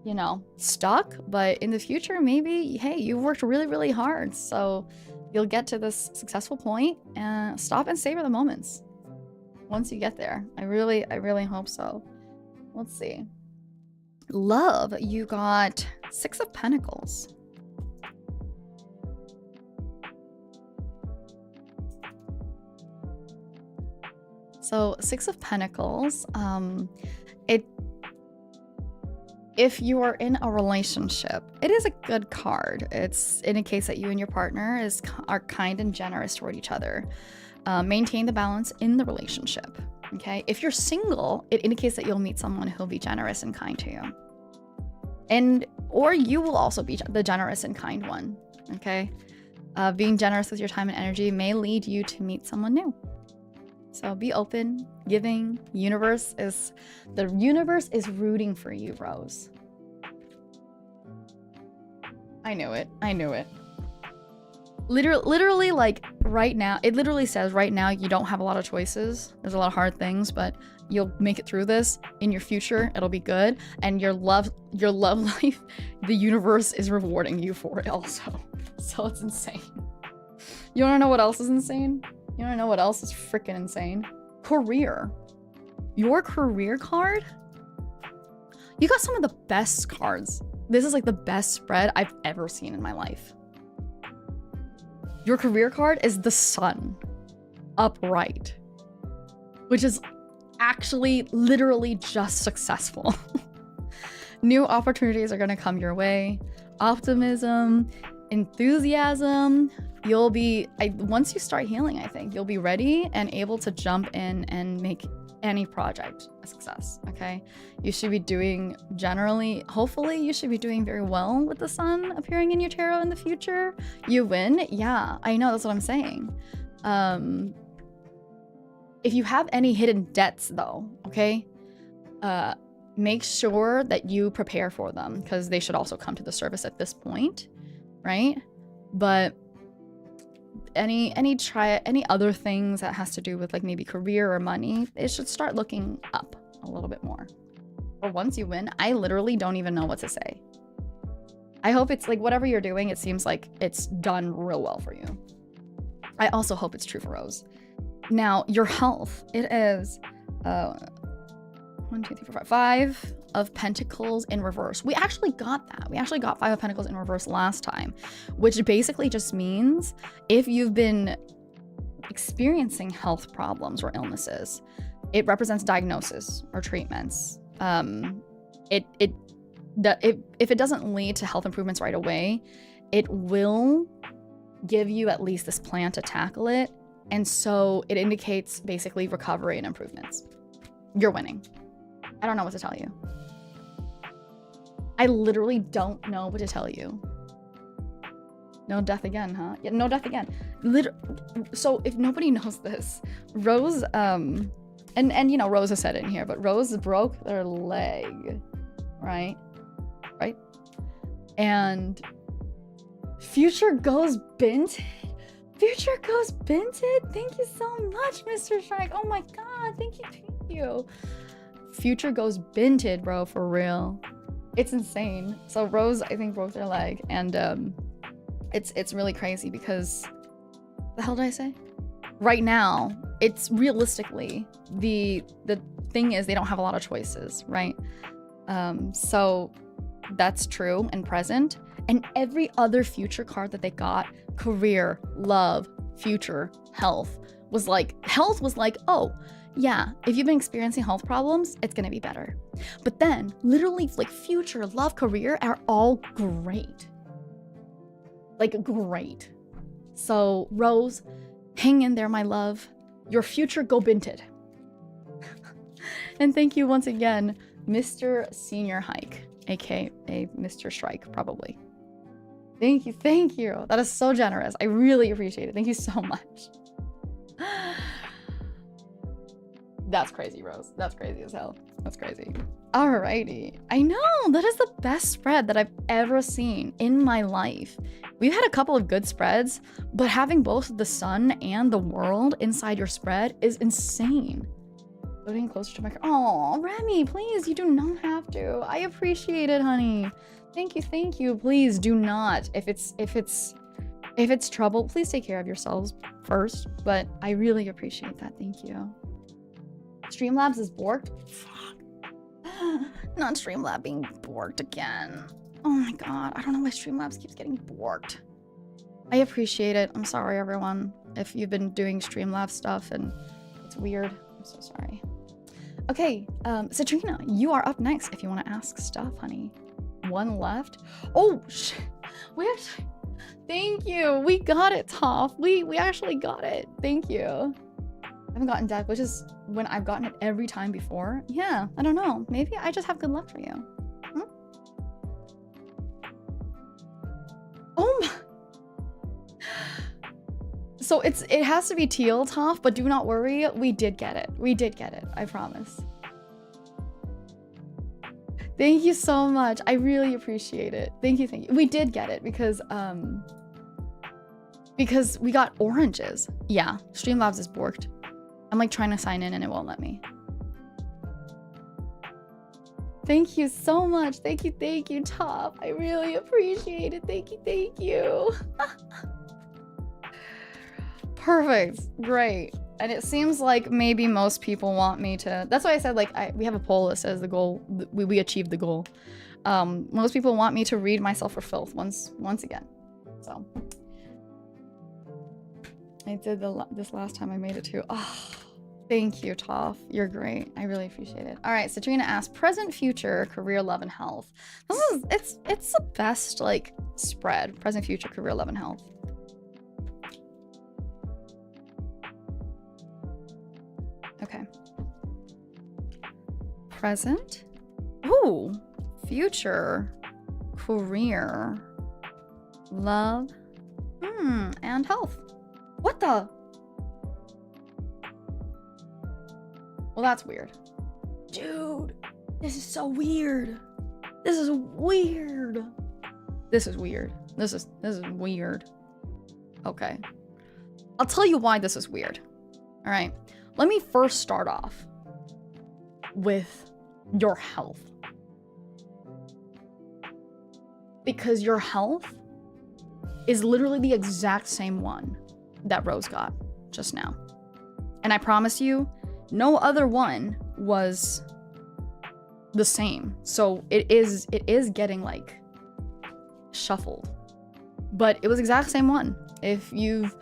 A: you know, stuck, but in the future, maybe, hey, you've worked really, really hard. So you'll get to this successful point and stop and savor the moments once you get there. I really hope so. Let's see. Love, you got 6 of Pentacles. So 6 of Pentacles, if you are in a relationship, it is a good card. It's indicates that you and your partner are kind and generous toward each other. Maintain the balance in the relationship, okay? If you're single, it indicates that you'll meet someone who'll be generous and kind to you. Or you will also be the generous and kind one, okay? Being generous with your time and energy may lead you to meet someone new. So be open, giving. The universe is rooting for you, Rose. I knew it. Literally, like right now, it literally says right now you don't have a lot of choices. There's a lot of hard things, but you'll make it through this. In your future, it'll be good. And your love life, the universe is rewarding you for it also. So it's insane. You wanna know what else is insane? You wanna know what else is freaking insane? Career. Your career card? You got some of the best cards. This is like the best spread I've ever seen in my life. Your career card is the Sun, upright, which is actually literally just successful. New opportunities are gonna come your way. Optimism, enthusiasm. You'll be, once you start healing, I think, you'll be ready and able to jump in and make any project a success, okay? You should be doing, generally, hopefully, you should be doing very well with the Sun appearing in your tarot in the future. You win? Yeah, I know, that's what I'm saying. If you have any hidden debts, though, okay? Make sure that you prepare for them, because they should also come to the surface at this point, right? But any other things that has to do with like maybe career or money, it should start looking up a little bit more. Or once you win, I literally don't even know what to say. I hope it's like whatever you're doing, it seems like it's done real well for you. I also hope it's true for Rose. Now, your health, it is 1, 2, 3, 4, 5 of Pentacles in reverse. We actually got that. We actually got 5 of Pentacles in reverse last time, which basically just means if you've been experiencing health problems or illnesses, it represents diagnosis or treatments. If it doesn't lead to health improvements right away, it will give you at least this plan to tackle it. And so it indicates basically recovery and improvements. You're winning. I don't know what to tell you. I literally don't know what to tell you. No death again, huh? Yeah, no death again. So if nobody knows this, Rose, and you know, Rose has said it in here, but Rose broke their leg right? Right? And Future Goes Binted? Future Goes Binted? Thank you so much, Mr. Shrike. Oh my god, thank you. Future Goes Binted, bro, for real. It's insane. So Rose, I think, broke their leg, and it's really crazy because the hell did I say? Right now, it's realistically the thing is they don't have a lot of choices, right? So that's true and present. And every other future card that they got, career, love, future, health, was like, oh, yeah, if you've been experiencing health problems, it's gonna be better. But then, literally, like, future, love, career are all great. Like, great. So, Rose, hang in there, my love. Your future go binted. And thank you once again, Mr. Senior Hike, aka Mr. Shrike, probably. Thank you. That is so generous. I really appreciate it. Thank you so much. That's crazy, Rose. That's crazy as hell. That's crazy. Alrighty. I know, that is the best spread that I've ever seen in my life. We've had a couple of good spreads, but having both the sun and the world inside your spread is insane. Getting closer to my... Oh, Remy, please, you do not have to. I appreciate it, honey. Thank you. Please do not. If it's trouble, please take care of yourselves first, but I really appreciate that. Thank you. Streamlabs is borked? Fuck. Not Streamlab being borked again. Oh my god, I don't know why Streamlabs keeps getting borked. I appreciate it. I'm sorry, everyone, if you've been doing Streamlabs stuff and it's weird. I'm so sorry. Okay, so Trina, you are up next if you want to ask stuff, honey. One left. Oh, shit. Thank you. We got it, Toff. We actually got it. Thank you. I haven't gotten deck, which is when I've gotten it every time before. Yeah, I don't know. Maybe I just have good luck for you. Hmm? Oh my. So it has to be teal, Toff, but do not worry. We did get it. I promise. Thank you so much. I really appreciate it. Thank you. We did get it because we got oranges. Yeah, Streamlabs is borked. I'm like trying to sign in and it won't let me. Thank you so much. Thank you, Toff. I really appreciate it. Thank you. Perfect. Great. And it seems like maybe most people want me to... That's why I said, like, we have a poll that says the goal... We achieved the goal. Most people want me to read myself for filth once again. So... I did this last time I made it too. Oh, thank you, Toff. You're great. I really appreciate it. All right, so Trina asked, present, future, career, love, and health. It's the best, like, spread. Present, future, career, love, and health. Okay. Present. Ooh. Future. Career. Love. And health. What the? Well, that's weird. Dude, this is so weird. This is weird. This is weird. This is weird. Okay. I'll tell you why this is weird. All right. Let me first start off with your health. Because your health is literally the exact same one that Rose got just now. And I promise you, no other one was the same. So it is getting like shuffled. But it was the exact same one. If you've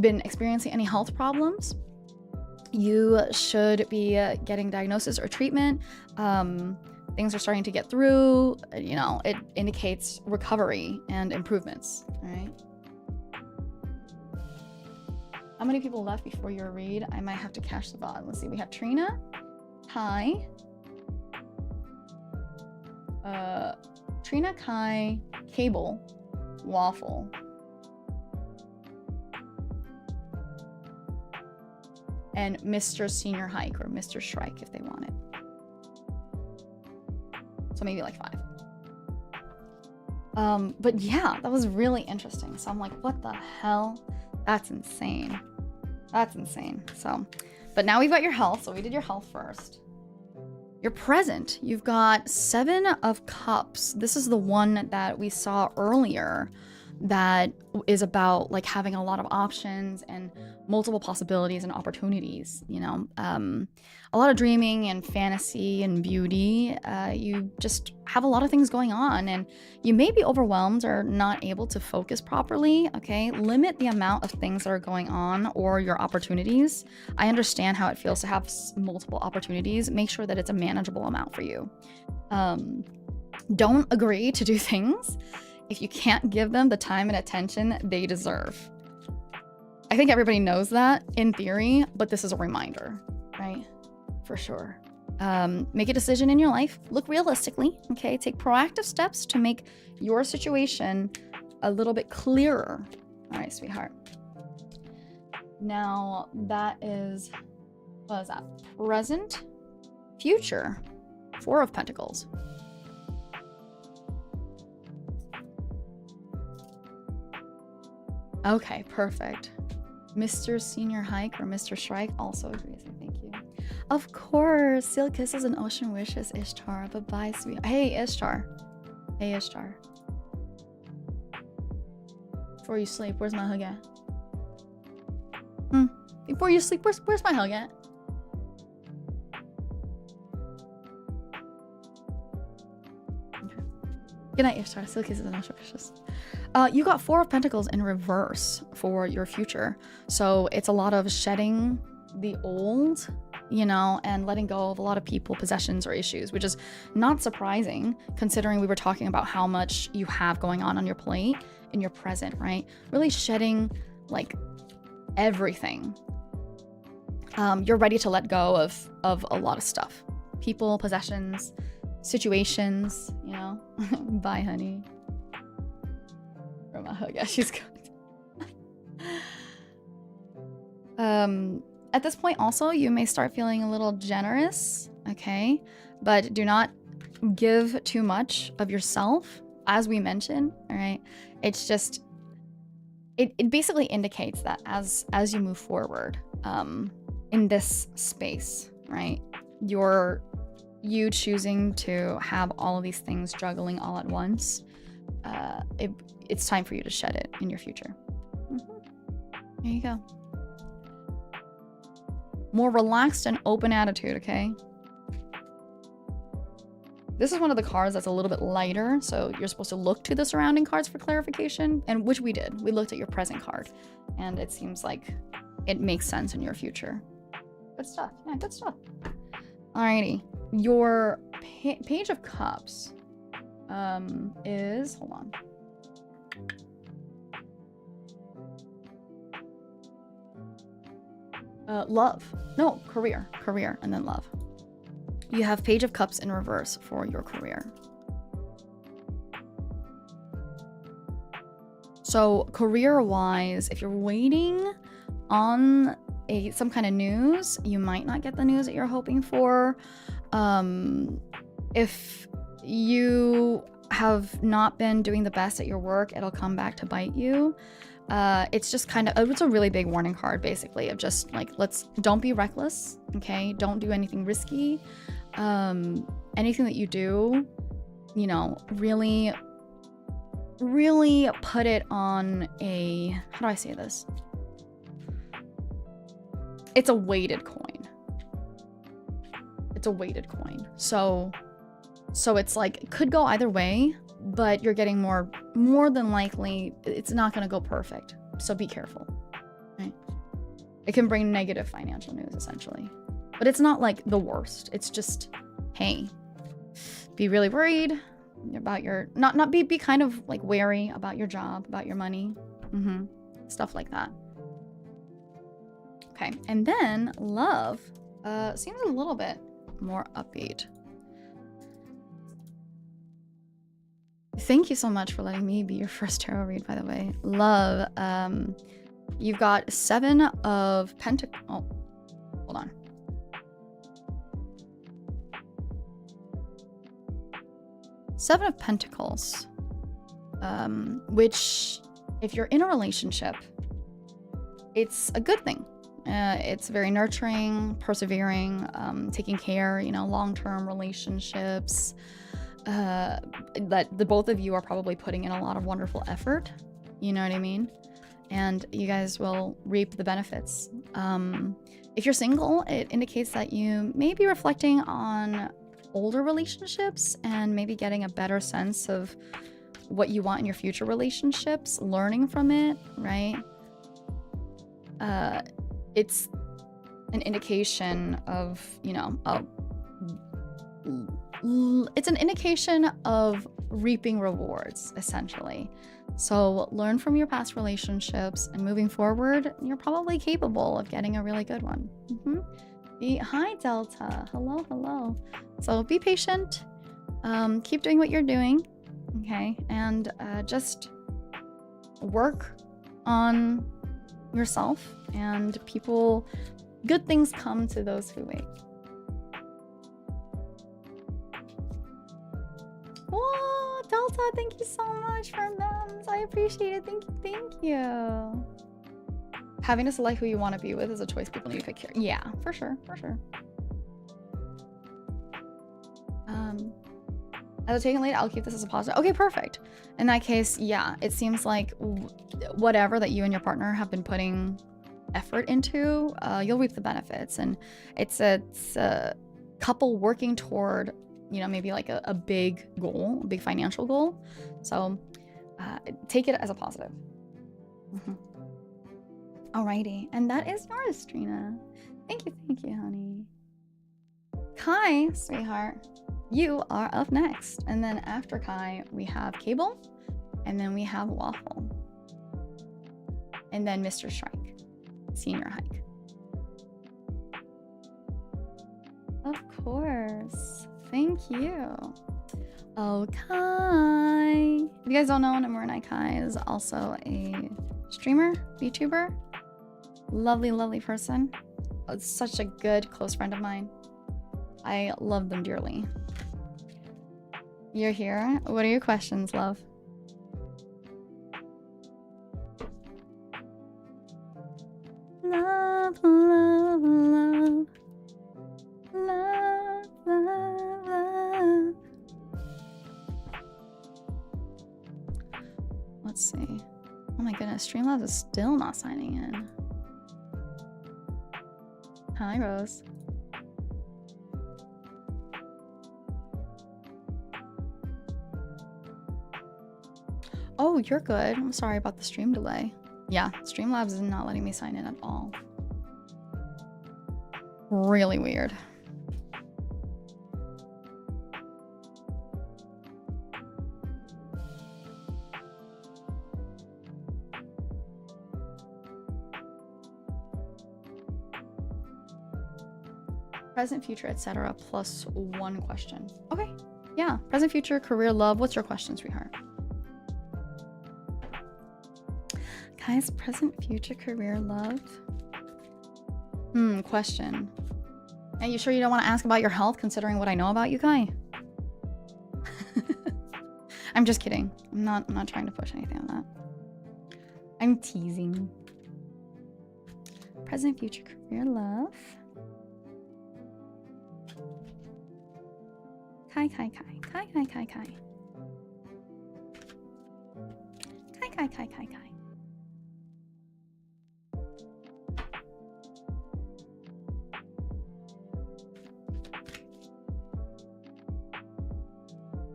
A: been experiencing any health problems, you should be getting diagnosis or treatment. Things are starting to get through, you know, it indicates recovery and improvements, all right? How many people left before your read? I might have to cash the bot. Let's see, we have Trina. Hi. Trina, Kai, Cable, Waffle. And Mr. Senior Hike or Mr. Shrike if they want it. So maybe like 5. But yeah, that was really interesting. So I'm like, what the hell? That's insane. That's insane. So, but now we've got your health. So we did your health first. Your present, you've got 7 of Cups. This is the one that we saw earlier that is about like having a lot of options and multiple possibilities and opportunities, you know, a lot of dreaming and fantasy and beauty. You just have a lot of things going on and you may be overwhelmed or not able to focus properly. Okay, limit the amount of things that are going on or your opportunities. I understand how it feels to have multiple opportunities. Make sure that it's a manageable amount for you. Don't agree to do things if you can't give them the time and attention they deserve. I think everybody knows that in theory, but this is a reminder, right? For sure. Make a decision in your life. Look realistically, okay? Take proactive steps to make your situation a little bit clearer. All right, sweetheart. Now, that is, what is that? Present, future, 4 of Pentacles. Okay, perfect. Mr. Senior Hike or Mr. Shrike also agrees. Thank you. Of course. Seal kisses and ocean wishes, Ishtar. Bye-bye, sweet. Hey, Ishtar. Hey, Ishtar. Before you sleep, where's my hug at? Before you sleep, where's my hug at? Okay. Good night, Ishtar. Seal kisses and ocean wishes. You got 4 of Pentacles in reverse for your future. So it's a lot of shedding the old, you know, and letting go of a lot of people, possessions, or issues, which is not surprising considering we were talking about how much you have going on your plate in your present, right? Really shedding like everything. You're ready to let go of a lot of stuff. People, possessions, situations, you know. Bye, honey. My hug. Yeah, she's good. At this point also you may start feeling a little generous, okay, but do not give too much of yourself, as we mentioned. All right, it's just it basically indicates that as you move forward in this space, right, you choosing to have all of these things juggling all at once, it's time for you to shed it in your future. There you go. More relaxed and open attitude, okay? This is one of the cards that's a little bit lighter, so you're supposed to look to the surrounding cards for clarification, and which we did. We looked at your present card, and it seems like it makes sense in your future. Good stuff. Yeah, good stuff. Alrighty. Your Page of Cups is... Hold on. Love. No, career. Career, and then love. You have Page of Cups in reverse for your career. So career-wise, if you're waiting on some kind of news, you might not get the news that you're hoping for. If you have not been doing the best at your work, it'll come back to bite you. It's just kind of, it's a really big warning card, basically, of just like, don't be reckless, okay? Don't do anything risky. Anything that you do, you know, really put it on a, how do I say this? It's a weighted coin. It's a weighted coin. So it's like, it could go either way, but you're getting more than likely, it's not going to go perfect. So be careful, right? It can bring negative financial news, essentially. But it's not like the worst. It's just, hey, be really worried about your, be kind of like wary about your job, about your money, stuff like that. Okay, and then love seems a little bit more upbeat. Thank you so much for letting me be your first tarot read, by the way. Love, you've got 7 of Pentacles. Oh, hold on. Seven of Pentacles. Which, if you're in a relationship, it's a good thing. It's very nurturing, persevering, taking care, you know, long-term relationships. That the both of you are probably putting in a lot of wonderful effort. You know what I mean? And you guys will reap the benefits. If you're single, it indicates that you may be reflecting on older relationships and maybe getting a better sense of what you want in your future relationships, learning from it, right? It's an indication of, you know, it's an indication of reaping rewards, essentially. So learn from your past relationships, and moving forward, you're probably capable of getting a really good one. Hi, Delta. Hello, hello. So be patient. Keep doing what you're doing. Okay, and just work on yourself, and good things come to those who wait. Whoa, Delta, thank you so much for memes. I appreciate it. Thank you, thank you. Having to select who you want to be with is a choice people need to take care. Yeah, for sure, for sure. As a taken late, I'll keep this as a positive. Okay, perfect. In that case, yeah, it seems like whatever that you and your partner have been putting effort into, you'll reap the benefits. And it's a couple working toward, you know, maybe like a big goal, a big financial goal. So take it as a positive. Alrighty, and that is yours, Trina. Thank you, honey. Kai, sweetheart, you are up next. And then after Kai, we have Cable, and then we have Waffle. And then Mr. Shrike, Senior Hike. Of course. Thank you. Oh, Kai. If you guys don't know, Morveren Ch is also a streamer, VTuber. Lovely, lovely person. Such a good close friend of mine. I love them dearly. You're here. What are your questions, love? Love, love, love. Love, love, love. Let's see. Oh my goodness, Streamlabs is still not signing in. Hi, Rose. Oh, you're good. I'm sorry about the stream delay. Yeah, Streamlabs is not letting me sign in at all. Really weird. Present, future, etc. plus one question. Okay. Yeah. Present, future, career, love. What's your question, sweetheart? Guys, present, future, career, love. Question. Are you sure you don't want to ask about your health, considering what I know about you, Kai? I'm just kidding. I'm not trying to push anything on that. I'm teasing. Present, future, career, love. Kai. Kai.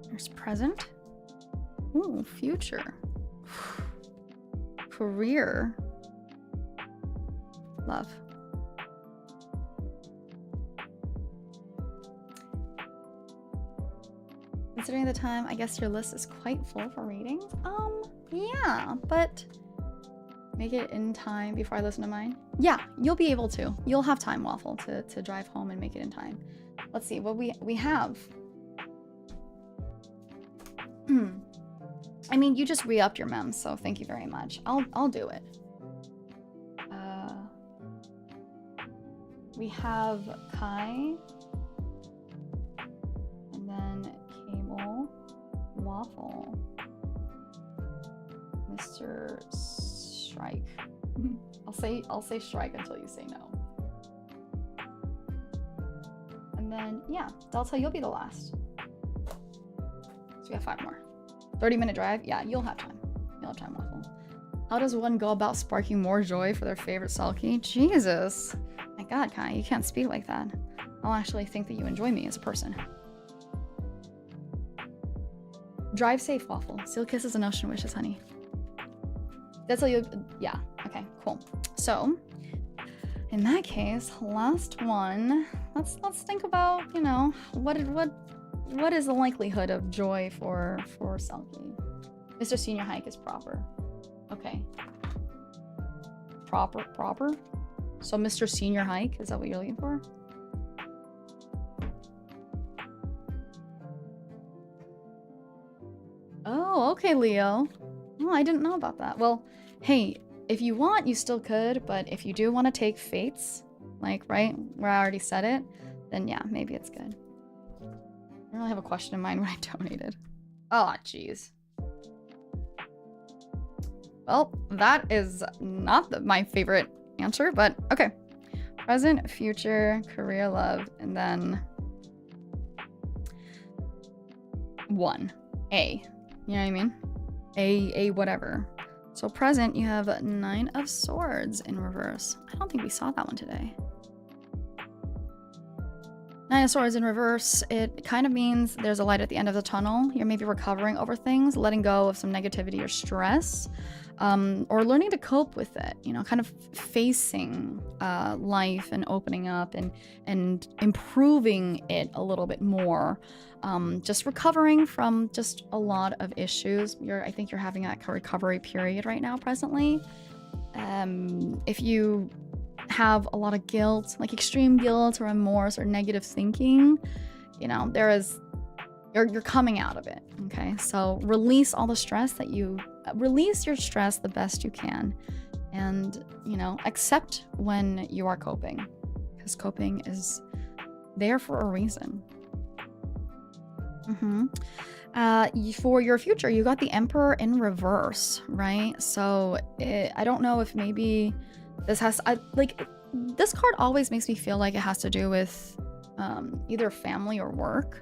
A: There's present. Ooh, future. Career. Love. Considering the time, I guess your list is quite full for readings. Yeah, but make it in time before I listen to mine. Yeah, you'll be able to. You'll have time, Waffle, to drive home and make it in time. Let's see what we have. I mean, you just re-upped your mems, so thank you very much. I'll do it. We have Kai, and then Cable, Waffle. Mr. Strike. I'll say strike until you say no. And then yeah, Delta, you'll be the last. So we got 5 more. 30-minute drive? Yeah, you'll have time. You'll have time, Waffle. How does one go about sparking more joy for their favorite Selkie? Jesus. My god, Kai, you can't speak like that. I'll actually think that you enjoy me as a person. Drive safe, Waffle. Seal kisses and ocean wishes, honey. That's how you... Yeah, okay, cool. So, in that case, last one. Let's think about, you know, what is the likelihood of joy for Selkie? Mr. Senior Hike is proper. Okay. Proper? So Mr. Senior Hike, is that what you're looking for? Oh, okay, Leo. Oh, I didn't know about that. Well, hey, if you want, you still could, but if you do want to take fates, like, right, where I already said it, then yeah, maybe it's good. I don't really have a question in mind when I donated. Oh, jeez. Well, that is not my favorite answer, but okay. Present, future, career, love, and then 1. A. You know what I mean? A whatever. So present, you have 9 of Swords in reverse. I don't think we saw that one today. 9 of Swords in reverse, it kind of means there's a light at the end of the tunnel. You're maybe recovering over things, letting go of some negativity or stress, or learning to cope with it, you know, kind of facing life and opening up and improving it a little bit more. Just recovering from just a lot of issues. I think you're having a recovery period right now presently. If you have a lot of guilt, like extreme guilt or remorse or negative thinking, you know, you're coming out of it. Okay, so release all the stress release your stress the best you can, and you know, accept when you are coping, because coping is there for a reason. For your future, you got the Emperor in reverse, right? So I don't know if maybe this has this card always makes me feel like it has to do with either family or work,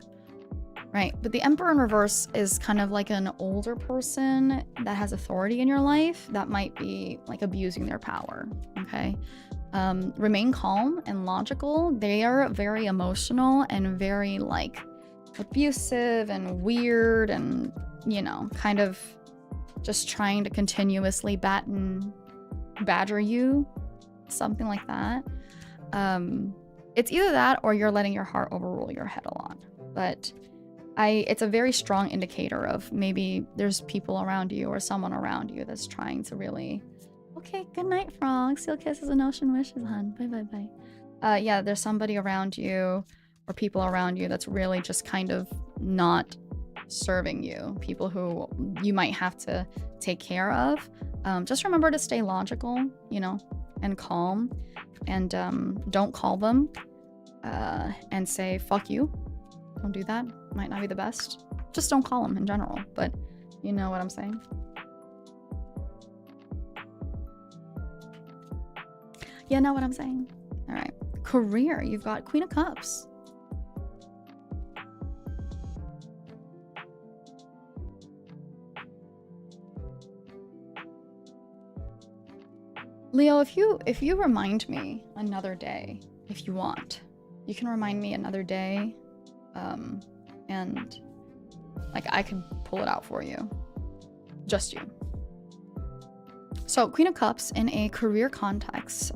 A: right? But the Emperor in reverse is kind of like an older person that has authority in your life that might be like abusing their power. Okay, remain calm and logical. They are very emotional and very like abusive and weird, and you know, kind of just trying to continuously badger you, something like that. It's either that or you're letting your heart overrule your head a lot. But it's a very strong indicator of maybe there's people around you or someone around you that's trying to really... Okay, good night, Frog. Seal kisses and ocean wishes, hun. Bye. Yeah, there's somebody around you or people around you that's really just kind of not serving you. People who you might have to take care of. Just remember to stay logical, you know, and calm, and don't call them and say fuck you. Don't do that. Might not be the best. Just don't call them in general, but you know what I'm saying. You know what I'm saying. All right, career, you've got Queen of Cups. Leo, if you remind me another day, if you want, you can remind me another day, and like I can pull it out for you. Just you. So Queen of Cups in a career context,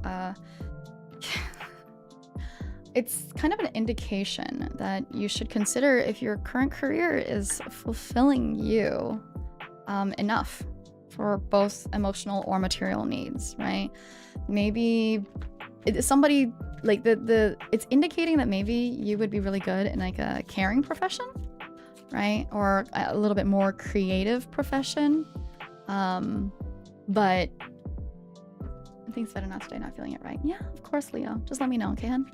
A: it's kind of an indication that you should consider if your current career is fulfilling you enough for both emotional or material needs, right? Maybe somebody like it's indicating that maybe you would be really good in like a caring profession, right? Or a little bit more creative profession. But I think it's better not today, not feeling it right. Yeah, of course, Leo. Just let me know, okay, hun?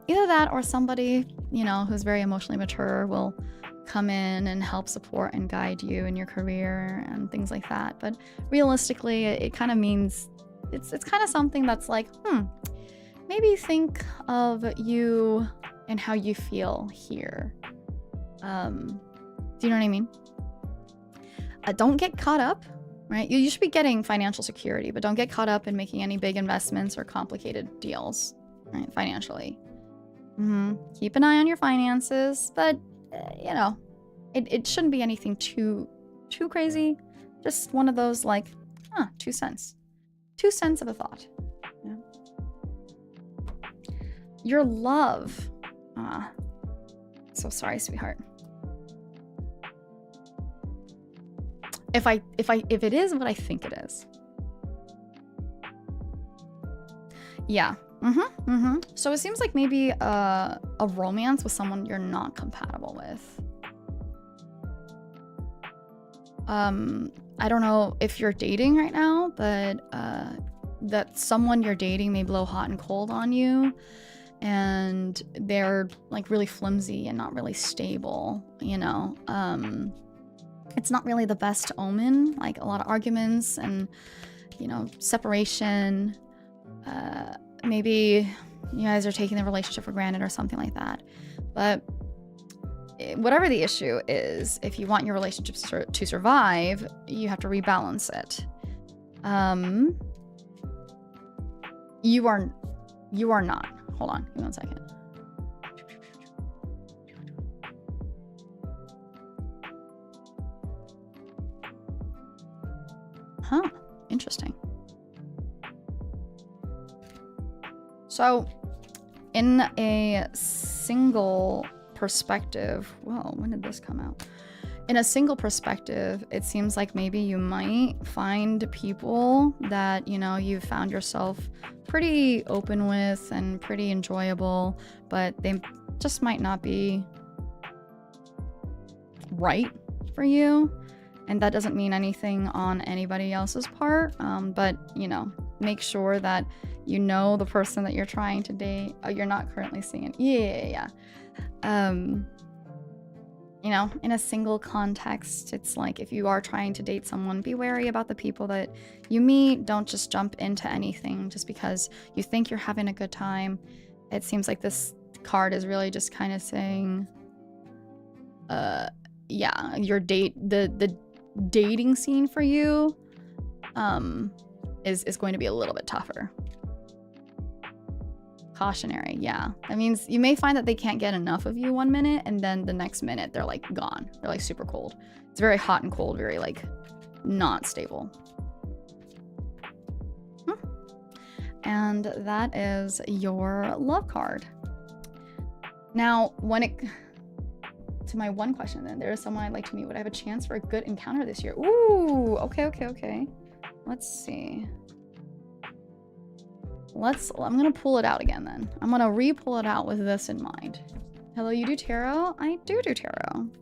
A: Either that or somebody, you know, who's very emotionally mature will come in and help support and guide you in your career and things like that. But realistically, it kind of means it's kind of something that's like, maybe think of you and how you feel here. Do you know what I mean? Don't get caught up, right? You should be getting financial security, but don't get caught up in making any big investments or complicated deals, right? Financially. Keep an eye on your finances, but you know, it shouldn't be anything too crazy. Just one of those like, 2 cents. 2 cents of a thought. Yeah. Your love. So sorry, sweetheart. If it is what I think it is. Yeah. So it seems like maybe a romance with someone you're not compatible with. I don't know if you're dating right now, but that someone you're dating may blow hot and cold on you, and they're like really flimsy and not really stable, you know. It's not really the best omen, like a lot of arguments and, you know, separation. Maybe you guys are taking the relationship for granted or something like that. But whatever the issue is, if you want your relationship to survive, you have to rebalance it. You are not. Hold on, give me 1 second. Huh, interesting. So, in a single perspective, whoa, when did this come out? In a single perspective, it seems like maybe you might find people that, you know, you found yourself pretty open with and pretty enjoyable, but they just might not be right for you. And that doesn't mean anything on anybody else's part, but, you know, make sure that you know the person that you're trying to date. Oh, you're not currently seeing. Yeah. You know, in a single context, it's like if you are trying to date someone, be wary about the people that you meet. Don't just jump into anything just because you think you're having a good time. It seems like this card is really just kind of saying, yeah, your the dating scene for you is going to be a little bit tougher. Cautionary, yeah. That means you may find that they can't get enough of you 1 minute, and then the next minute they're like gone. They're like super cold. It's very hot and cold, very like not stable. And that is your love card. Now, when it to my one question, then there is someone I'd like to meet. Would I have a chance for a good encounter this year? Ooh, okay. Let's see. I'm gonna pull it out again then. I'm gonna re-pull it out with this in mind. Hello, you do tarot? I do tarot. I'm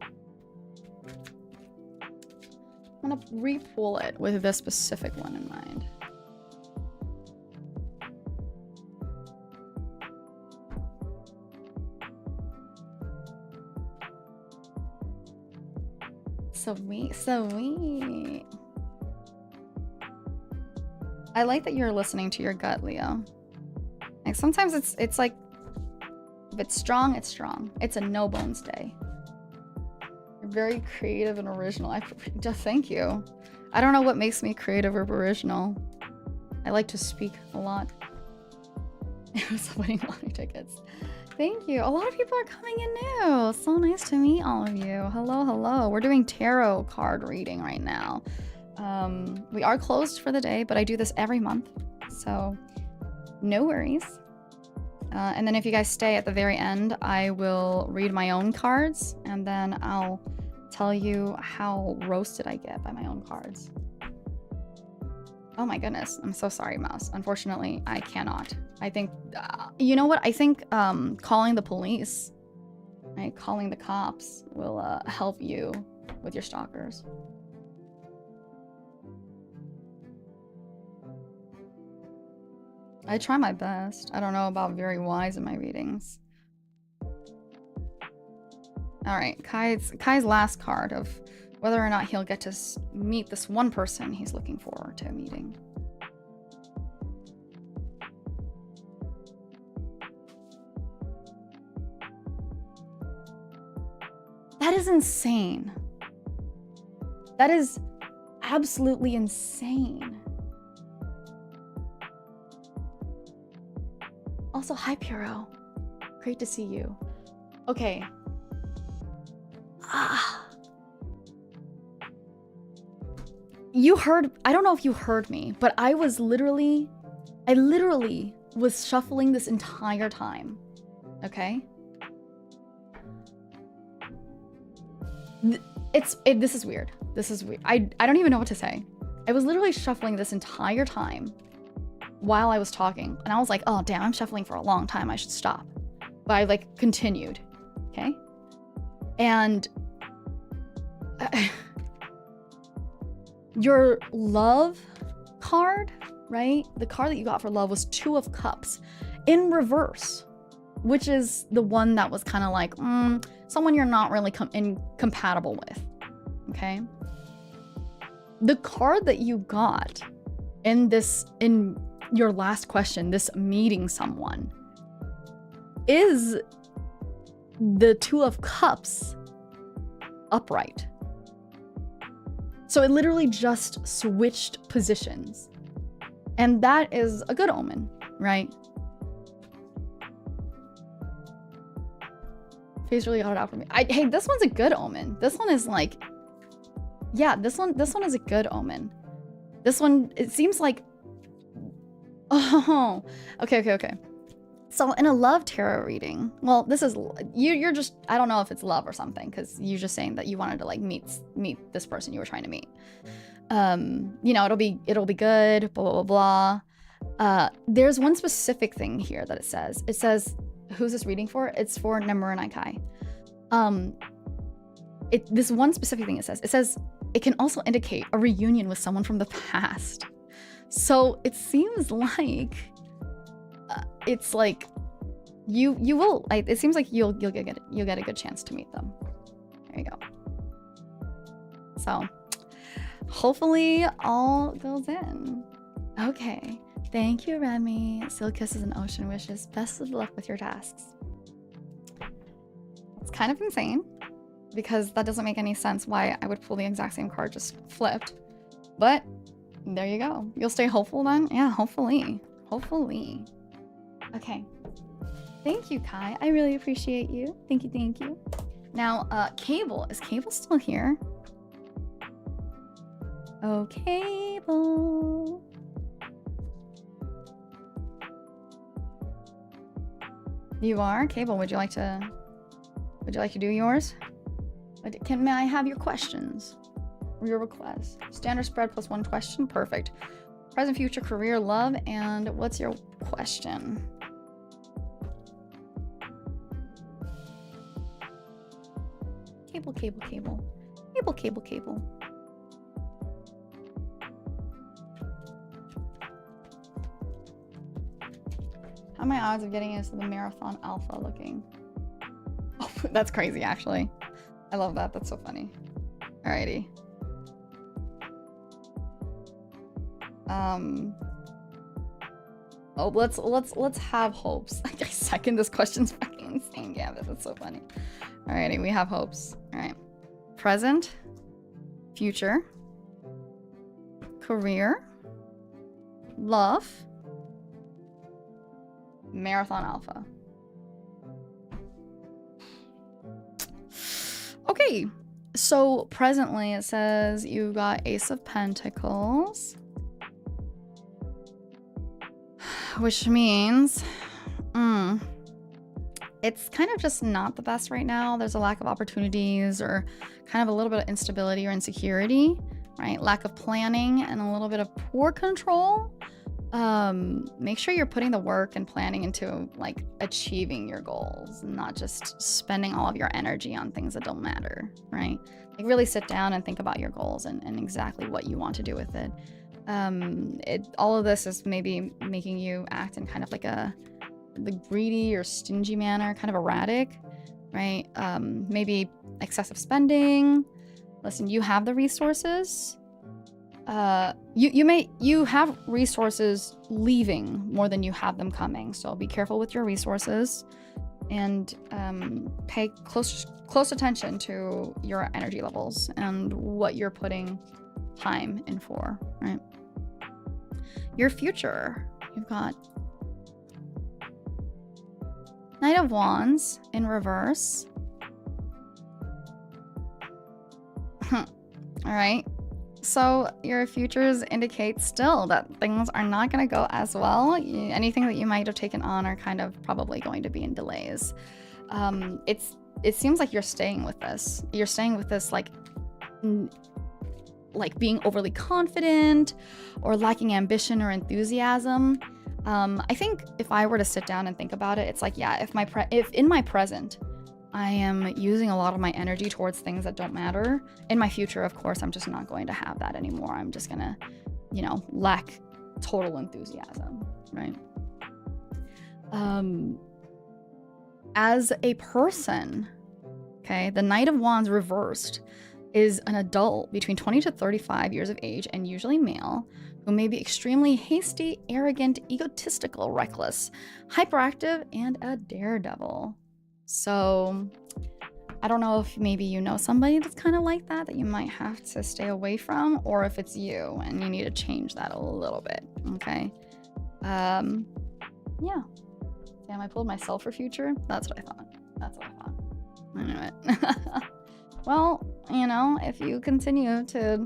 A: gonna re-pull it with this specific one in mind. Sweet. I like that you're listening to your gut, Leo. Like sometimes it's like, if it's strong, it's strong. It's a no bones day. You're very creative and original. Just thank you. I don't know what makes me creative or original. I like to speak a lot. It was winning lottery tickets. Thank you. A lot of people are coming in new. So nice to meet all of you. Hello. We're doing tarot card reading right now. We are closed for the day, but I do this every month, so no worries. And then if you guys stay at the very end, I will read my own cards, and then I'll tell you how roasted I get by my own cards. Oh my goodness, I'm so sorry, Mouse. Unfortunately, I cannot. I think, you know what? I think calling the police, right? Calling the cops will help you with your stalkers. I try my best. I don't know about very wise in my readings. All right, Kai's last card of whether or not he'll get to meet this one person he's looking forward to meeting. That is insane. That is absolutely insane. Also, hi, Puro. Great to see you. Okay. You heard, I don't know if you heard me, but I literally was shuffling this entire time. Okay? This is weird. This is weird. I don't even know what to say. I was literally shuffling this entire time while I was talking, and I was like, oh damn, I'm shuffling for a long time, I should stop. But I like continued. Okay? And your love card, right? The card that you got for love was 2 of Cups in reverse, which is the one that was kind of like, someone you're not really compatible with. Okay? The card that you got in your last question, this meeting someone, is the 2 of Cups upright. So it literally just switched positions. And that is a good omen, right? Face really got it out for me. Hey, this one's a good omen. This one is like, yeah, this one is a good omen. This one, it seems like, oh, okay. So in a love tarot reading, well, this is, you're just, I don't know if it's love or something, because you're just saying that you wanted to like meet this person you were trying to meet. You know, it'll be good, blah, blah, blah. There's one specific thing here that it says, who's this reading for? It's for Maevemorveren Ch. This one specific thing it says, it can also indicate a reunion with someone from the past. So it seems like, it's like you will, like, it seems like you'll get a good chance to meet them. There you go. So hopefully all goes in. Okay. Thank you, Remy. Still kisses and ocean wishes. Best of luck with your tasks. It's kind of insane because that doesn't make any sense why I would pull the exact same card just flipped. But there you go. You'll stay hopeful then? Yeah, hopefully. Hopefully. Okay. Thank you, Kai. I really appreciate you. Thank you. Now, Cable. Is Cable still here? Oh, Cable. You are? Cable, would you like to do yours? May I have your questions? Or your requests? Standard spread plus 1 question. Perfect. Present, future, career, love, and what's your question? Cable. How are my odds of getting into the marathon alpha looking? Oh, that's crazy, actually. I love that. That's so funny. Alrighty. Oh, let's have hopes. I second this question's fucking insane, Gavin. That's so funny. Alrighty, we have hopes. Alright. Present, future, career, love, marathon alpha. Okay, so presently it says you got Ace of Pentacles, which means it's kind of just not the best right now. There's a lack of opportunities or kind of a little bit of instability or insecurity, right? Lack of planning and a little bit of poor control. Make sure you're putting the work and planning into like achieving your goals and not just spending all of your energy on things that don't matter, right? Like really sit down and think about your goals and exactly what you want to do with it. All of this is maybe making you act in kind of like the greedy or stingy manner, kind of erratic, right? Maybe excessive spending. Listen, you have the resources. You have resources leaving more than you have them coming. So be careful with your resources and pay close attention to your energy levels and what you're putting time in for, right? Your future, you've got Knight of Wands in reverse. All right. So your futures indicate still that things are not going to go as well. Anything that you might have taken on are kind of probably going to be in delays. It seems like you're staying with this. You're staying with this like being overly confident or lacking ambition or enthusiasm. I think if I were to sit down and think about it, it's like, yeah, if in my present I am using a lot of my energy towards things that don't matter, in my future, of course, I'm just not going to have that anymore. I'm just gonna, lack total enthusiasm, right? As a person, okay, the Knight of Wands reversed is an adult between 20 to 35 years of age and usually male who may be extremely hasty, arrogant, egotistical, reckless, hyperactive, and a daredevil. So I don't know if maybe you know somebody that's kind of like that you might have to stay away from, or if it's you and you need to change that a little bit, okay? Yeah. Damn, I pulled myself for future? That's what I thought. I knew it. Well, if you continue to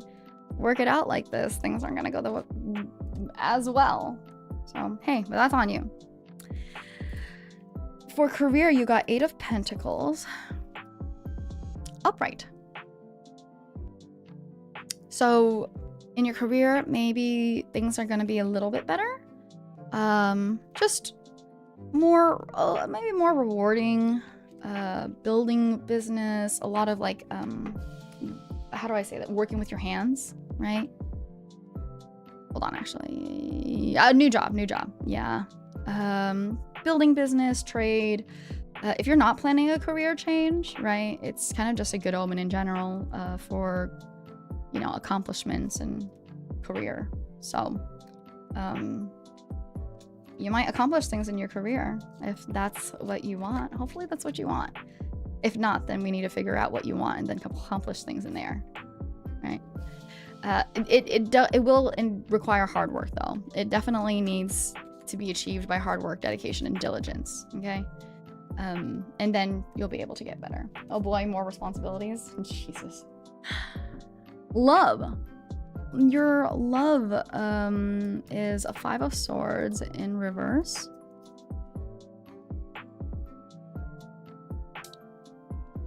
A: work it out like this, things aren't gonna go as well. So, hey, but that's on you. For career, you got 8 of Pentacles. Upright. So, in your career, maybe things are gonna be a little bit better. Just more, maybe more rewarding. Building business, a lot of like, how do I say that? Working with your hands, right? Hold on, actually. New job. Yeah. Building business, trade. If you're not planning a career change, right? It's kind of just a good omen in general for, accomplishments and career. So, you might accomplish things in your career if that's what you want. Hopefully that's what you want. If not, then we need to figure out what you want and then accomplish things in there, right? It will require hard work though. It definitely needs to be achieved by hard work, dedication, and diligence, okay? And then you'll be able to get better. Oh boy, more responsibilities. Jesus. Love. Your love is a 5 of Swords in reverse.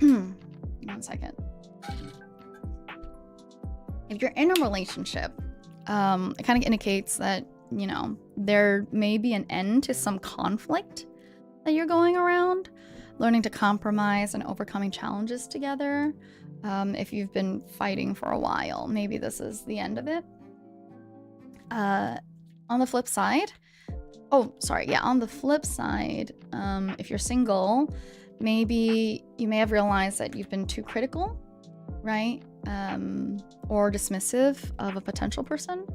A: One second. If you're in a relationship, it kind of indicates that, there may be an end to some conflict that you're going around, learning to compromise and overcoming challenges together. If you've been fighting for a while, maybe this is the end of it. On the flip side, on the flip side, if you're single, maybe you may have realized that you've been too critical, right? Or dismissive of a potential person,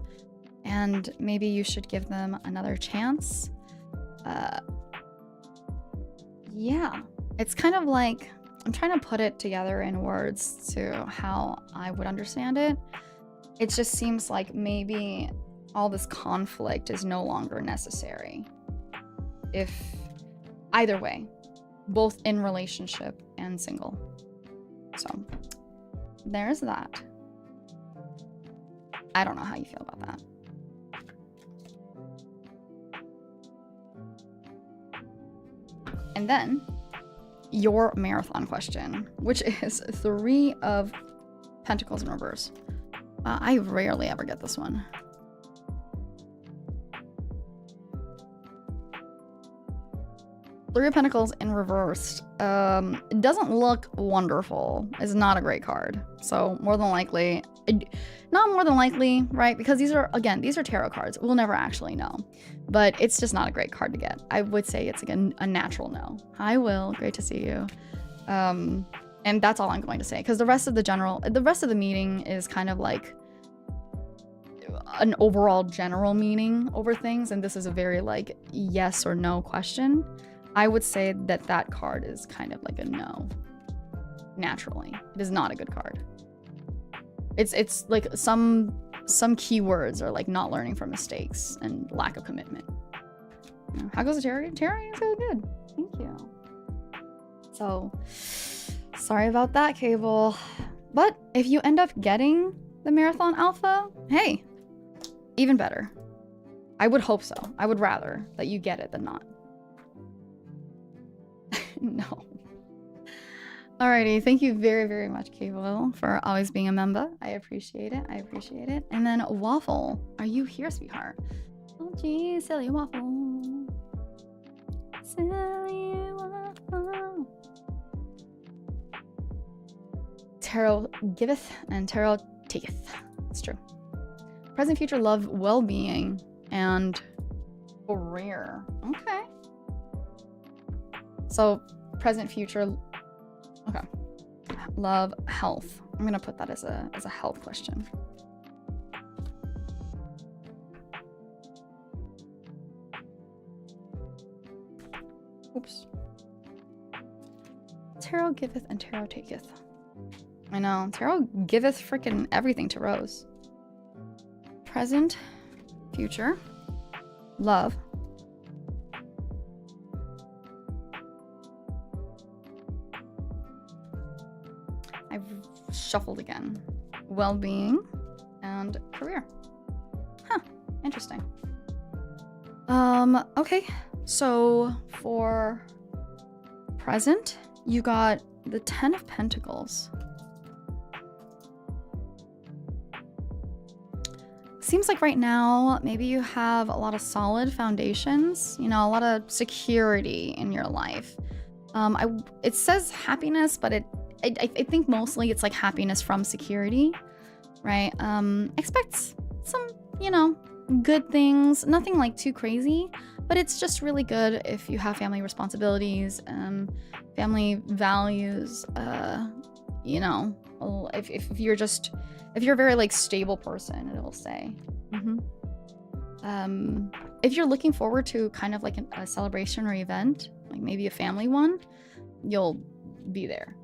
A: and maybe you should give them another chance. Yeah, it's kind of like, I'm trying to put it together in words to how I would understand it. It just seems like maybe all this conflict is no longer necessary. If either way, both in relationship and single. So there's that. I don't know how you feel about that. And then your marathon question, which is 3 of Pentacles in reverse. I rarely ever get this one. Three of Pentacles in reverse. It doesn't look wonderful. It's not a great card. So more than likely, not more than likely, right? Because these are tarot cards. We'll never actually know. But it's just not a great card to get. I would say it's like a natural no. Hi, Will. Great to see you. And that's all I'm going to say, because the rest of the meeting is kind of like an overall general meaning over things, and this is a very like yes or no question. I would say that that card is kind of like a no. Naturally, it is not a good card. It's like some keywords are like not learning from mistakes and lack of commitment. How goes the tarot? Tarot is so good. Thank you. So sorry about that, Cable. But if you end up getting the Marathon Alpha, hey, even better. I would hope so. I would rather that you get it than not. No. Alrighty, thank you very, very much, Cable, for always being a member. I appreciate it. I appreciate it. And then Waffle, are you here, sweetheart? Oh, geez, silly Waffle. Silly Waffle. Tarot giveth and tarot taketh. It's true. Present, future, love, well-being, and career. Okay. So, present, future. Okay. Love, health. I'm gonna put that as a health question. Oops. Tarot giveth and tarot taketh. I know. Tarot giveth freaking everything to Rose. Present, future, love. I've shuffled again. Well-being and career. Huh, interesting. Okay. So for present, you got the 10 of Pentacles. Seems like right now, maybe you have a lot of solid foundations, you know, a lot of security in your life. It says happiness, but I think mostly it's like happiness from security, right? Expect some, you know, good things, nothing like too crazy, but it's just really good if you have family responsibilities, family values, you know, if you're just, if you're a very like stable person, it'll say. If you're looking forward to kind of like a celebration or event, like maybe a family one, you'll be there.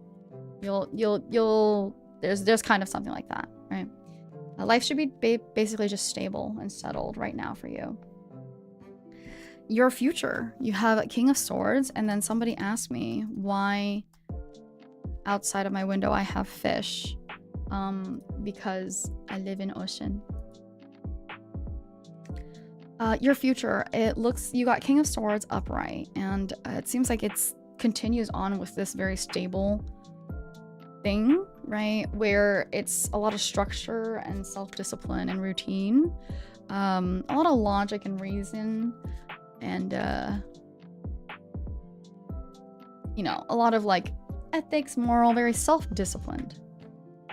A: There's kind of something like that, right? Life should be basically just stable and settled right now for you. Your future, you have a King of Swords, and then somebody asked me why outside of my window I have fish. Because I live in ocean. Your future, it looks, you got King of Swords upright, and it seems like it's continues on with this very stable thing, right? Where it's a lot of structure and self-discipline and routine, a lot of logic and reason, and you know, a lot of like ethics, moral, very self-disciplined.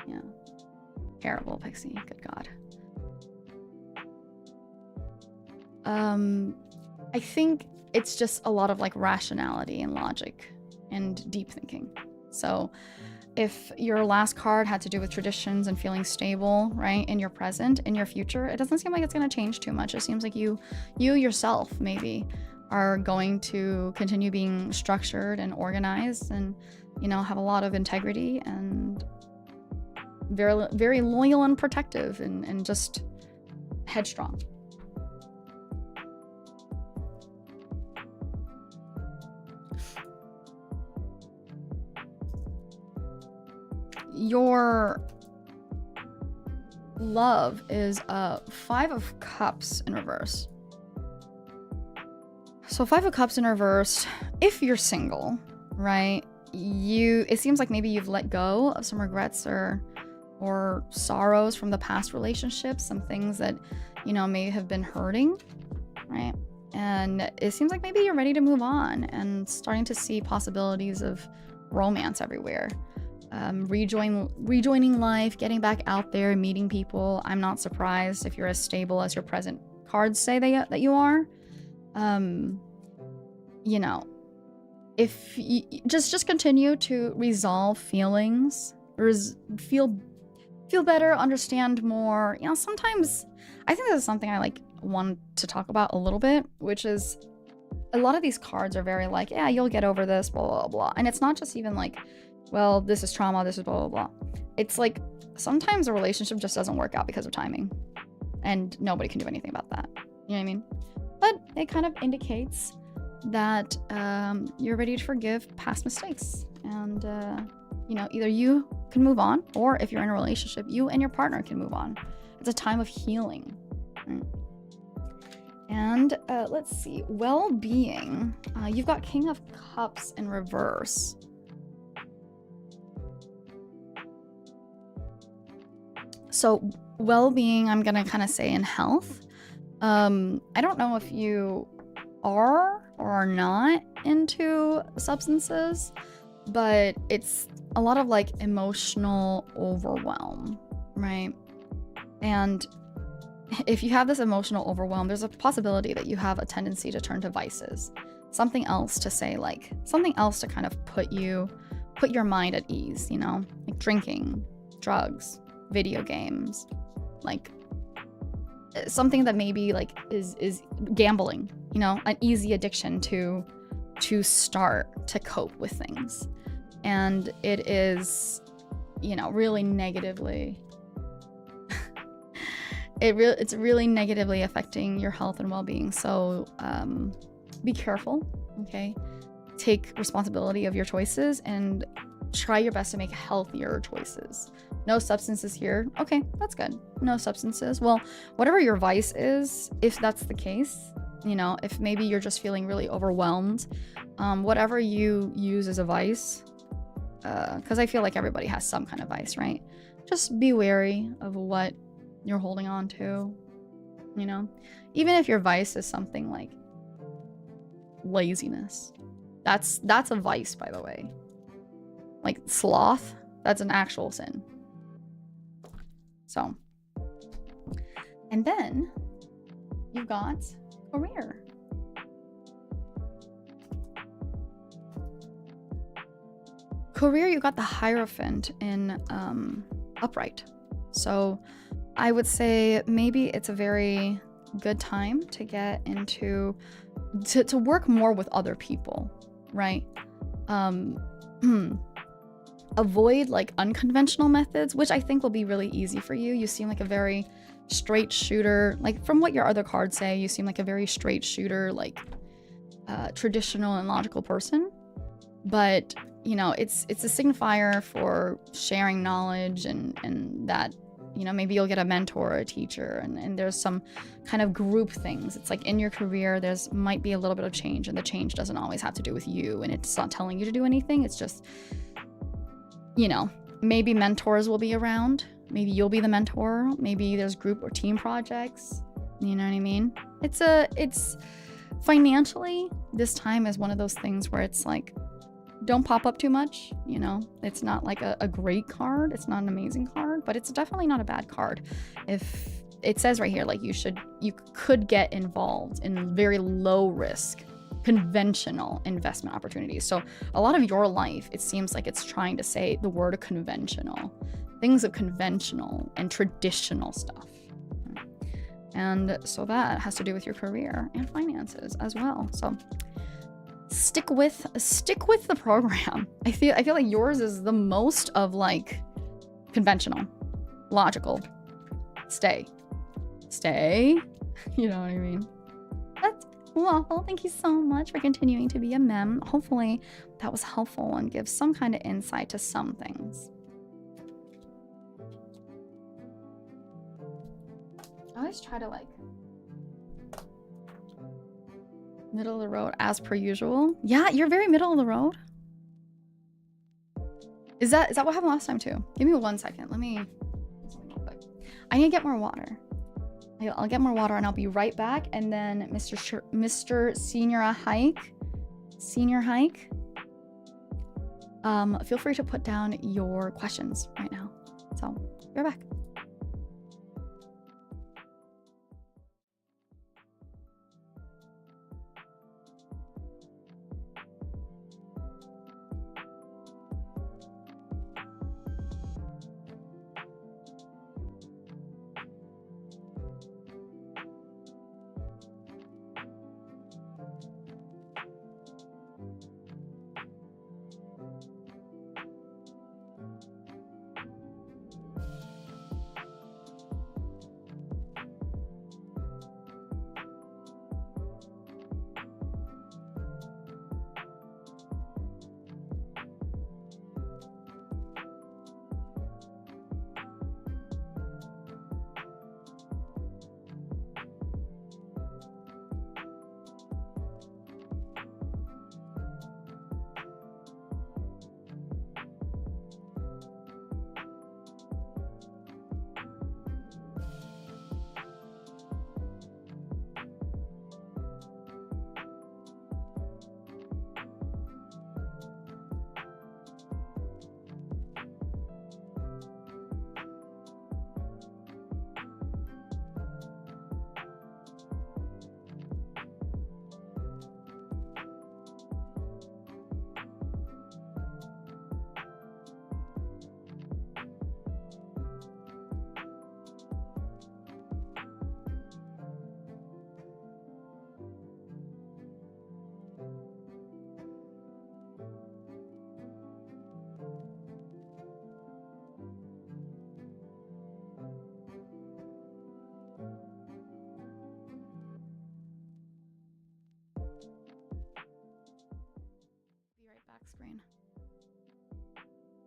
A: Yeah. Terrible, Pixie. Good God. I think it's just a lot of like rationality and logic and deep thinking. So if your last card had to do with traditions and feeling stable, right, in your present, in your future, it doesn't seem like it's going to change too much. It seems like you yourself maybe are going to continue being structured and organized and, you know, have a lot of integrity and very, very loyal and protective and just headstrong. Your love is a 5 of Cups in reverse. So 5 of Cups in reverse, if you're single, right, it seems like maybe you've let go of some regrets or sorrows from the past relationships, some things that, you know, may have been hurting, right? And it seems like maybe you're ready to move on and starting to see possibilities of romance everywhere. Rejoining life, getting back out there, meeting people. I'm not surprised if you're as stable as your present cards say that you are. You know, if you just continue to resolve feelings, feel better, understand more. You know, sometimes I think this is something I like want to talk about a little bit, which is a lot of these cards are very like, yeah, you'll get over this, blah, blah, blah. And it's not just even like, well, this is trauma, this is blah, blah, blah. It's like sometimes a relationship just doesn't work out because of timing. And nobody can do anything about that. You know what I mean? But it kind of indicates that you're ready to forgive past mistakes. And, you know, either you can move on, or if you're in a relationship, you and your partner can move on. It's a time of healing. Right? And let's see, well-being. You've got King of Cups in reverse. So well-being, I'm gonna kind of say in health. I don't know if you are or are not into substances, but it's a lot of like emotional overwhelm, right? And if you have this emotional overwhelm, there's a possibility that you have a tendency to turn to vices. Something else to say, like something else to kind of put your mind at ease, you know? Like drinking, drugs, video games, like something that maybe like is gambling, you know, an easy addiction to start to cope with things. And it is, you know, really negatively it's really negatively affecting your health and well-being. So be careful, okay? Take responsibility of your choices and try your best to make healthier choices. No substances here. Okay, that's good. No substances. Well, whatever your vice is, if that's the case, you know, if maybe you're just feeling really overwhelmed, whatever you use as a vice, because I feel like everybody has some kind of vice, right? Just be wary of what you're holding on to, you know? Even if your vice is something like laziness. That's a vice, by the way. Like sloth, that's an actual sin. So, and then you've got career. Career, you got the Hierophant in upright. So I would say maybe it's a very good time to get into to work more with other people, right? Avoid like unconventional methods, which I think will be really easy for you. You seem like a very straight shooter. Like from what your other cards say, you seem like a very straight shooter, like traditional and logical person. But you know, it's a signifier for sharing knowledge and that, you know, maybe you'll get a mentor or a teacher, and there's some kind of group things. It's like in your career, there's might be a little bit of change, and the change doesn't always have to do with you, and it's not telling you to do anything. It's just, you know, maybe mentors will be around. Maybe you'll be the mentor. Maybe there's group or team projects. You know what I mean? It's financially, this time is one of those things where it's like, don't pop up too much, you know? It's not like a great card. It's not an amazing card, but it's definitely not a bad card. If it says right here, like you could get involved in very low risk, conventional investment opportunities. So a lot of your life, it seems like it's trying to say the word conventional, things of conventional and traditional stuff. And so that has to do with your career and finances as well. So stick with the program. I feel like yours is the most of like conventional, logical. Stay. You know what I mean? That's well, thank you so much for continuing to be a mem. Hopefully that was helpful and gives some kind of insight to some things. I always try to like middle of the road as per usual. Yeah, you're very middle of the road. Is that what happened last time too? Give me 1 second. Let me. I need to get more water. I'll get more water and I'll be right back. And then Mr. Senior Hike, feel free to put down your questions right now. So, be right back.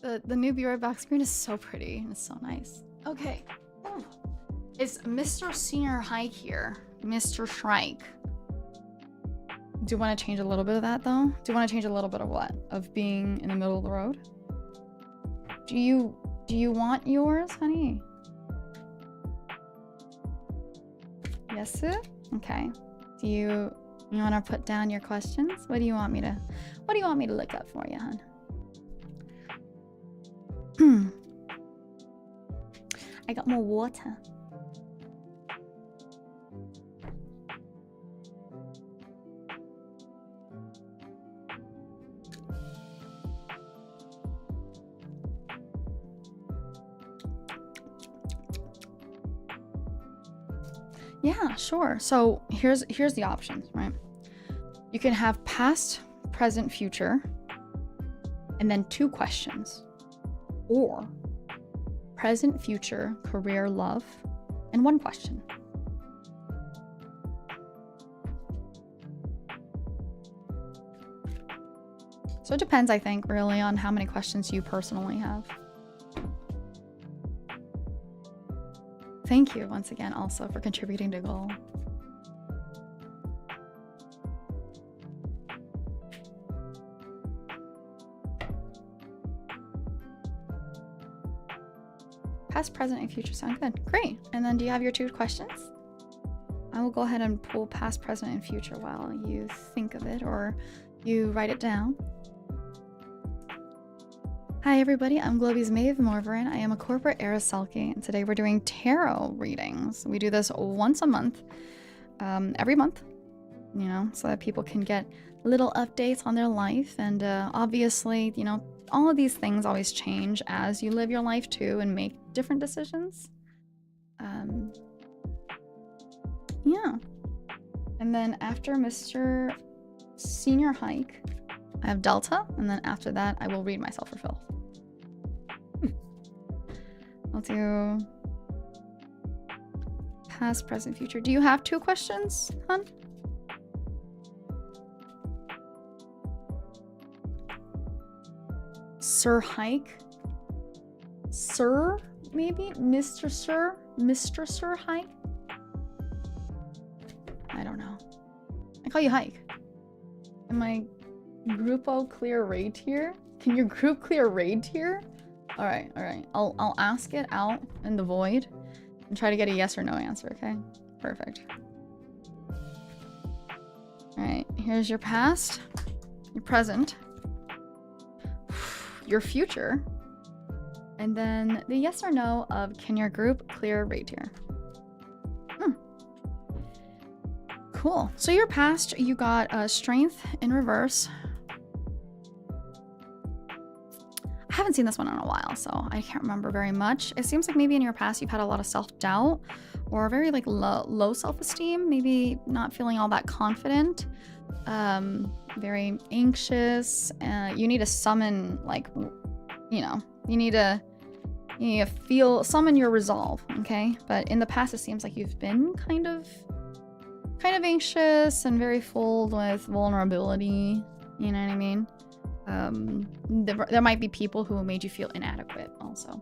A: The new Be Right Back screen is so pretty and it's so nice. Okay. It's Mr. Senior Hike here. Mr. Shrike. Do you want to change a little bit of that though? Do you want to change a little bit of what? Of being in the middle of the road? Do you want yours, honey? Yes, sir? Okay. Do you want to put down your questions? What do you want me to look up for you, hon? I got more water. Yeah, sure. So here's the options, right? You can have past, present, future, and then 2 questions. Or present, future, career, love, and 1 question. So it depends, I think, really on how many questions you personally have. Thank you once again also for contributing to goal. Past, present, and future sound good. Great. And then do you have your 2 questions? I will go ahead and pull past, present, and future while you think of it or you write it down. Hi everybody, I'm Globie's Maeve Morveren. I am a corporate heiress Selkie, and today we're doing tarot readings. We do this once a month, every month, you know, so that people can get little updates on their life. And obviously, you know, all of these things always change as you live your life too and make different decisions. Yeah. And then after Mr. Senior Hike, I have Delta, and then after that, I will read myself for filth. I'll do past, present, future. Do you have 2 questions, hon? Sir Hike? Sir, maybe? Mr. Sir? Mr. Sir Hike? I don't know. I call you Hike. Am I Grupo clear raid tier? Can your group clear raid tier? All right. I'll ask it out in the void and try to get a yes or no answer, okay? Perfect. All right, here's your past, your present, your future, and then the yes or no of can your group clear raid tier? Cool. So your past, you got strength in reverse. I haven't seen this one in a while, so I can't remember very much. It seems like maybe in your past you've had a lot of self-doubt or very like low self-esteem, maybe not feeling all that confident, very anxious. You need to summon, like, you know, you need to summon your resolve, okay? But in the past it seems like you've been kind of anxious and very filled with vulnerability, you know what I mean? There might be people who made you feel inadequate also.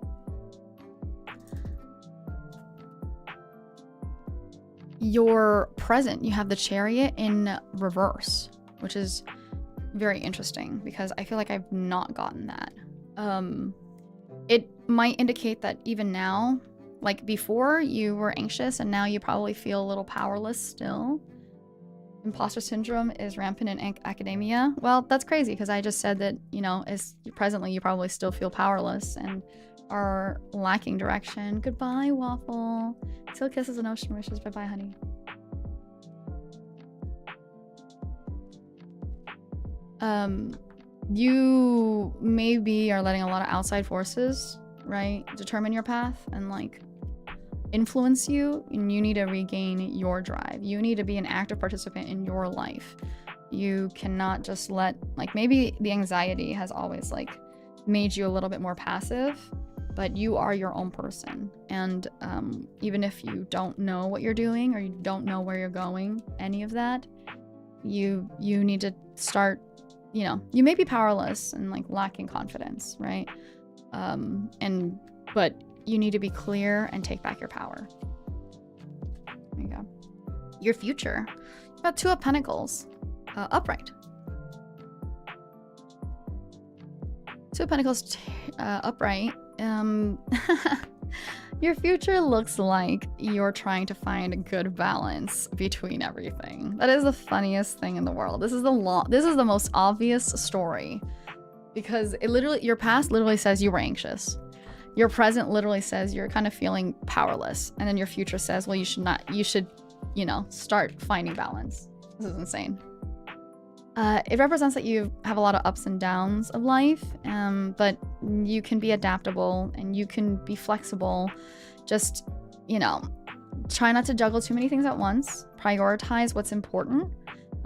A: Your present, you have the Chariot in reverse, which is very interesting because I feel like I've not gotten that. It might indicate that even now, like before you were anxious and now you probably feel a little powerless still. Imposter syndrome is rampant in academia. Well, that's crazy because I just said that, you know, presently you probably still feel powerless and are lacking direction. Goodbye, Waffle. Till kisses and ocean wishes. Bye-bye, honey. You maybe are letting a lot of outside forces, right, determine your path and like influence you, and you need to regain your drive. You need to be an active participant in your life. You cannot just let, like, maybe the anxiety has always like made you a little bit more passive, but you are your own person. And even if you don't know what you're doing or you don't know where you're going, any of that, you need to start, you know, you may be powerless and like lacking confidence, right? But you need to be clear and take back your power. There you go. Your future. You've got 2 of Pentacles. Upright. 2 of Pentacles upright. Your future looks like you're trying to find a good balance between everything. That is the funniest thing in the world. This is the most obvious story, because it literally, your past literally says you were anxious. Your present literally says you're kind of feeling powerless, and then your future says, well, you should, you know, start finding balance. This is insane. It represents that you have a lot of ups and downs of life, but you can be adaptable and you can be flexible. Just, you know, try not to juggle too many things at once. Prioritize what's important,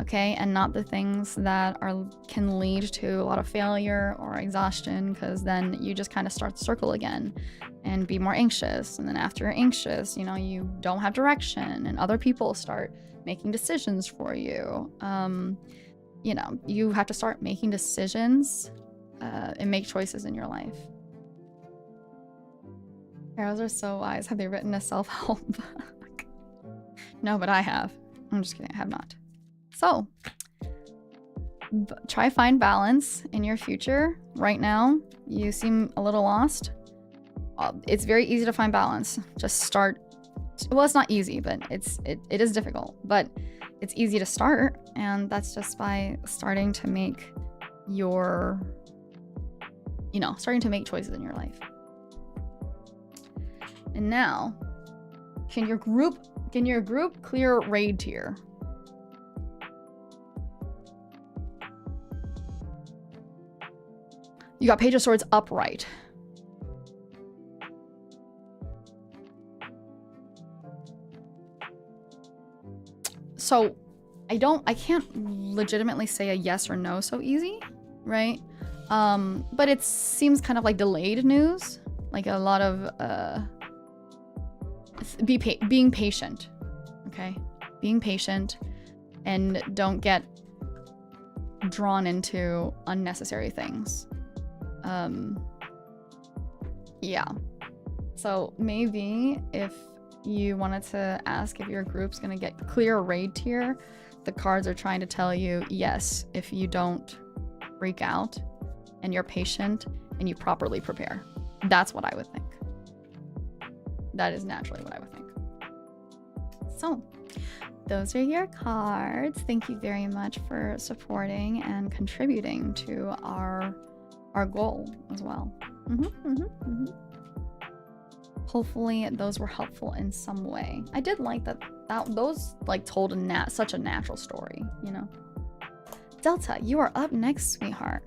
A: okay? And not the things that can lead to a lot of failure or exhaustion, because then you just kind of start the circle again and be more anxious. And then after you're anxious, you know, you don't have direction and other people start making decisions for you. You know, you have to start making decisions and make choices in your life. Arrows are so wise. Have they written a self-help book? No, but I have. I'm just kidding. I have not. So, try find balance in your future. Right now, you seem a little lost. It's very easy to find balance. Just start. Well, it's not easy, but it is difficult. But it's easy to start, and that's just by starting to make starting to make choices in your life. And now, can your group clear raid tier? You got Page of Swords upright. So I can't legitimately say a yes or no so easy, right? But it seems kind of like delayed news, like a lot of being patient, okay? Being patient, and don't get drawn into unnecessary things. Yeah. So maybe if you wanted to ask if your group's gonna get clear raid tier, the cards are trying to tell you yes, if you don't freak out and you're patient and you properly prepare. That's what I would think. That is naturally what I would think. So those are your cards. Thank you very much for supporting and contributing to our goal as well. Hopefully those were helpful in some way. I did like that those like told such a natural story, you know. Delta, you are up next, sweetheart.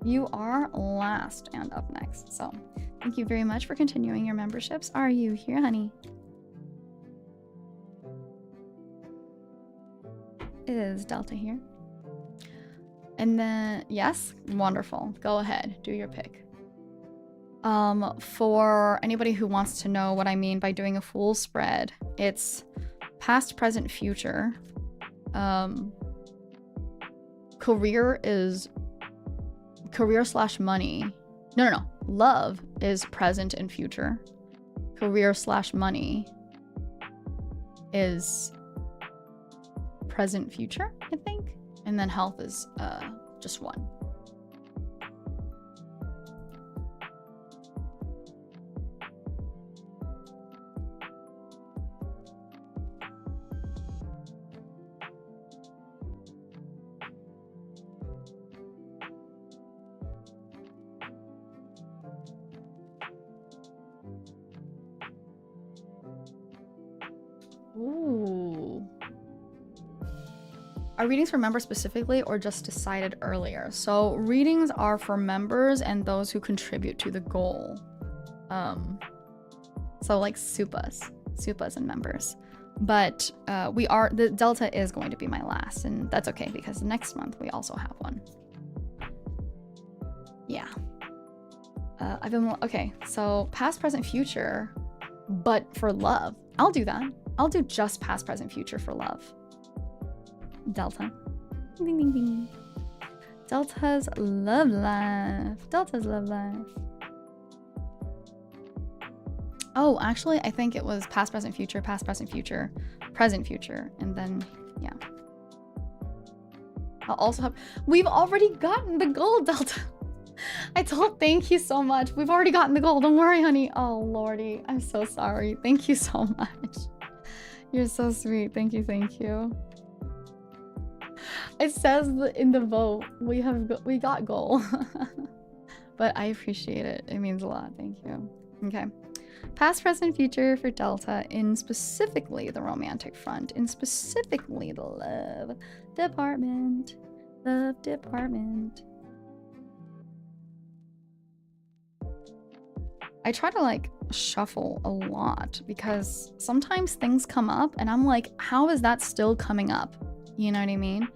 A: You are last and up next. So thank you very much for continuing your memberships. Are you here, honey? It is Delta here. And then, yes, wonderful. Go ahead, do your pick. For anybody who wants to know what I mean by doing a full spread, it's past, present, future. Career / money. No. Love is present and future. Career / money is present, future, I think. And then health is just one. Ooh. Are readings for members specifically or just decided earlier? So readings are for members and those who contribute to the goal. So like supas and members. But the Delta is going to be my last, and that's okay because next month we also have one. Yeah. Okay, so past, present, future, but for love. I'll do that. I'll do just past, present, future for love. Delta. Ding, ding, ding. Delta's love life. Delta's love life. Oh, actually, I think it was past, present, future, present, future, and then, yeah. I'll also have, we've already gotten the gold, Delta. Thank you so much. We've already gotten the gold. Don't worry, honey. Oh, Lordy. I'm so sorry. Thank you so much. You're so sweet. Thank you. Thank you. It says in the vote, we got gold. But I appreciate it. It means a lot. Thank you. Okay. Past, present, future for Delta in specifically the romantic front, in specifically the love department. Love department. I try to like shuffle a lot because sometimes things come up and I'm like, how is that still coming up? You know what I mean?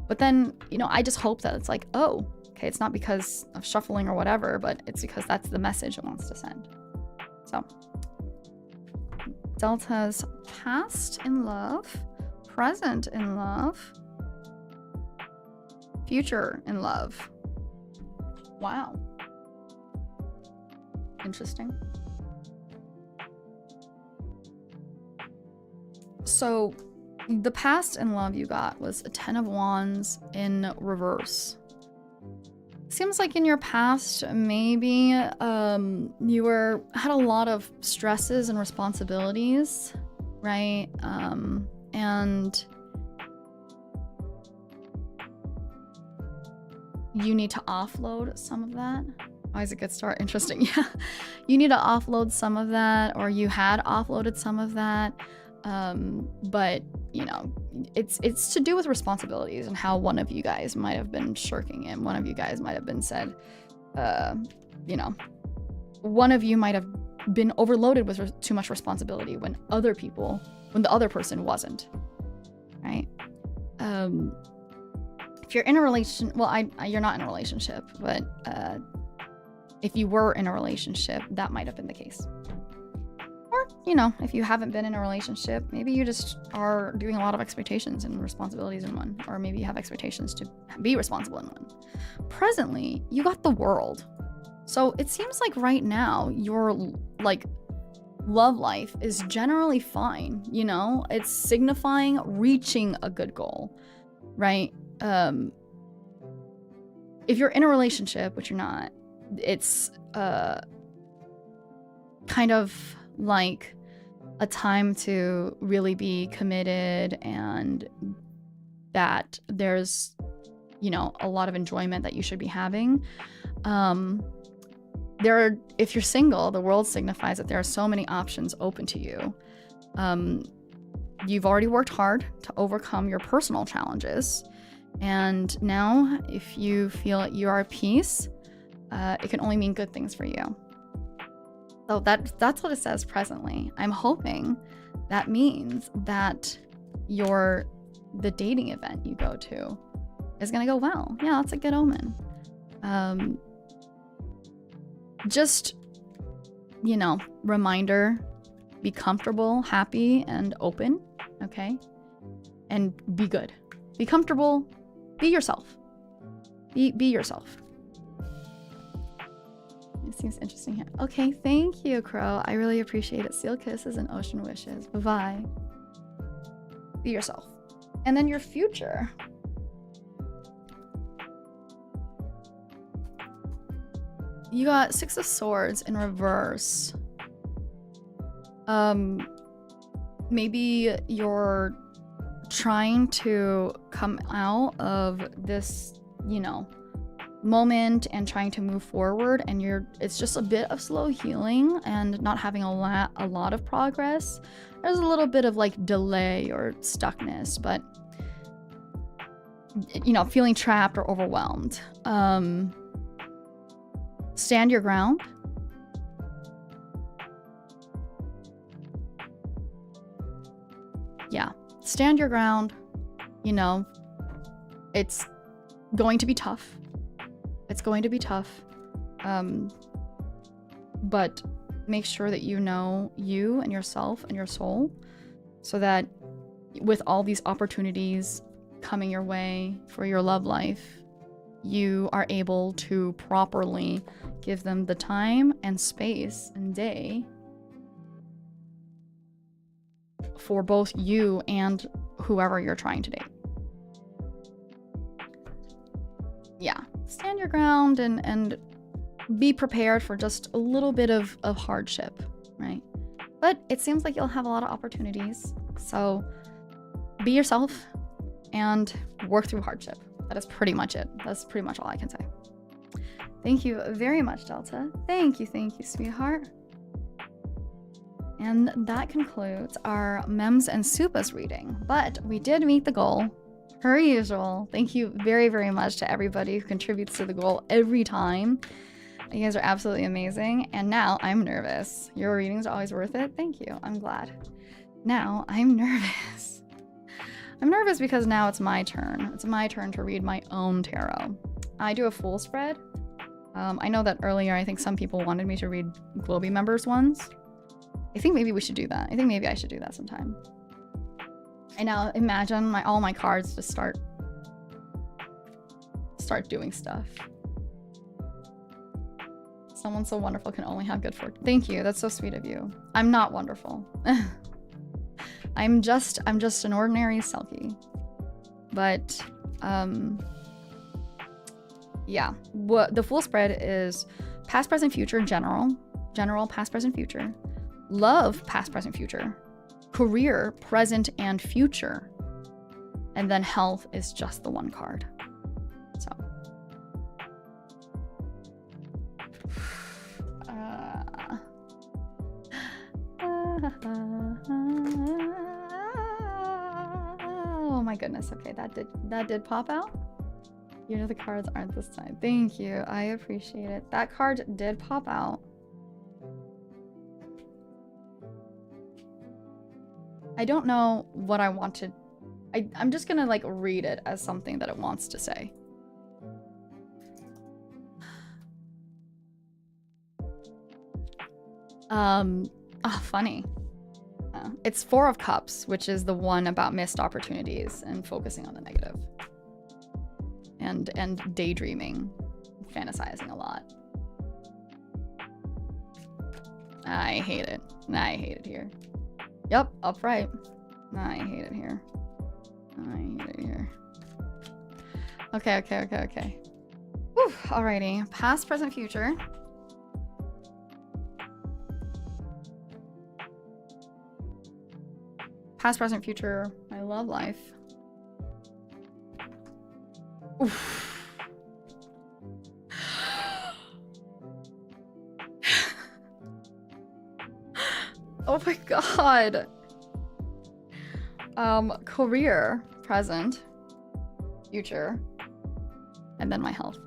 A: But then, you know, I just hope that it's like, oh, okay, it's not because of shuffling or whatever, but it's because that's the message it wants to send. So, Delta's past in love, present in love, future in love. Wow. Interesting. So, the past in love you got was a 10 of Wands in reverse. Seems like in your past, maybe you had a lot of stresses and responsibilities, right? And you need to offload some of that. Always a good start. Interesting. Yeah. You need to offload some of that, or you had offloaded some of that. But you know, it's to do with responsibilities and how one of you guys might have been shirking it. One of you guys might have been said, you know, one of you might have been overloaded with too much responsibility when the other person wasn't, right? If you're in a relation, well, you're not in a relationship, but if you were in a relationship, that might have been the case. Or, you know, if you haven't been in a relationship, maybe you just are doing a lot of expectations and responsibilities in one. Or maybe you have expectations to be responsible in one. Presently, you got the world. So it seems like right now, your, like, love life is generally fine, you know? It's signifying reaching a good goal, right? If you're in a relationship, which you're not, it's kind of like a time to really be committed, and that there's, you know, a lot of enjoyment that you should be having. If you're single, the world signifies that there are so many options open to you. You've already worked hard to overcome your personal challenges, and now if you feel that you are at peace, it can only mean good things for you. So that's what it says presently. I'm hoping that means that the dating event you go to is gonna go well. Yeah, that's a good omen. Just, you know, reminder, be comfortable, happy, and open, okay? And be good. Be comfortable, be yourself. Be yourself. It seems interesting here. Okay, thank you, Crow. I really appreciate it. Seal kisses and ocean wishes. Bye-bye. Be yourself. And then your future. You got 6 of Swords in reverse. Maybe you're trying to come out of this, you know, moment and trying to move forward, and it's just a bit of slow healing and not having a lot of progress. There's a little bit of like delay or stuckness, but you know, feeling trapped or overwhelmed. Stand your ground. Yeah, stand your ground. You know, it's going to be tough. It's going to be tough, but make sure that you know you and yourself and your soul, so that with all these opportunities coming your way for your love life, you are able to properly give them the time and space and day for both you and whoever you're trying to date. Yeah, stand your ground and be prepared for just a little bit of hardship, right? But it seems like you'll have a lot of opportunities. So be yourself and work through hardship. That is pretty much it. That's pretty much all I can say. Thank you very much, Delta. Thank you, sweetheart. And that concludes our Mems and Supas reading. But we did meet the goal, per usual. Thank you very, very much to everybody who contributes to the goal every time. You guys are absolutely amazing. And now I'm nervous. Your readings are always worth it. Thank you. I'm glad. Now I'm nervous. I'm nervous because now it's my turn. It's my turn to read my own tarot. I do a full spread. I know that earlier I think some people wanted me to read Globie members ones. I think maybe we should do that. I think maybe I should do that sometime. I now imagine all my cards just start doing stuff. Someone so wonderful can only have good fortune. Thank you. That's so sweet of you. I'm not wonderful. I'm just an ordinary Selkie. But yeah. The full spread is past, present, future, general, past, present, future, love, past, present, future, career, present, and future, and then health is just the one card. So oh my goodness. Okay, that did pop out. You know the cards aren't this time. Thank you. I appreciate it. That card did pop out. I don't know what I want to... I'm just gonna like read it as something that it wants to say. Funny. It's Four of Cups, which is the one about missed opportunities and focusing on the negative. And daydreaming, fantasizing a lot. I hate it. I hate it here. Yep, upright. I hate it here. I hate it here. Okay. Whew, alrighty. Past, present, future. Past, present, future. My love life. Oof. Oh my god. Career, present, future, and then my health.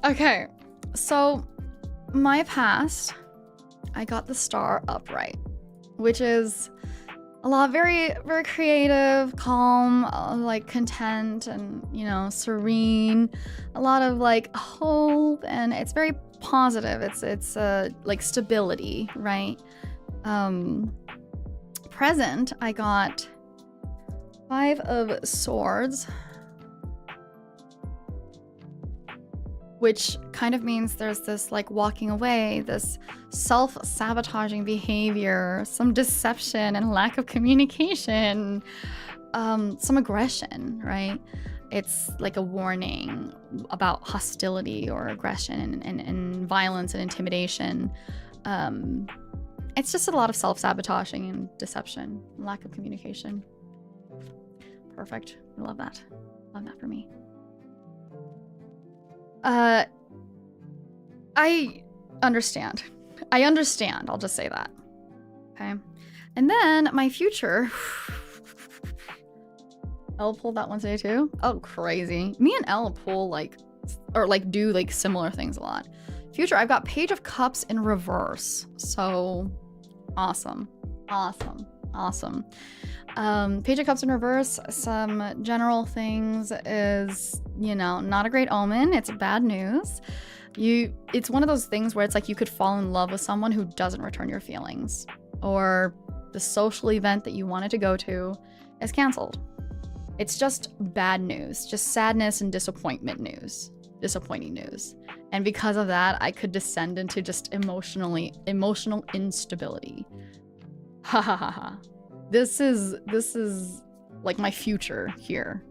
A: Okay, so my past, I got the star upright, which is a lot, very, very creative, calm, like content and, you know, serene, a lot of like hope, and it's very positive. It's like stability, right? Present, I got 5 of Swords, which kind of means there's this like walking away, this self-sabotaging behavior, some deception and lack of communication, some aggression, right? It's like a warning about hostility or aggression and violence and intimidation. It's just a lot of self-sabotaging and deception, lack of communication. Perfect. I love that. Love that for me. I understand. I'll just say that. Okay. And then my future. Elle pulled that one today too. Oh, crazy. Me and Elle pull like, or like do like similar things a lot. Future, I've got Page of Cups in reverse. So awesome. Page of Cups in reverse, some general things is, you know, not a great omen. It's bad news. It's one of those things where it's like you could fall in love with someone who doesn't return your feelings, or the social event that you wanted to go to is canceled. It's just bad news, just sadness and disappointment news. disappointing news. And because of that, I could descend into just emotional instability. Ha ha ha ha. This is like my future here.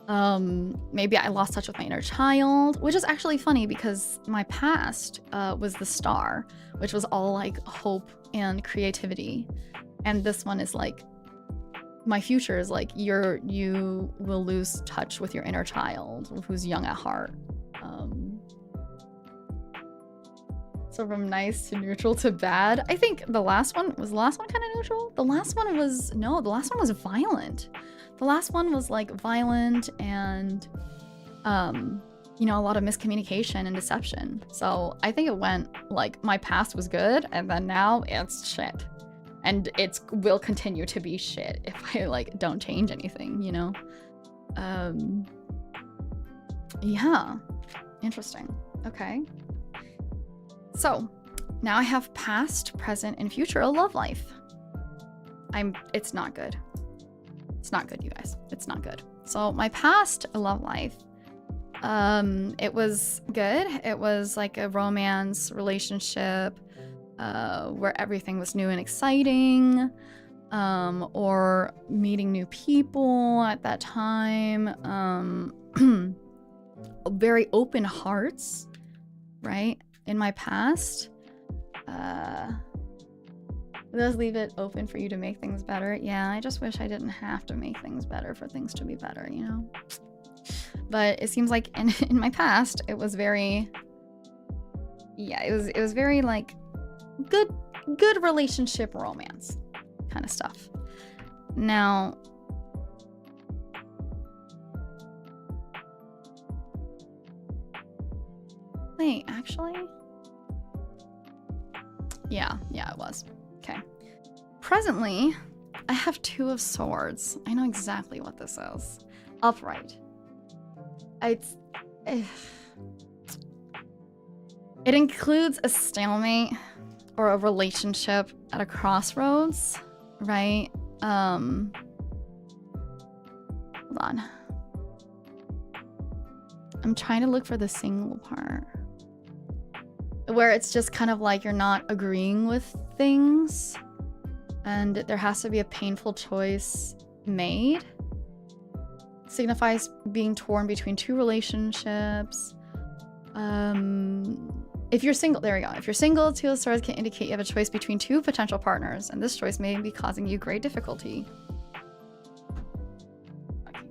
A: Maybe I lost touch with my inner child, which is actually funny because my past was the star, which was all like hope and creativity. And this one is like, my future is like you will lose touch with your inner child who's young at heart. So from nice to neutral to bad. I think the last one kind of neutral. The last one was violent. The last one was like violent and you know, a lot of miscommunication and deception. So I think it went like my past was good and then now it's shit. And it will continue to be shit if I like don't change anything, you know? Yeah, interesting. Okay. So now I have past, present, and future love life. It's not good. It's not good, you guys. It's not good. So my past love life, it was good. It was like a romance relationship, where everything was new and exciting, or meeting new people at that time, very open hearts, right? In my past, does leave it open for you to make things better. Yeah, I just wish I didn't have to make things better for things to be better, you know? But it seems like in my past, it was very, yeah, it was very like, good relationship romance kind of stuff. Now, wait, actually, yeah, it was. Okay. Presently, I have 2 of swords. I know exactly what this is. Upright. It includes a stalemate or a relationship at a crossroads, right? Hold on. I'm trying to look for the single part. Where it's just kind of like you're not agreeing with things and there has to be a painful choice made. Signifies being torn between 2 relationships. If you're single, there we go. If you're single, 2 of swords can indicate you have a choice between 2 potential partners, and this choice may be causing you great difficulty. Okay.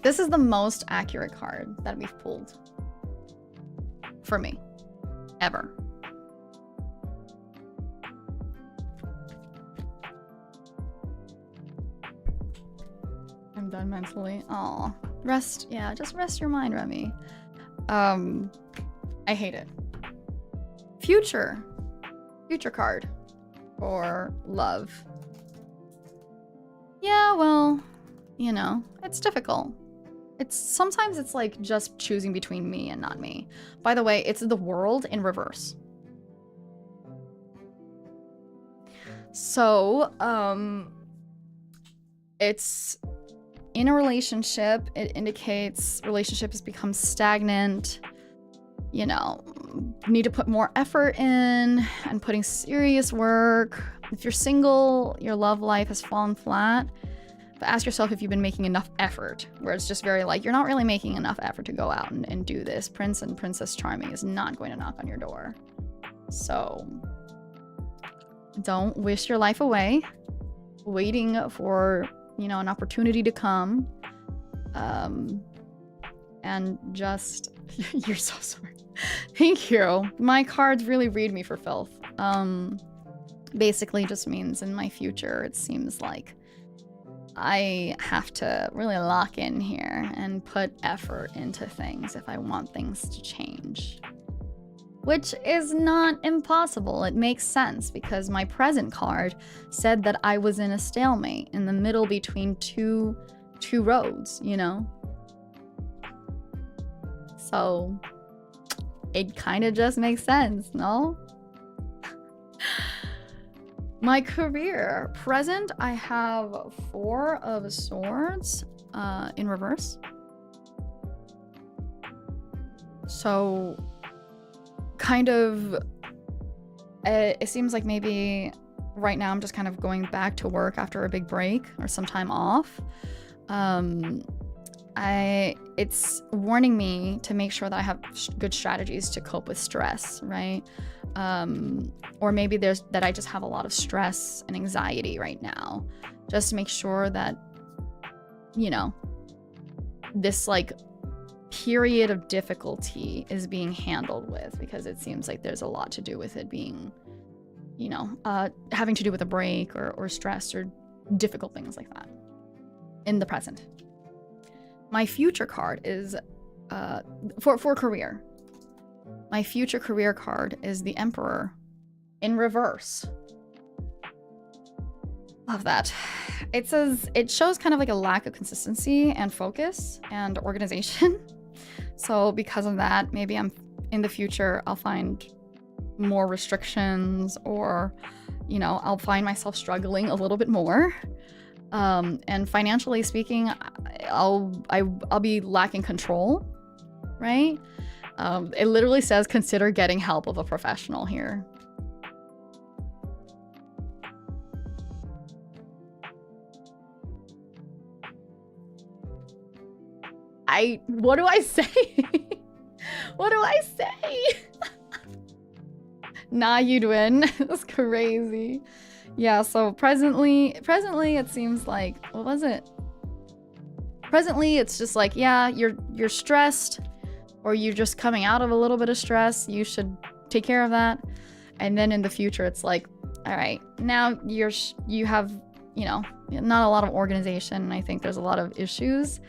A: This is the most accurate card that we've pulled. For me. Ever. I'm done mentally. Aw. Rest, yeah, just rest your mind, Remy. I hate it. Future card for love. Yeah, well, you know, it's difficult. Sometimes it's like just choosing between me and not me. By the way, it's the world in reverse. So, it's in a relationship, it indicates relationship has become stagnant, you know, need to put more effort in and putting serious work. If you're single, your love life has fallen flat, but ask yourself if you've been making enough effort, where it's just very like, you're not really making enough effort to go out and do this. Prince and Princess Charming is not going to knock on your door. So don't wish your life away, waiting for, you know, an opportunity to come, and just, you're so sorry. Thank you. My cards really read me for filth. Basically just means in my future, it seems like I have to really lock in here and put effort into things if I want things to change. Which is not impossible. It makes sense because my present card said that I was in a stalemate in the middle between two roads, you know? So it kind of just makes sense, no? My career. Present, I have 4 of swords. in reverse. So kind of, it seems like maybe right now I'm just kind of going back to work after a big break or some time off. It's warning me to make sure that I have good strategies to cope with stress, right? Or maybe that I just have a lot of stress and anxiety right now, just to make sure that, you know, this like period of difficulty is being handled with, because it seems like there's a lot to do with it being, you know, having to do with a break or stress or difficult things like that in the present. My future card is for career. My future career card is the Emperor in reverse. Love that. It says, it shows kind of like a lack of consistency and focus and organization. So because of that, maybe in the future, I'll find more restrictions, or, you know, I'll find myself struggling a little bit more. And financially speaking, I'll be lacking control, right? It literally says, consider getting help of a professional here. What do I say? What do I say? Nah, you'd win. That's crazy. Yeah, so presently it seems like, what was it? Presently it's just like, yeah, you're stressed, or you're just coming out of a little bit of stress. You should take care of that. And then in the future it's like, all right, now you have, you know, not a lot of organization, and I think there's a lot of issues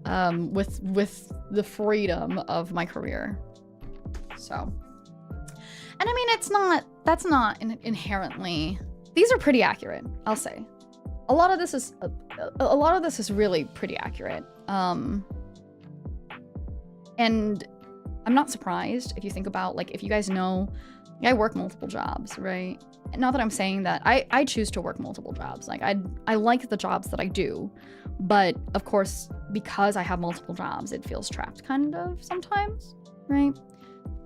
A: with the freedom of my career. So, and I mean, that's not inherently, these are pretty accurate, I'll say. A lot of this is really pretty accurate. And I'm not surprised if you think about, like, if you guys know, I work multiple jobs, right? Not that I'm saying that I choose to work multiple jobs. Like, I like the jobs that I do, but of course, because I have multiple jobs, it feels trapped kind of sometimes, right?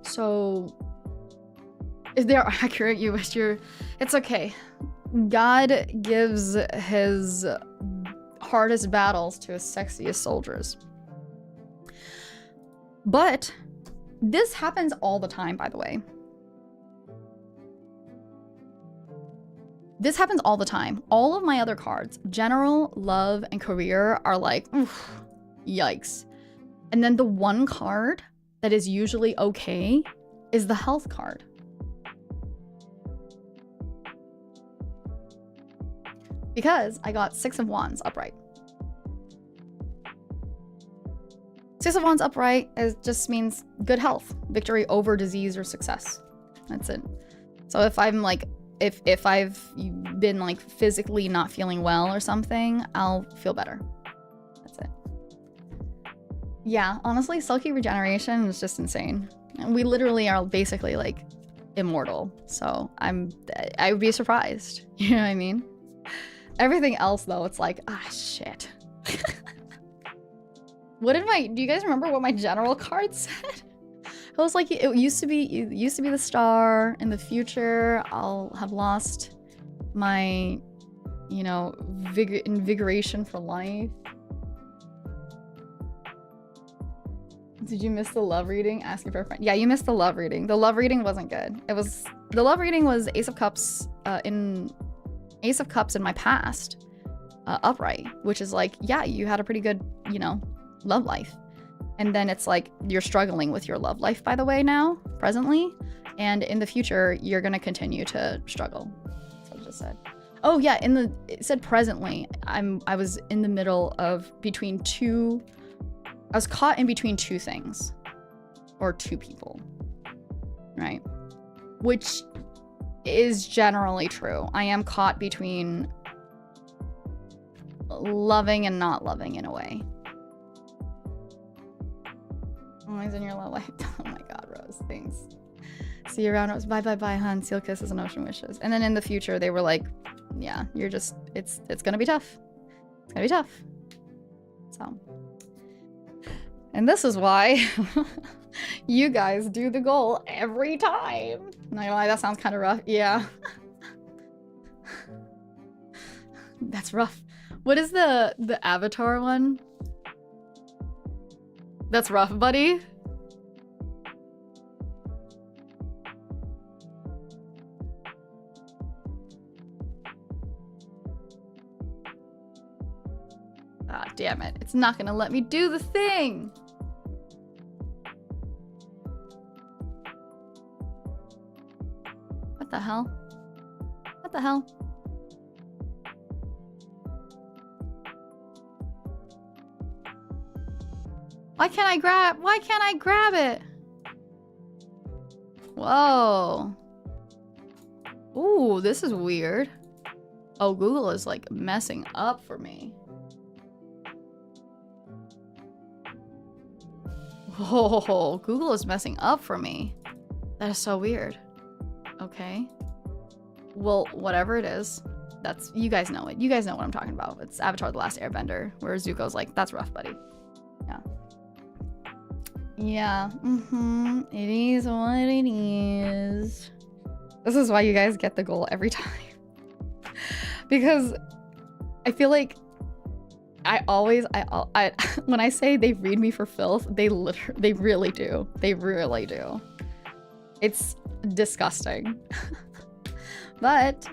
A: So if they're accurate, it's okay. God gives his hardest battles to his sexiest soldiers. But this happens all the time, by the way. This happens all the time. All of my other cards, general, love, and career, are like, oof, yikes. And then the one card that is usually okay is the health card. Because I got 6 of Wands upright. 6 of Wands upright just means good health, victory over disease or success. That's it. So if I'm like, if I've been like physically not feeling well or something, I'll feel better. That's it. Yeah, honestly, Selkie regeneration is just insane. We literally are basically like immortal. So I would be surprised. You know what I mean? Everything else though, it's like, ah, shit. Do you guys remember what my general card said? It was like, it used to be the star. In the future, I'll have lost my, you know, invigoration for life. Did you miss the love reading? Asking for a friend. Yeah, you missed the love reading. The love reading wasn't good. The love reading was Ace of Cups in my past, upright, which is like, yeah, you had a pretty good, you know, love life. And then it's like, you're struggling with your love life, by the way, now, presently. And in the future, you're going to continue to struggle. That's what it just said. Oh, yeah, it said presently. I was in the middle of I was caught in between 2 things. Or 2 people. Right? Which is generally true. I am caught between loving and not loving in a way. Always in your love life. Oh my god, Rose. Thanks. See you around, Rose. Bye bye bye, hun. Seal kisses and ocean wishes. And then in the future, they were like, yeah, you're just, it's gonna be tough. It's gonna be tough. So, and this is why you guys do the goal every time. Not gonna lie, that sounds kind of rough. Yeah. That's rough. What is the avatar one? That's rough, buddy. Ah, damn it. It's not gonna let me do the thing. What the hell? What the hell? Why can't I grab it? Whoa. Ooh, this is weird. Oh, Google is like messing up for me. Whoa, Google is messing up for me. That is so weird. Okay. Well, whatever it is, that's, you guys know it. You guys know what I'm talking about. It's Avatar: The Last Airbender, where Zuko's like, that's rough, buddy. Yeah. Yeah. It is what it is. This is why you guys get the goal every time. Because I feel like I when I say they read me for filth, they really do. They really do. It's disgusting. But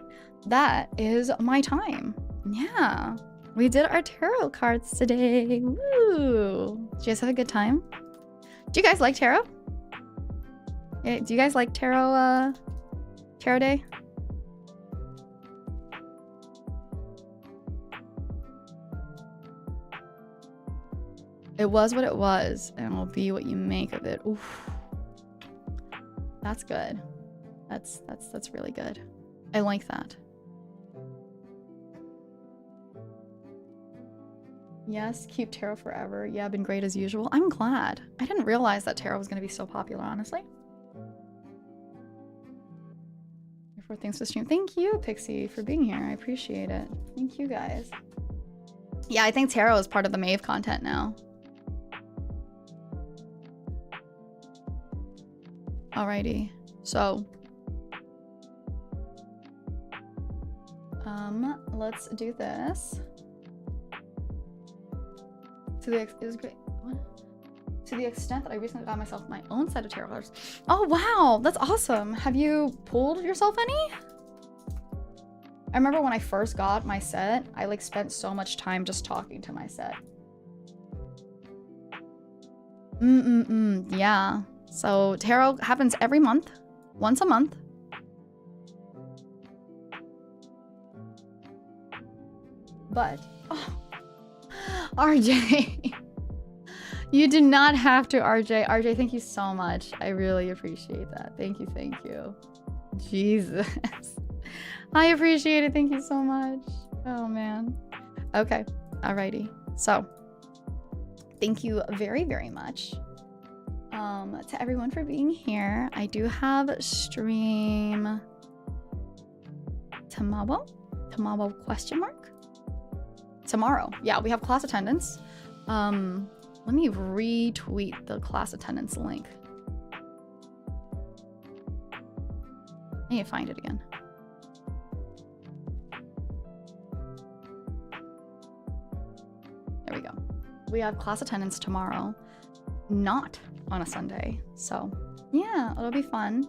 A: that is my time. Yeah. We did our tarot cards today. Woo. Did you guys have a good time? Do you guys like tarot? Yeah, do you guys like tarot day? It was what it was, and it'll be what you make of it. Oof. That's good. That's really good. I like that. Yes, keep tarot forever. Yeah, been great as usual. I'm glad. I didn't realize that tarot was going to be so popular, honestly. For things to stream. Thank you, Pixie, for being here. I appreciate it. Thank you, guys. Yeah, I think tarot is part of the Maeve content now. Alrighty, so let's do this. It was great. What? To the extent that I recently got myself my own set of tarot cards. Oh wow, that's awesome. Have you pulled yourself any? I remember when I first got my set, I like spent so much time just talking to my set. Yeah. So tarot happens every month, once a month. But, oh, RJ, you do not have to, RJ. RJ, thank you so much. I really appreciate that. Thank you, thank you. Jesus. I appreciate it. Thank you so much. Oh, man. Okay. Alrighty. So, thank you very, very much. To everyone for being here. I do have stream tomorrow question mark tomorrow. Yeah, we have class attendance. Let me retweet the class attendance link. I need to find it again. There we go. We have class attendance tomorrow, not on a Sunday. So yeah, it'll be fun.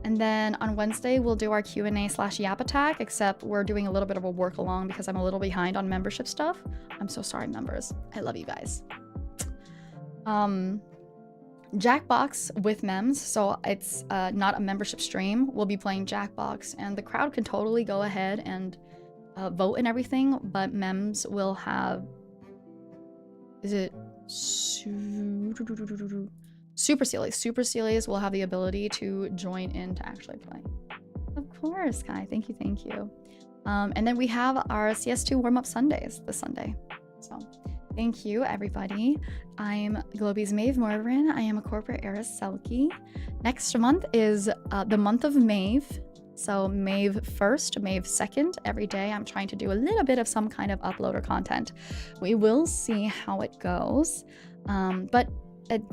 A: And then on Wednesday, we'll do our Q&A/Yap Attack, except we're doing a little bit of a work along because I'm a little behind on membership stuff. I'm so sorry, members. I love you guys. Jackbox with mems, so it's not a membership stream. We'll be playing Jackbox, and the crowd can totally go ahead and vote and everything, but mems will have... Is it... Super Sealies. Super Sealies will have the ability to join in to actually play. Of course, Kai. Thank you, thank you. And then we have our CS2 warm-up Sundays this Sunday. So thank you, everybody. I'm Globie's Maeve Morveren. I am a corporate heiress, Selkie. Next month is the month of Maeve. So Maeve 1st, Maeve 2nd, every day I'm trying to do a little bit of some kind of upload or content. We will see how it goes. But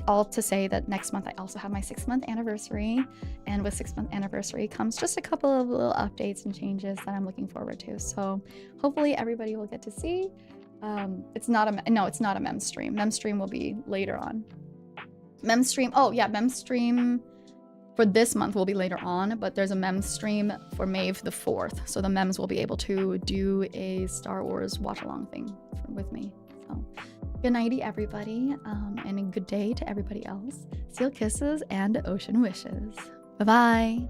A: all to say that next month I also have my 6-month anniversary, and with 6-month anniversary comes just a couple of little updates and changes that I'm looking forward to. So hopefully everybody will get to see. It's not a mem stream. Mem stream will be later on. Mem stream, oh yeah, mem stream for this month will be later on, but there's a mem stream for Maeve the 4th, so the mems will be able to do a Star Wars watch along thing with me. So good nighty everybody, and a good day to everybody else. Seal kisses and ocean wishes. Bye bye.